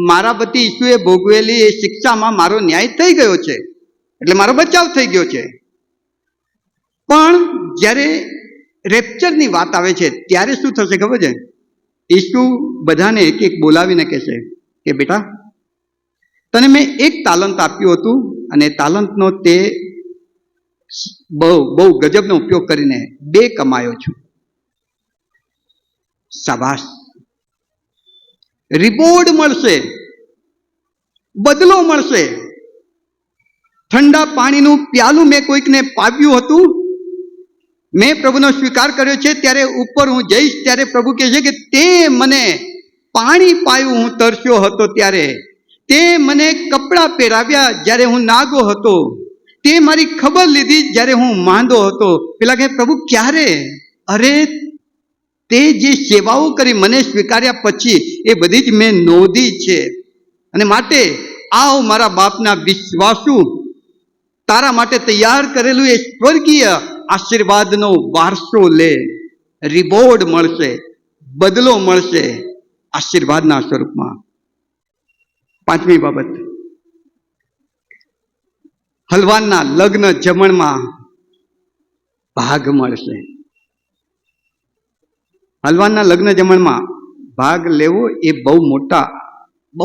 મારા વતી ઈસુએ ભોગવેલી એ શિક્ષામાં મારો ન્યાય થઈ ગયો છે. એટલે મારો બચાવ થઈ ગયો છે. પણ જ્યારે રેપ્ચરની વાત આવે છે ત્યારે શું થશે ખબર છે? ઈસુ બધાને એક એક બોલાવીને કહેશે કે બેટા, તને મેં એક તાલંત આપ્યું હતું અને તાલંતનો તે બહુ ગજબનો ઉપયોગ કરીને 2 કમાયો છું. શાબાશ. રિવોર્ડ મળશે, બદલો મળશે. ઠંડા પાણીનું પ્યાલું મેં કોઈકને પાવ્યું હતું મેં પ્રભુનો સ્વીકાર કર્યો છે, ત્યારે ઉપર હું જઈશ ત્યારે પ્રભુ કહે છે કે તે મને પાણી પાયું હું તરસ્યો હતો ત્યારે, તે મને કપડાં પહેરાવ્યા જ્યારે હું નાગો હતો, તે મારી ખબર લીધી જ્યારે હું માંદો હતો. પેલા કહે પ્રભુ ક્યારે? અરે તે જે સેવાઓ કરી મને સ્વીકાર્યા પછી એ બધી જ મેં નોંધી છે. અને માટે આવ મારા બાપના વિશ્વાસુ, તારા માટે તૈયાર કરેલું એ સ્વર્ગીય આશીર્વાદનો વારસો લે. રિવોર્ડ મળશે, બદલો મળશે આશીર્વાદના સ્વરૂપમાં. પાંચમી બાબત, હલવાનના લગ્ન જમણમાં ભાગ મળશે. હલવાનના લગ્ન જમણમાં ભાગ લેવો એ બહુ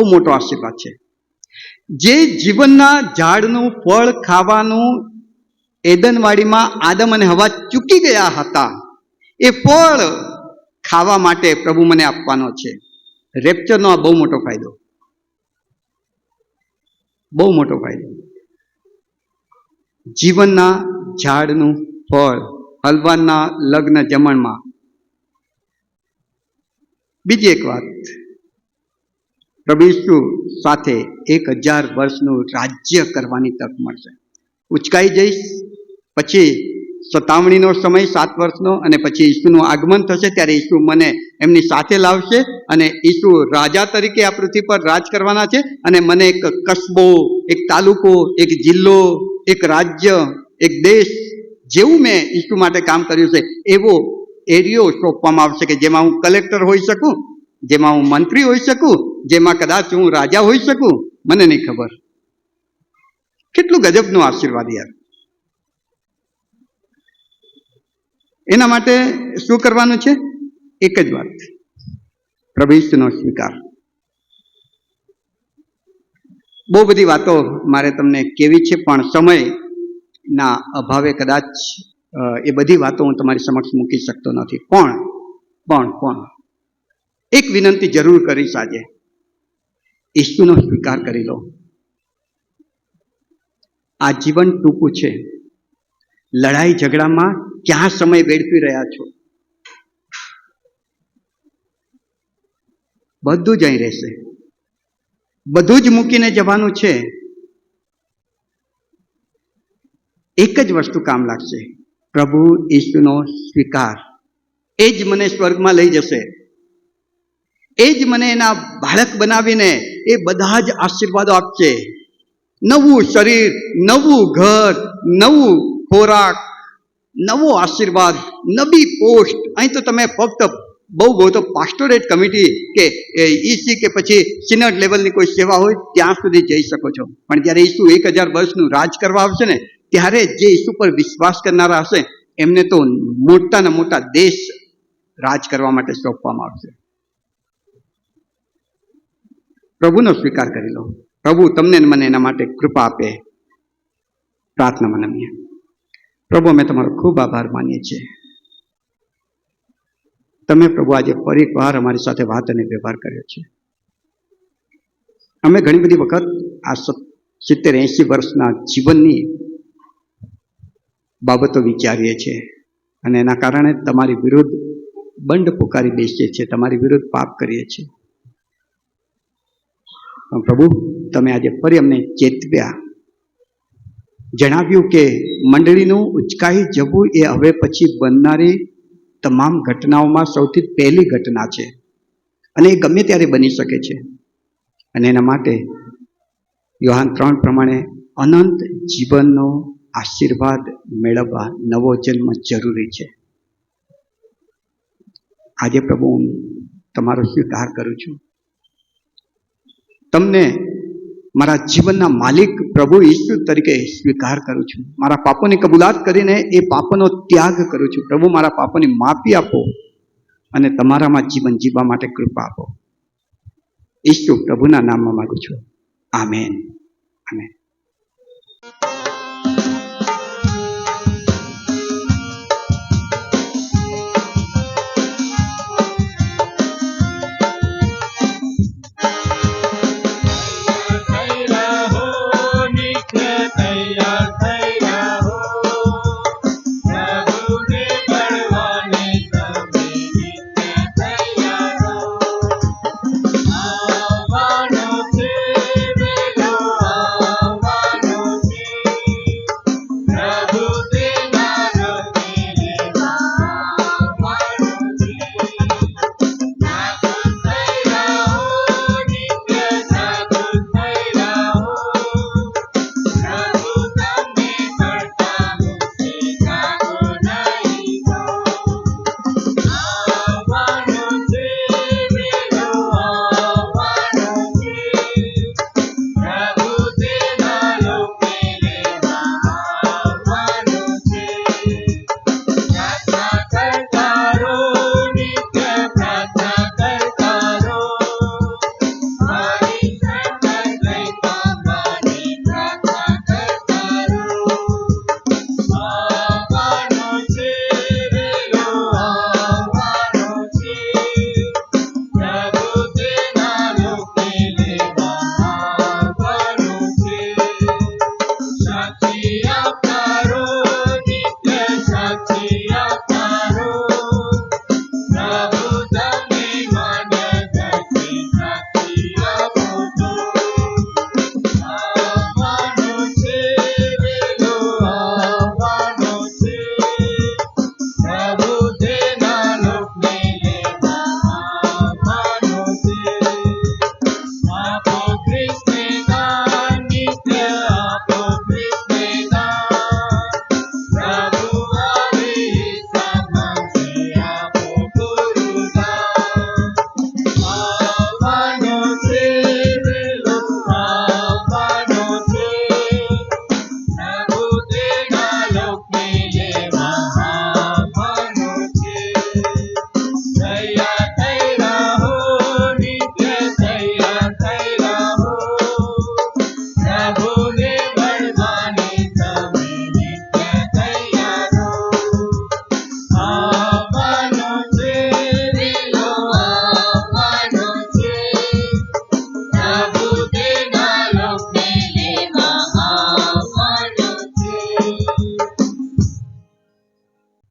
મોટો આશીર્વાદ છે. જે જીવનના ઝાડનું ફળ ખાવાનું એદનવાડીમાં આદમ અને હવા ચૂકી ગયા હતા, એ ફળ ખાવા માટે પ્રભુ મને આપવાનો છે. રેપ્ચરનો આ બહુ મોટો ફાયદો, બહુ મોટો ફાયદો. જીવનના ઝાડનું ફળ હલવાનના લગ્ન જમણમાં. બીજી એક વાત, પ્રભુ ઈસુ સાથે 1000 વર્ષનું રાજ્ય કરવાની તક મળશે. ઉચકાઈ જઈશ, પછી સતાવણીનો સમય 7 વર્ષનો, અને પછી ઈસુનું આગમન થશે ત્યારે ઈસુ મને એમની સાથે લાવશે અને ઈસુ રાજા તરીકે આ પૃથ્વી પર રાજ કરવાના છે. અને મને એક કસ્બો, એક તાલુકો, એક જિલ્લો, એક રાજ્ય, એક દેશ, જેવું મેં ઈસુ માટે કામ કર્યું છે એવો એરિયો સોંપવામાં આવશે કે જેમાં હું કલેક્ટર હોઈ શકું, જેમાં હું મંત્રી હોઈ શકું, જેમાં કદાચ હું રાજા હોઈ શકું, મને નહીં ખબર. કેટલું ગજબનો આશીર્વાદ યાર. એના માટે શું કરવાનું છે? એક જ વાત, પ્રભુ ઈસુનો સ્વીકાર. બહુ બધી વાતો મારે તમને કેવી છે, પણ સમયના અભાવે કદાચ એ બધી વાતો હું તમારી સમક્ષ મૂકી શકતો નથી. પણ એક વિનંતી જરૂર કરીશ આજે, ઈસુનો સ્વીકાર કરી લો. આ જીવન ટૂંકું છે. લડાઈ ઝઘડામાં ક્યાં સમય વેડફી રહ્યા છો? બધું જ અહીં રહેશે, બધું જ મૂકીને જવાનું છે. એક જ વસ્તુ કામ લાગશે, પ્રભુ ઈસુનો સ્વીકાર. એ જ મને સ્વર્ગમાં લઈ જશે. એ જ મને એના બાળક બનાવીને એ બધા જ આશીર્વાદો આપશે. નવું શરીર, નવું ઘર, નવું ખોરાક, નવો આશીર્વાદ, નવી પોસ્ટ. અહીં તો તમે ફક્ત બહુ તો પાસ્ટોરેટ કમિટી કે ઈસી કે પછી સિનડ લેવલની કોઈ સેવા હોય ત્યાં સુધી જઈ શકો છો. પણ જ્યારે ઈસુ 1000 વર્ષનું રાજ કરવા આવશે ને, ત્યારે જે ઈસુ પર વિશ્વાસ કરનારા હશે એમને તો મોટાના મોટા દેશ રાજ કરવા માટે સોંપવામાં આવશે. પ્રભુનો સ્વીકાર કરી લો. પ્રભુ તમને મને એના માટે કૃપા આપે. પ્રાર્થનામાં નમીએ. પ્રભુ, અમે તમારો ખૂબ આભાર માનીએ છીએ. તમે પ્રભુ આજે ફરી એકવાર અમારી સાથે વાત અને વ્યવહાર કર્યો છે. અમે ઘણી બધી વખત આ 70-80 વર્ષના જીવનની બાબતો વિચારીએ છીએ અને એના કારણે તમારી વિરુદ્ધ બંડ પુકારી બેસીએ છીએ, તમારી વિરુદ્ધ પાપ કરીએ છીએ. પ્રભુ, તમે આજે ફરી અમને ચેતવ્યા, જણાવ્યું કે મંડળીનું ઉચકાઈ જવું એ હવે પછી બનનારી તમામ ઘટનાઓમાં સૌથી પહેલી ઘટના છે અને એ ગમે ત્યારે બની શકે છે. અને એના માટે યોહાન 3 પ્રમાણે અનંત જીવનનો આશીર્વાદ મેળવવા નવો જન્મ જરૂરી છે. આજે પ્રભુ, હું તમારો સ્વીકાર કરું છું. તમને મારા જીવનના માલિક પ્રભુ ઈસુ તરીકે સ્વીકાર કરું છું. મારા પાપોની કબૂલાત કરીને એ પાપોનો ત્યાગ કરું છું. પ્રભુ, મારા પાપોની માફી આપો અને તમારામાં જીવન જીવવા માટે કૃપા આપો. ઈસુ પ્રભુના નામમાં માંગુ છું. આમેન. આમેન. તૈયાર થઈ રહો, પ્રભુને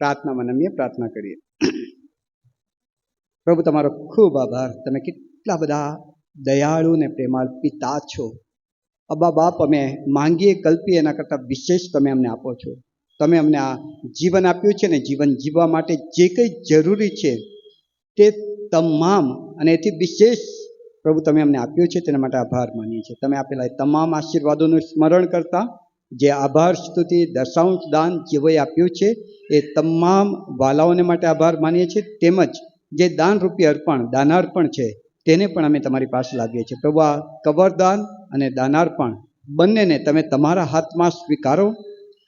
પ્રાર્થનામાં નમીએ, પ્રાર્થના કરીએ. પ્રભુ તમારો ખૂબ આભાર. તમે કેટલા બધા દયાળુ ને પ્રેમાળ પિતા છો. અબ્બા બાપ, અમે માંગીએ કલ્પીએ એના કરતાં વિશેષ તમે અમને આપો છો. તમે અમને આ જીવન આપ્યું છે ને જીવન જીવવા માટે જે કંઈ જરૂરી છે તે તમામ અને એથી વિશેષ પ્રભુ તમે અમને આપ્યું છે તેના માટે આભાર માનીએ છીએ. તમે આપેલા તમામ આશીર્વાદોનું સ્મરણ કરતા જે આભાર સ્તુતિ દશાંશ દાન જેઓએ આપ્યું છે એ તમામ વાલાઓને માટે આભાર માનીએ છીએ. તેમજ જે દાન રૂપી અર્પણ દાનાર્પણ છે તેને પણ અમે તમારી પાસે લાવીએ છીએ. પ્રભુ આ કબરદાન અને દાનાર્પણ બંનેને તમે તમારા હાથમાં સ્વીકારો.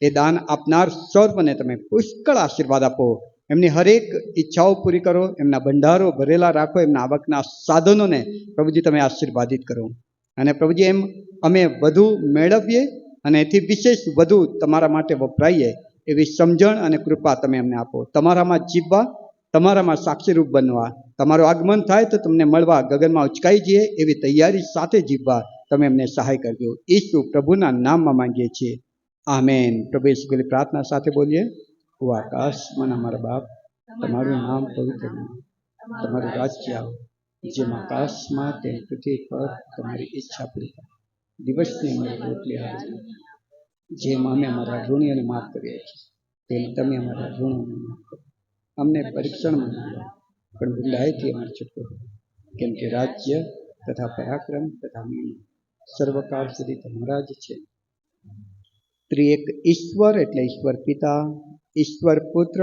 એ દાન આપનાર સર્વને તમે પુષ્કળ આશીર્વાદ આપો. એમની હરેક ઈચ્છાઓ પૂરી કરો. એમના ભંડારો ભરેલા રાખો. એમના આવકના સાધનોને પ્રભુજી તમે આશીર્વાદિત કરો. અને પ્રભુજી એમ અમે વધુ મેળવીએ અને એથી વિશેષ વધુ તમારા માટે વપરાઈએ એવી સમજણ અને કૃપા તમે અમને આપો. તમારામાં જીવવા, તમારામાં સાક્ષીરૂપ બનવા, તમારું આગમન થાય તો તમને મળવા ગગનમાં ઉચકાઈ જઈએ એવી તૈયારી સાથે જીવવા તમે અમને સહાય કરજો. ઈસુ પ્રભુના નામમાં માંગીએ છીએ, આમેન. પ્રભુ ઈસુ ખ્રિસ્તની પ્રાર્થના સાથે બોલીએ. ઓ આકાશમાં અમારા બાપ, તમારું નામ પવિત્ર બને, તમારું રાજ્ય આવો, જેમ આકાશમાં તેમ પૃથ્વી પર તમારી ઈચ્છા પૂરી થાય. દિવસની અમારી રોટલી આપજો, જેમ અમે અમારા ઋણીઓને માફ કરીએ છીએ તેમ તમે અમારા ઋણોને માફ કરો. અમને પરીક્ષણમાં ન લો, પણ બુરાઈથી અમારે છૂટકો, કેમ કે રાજ્ય તથા પરાક્રમ તથા મહિમા સર્વકાળ સુધી તમારા જ છે. ત્રિએક ઈશ્વર એટલે ઈશ્વર પિતા, ઈશ્વર પુત્ર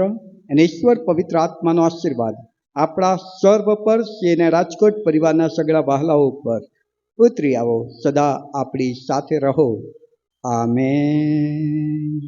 અને ઈશ્વર પવિત્ર આત્માનો આશીર્વાદ આપણા સર્વ પર અને રાજકોટ પરિવારના સગળા વહાલાઓ ઉપર ઉતરી આવો. સદા આપણી સાથે રહો. આમેન.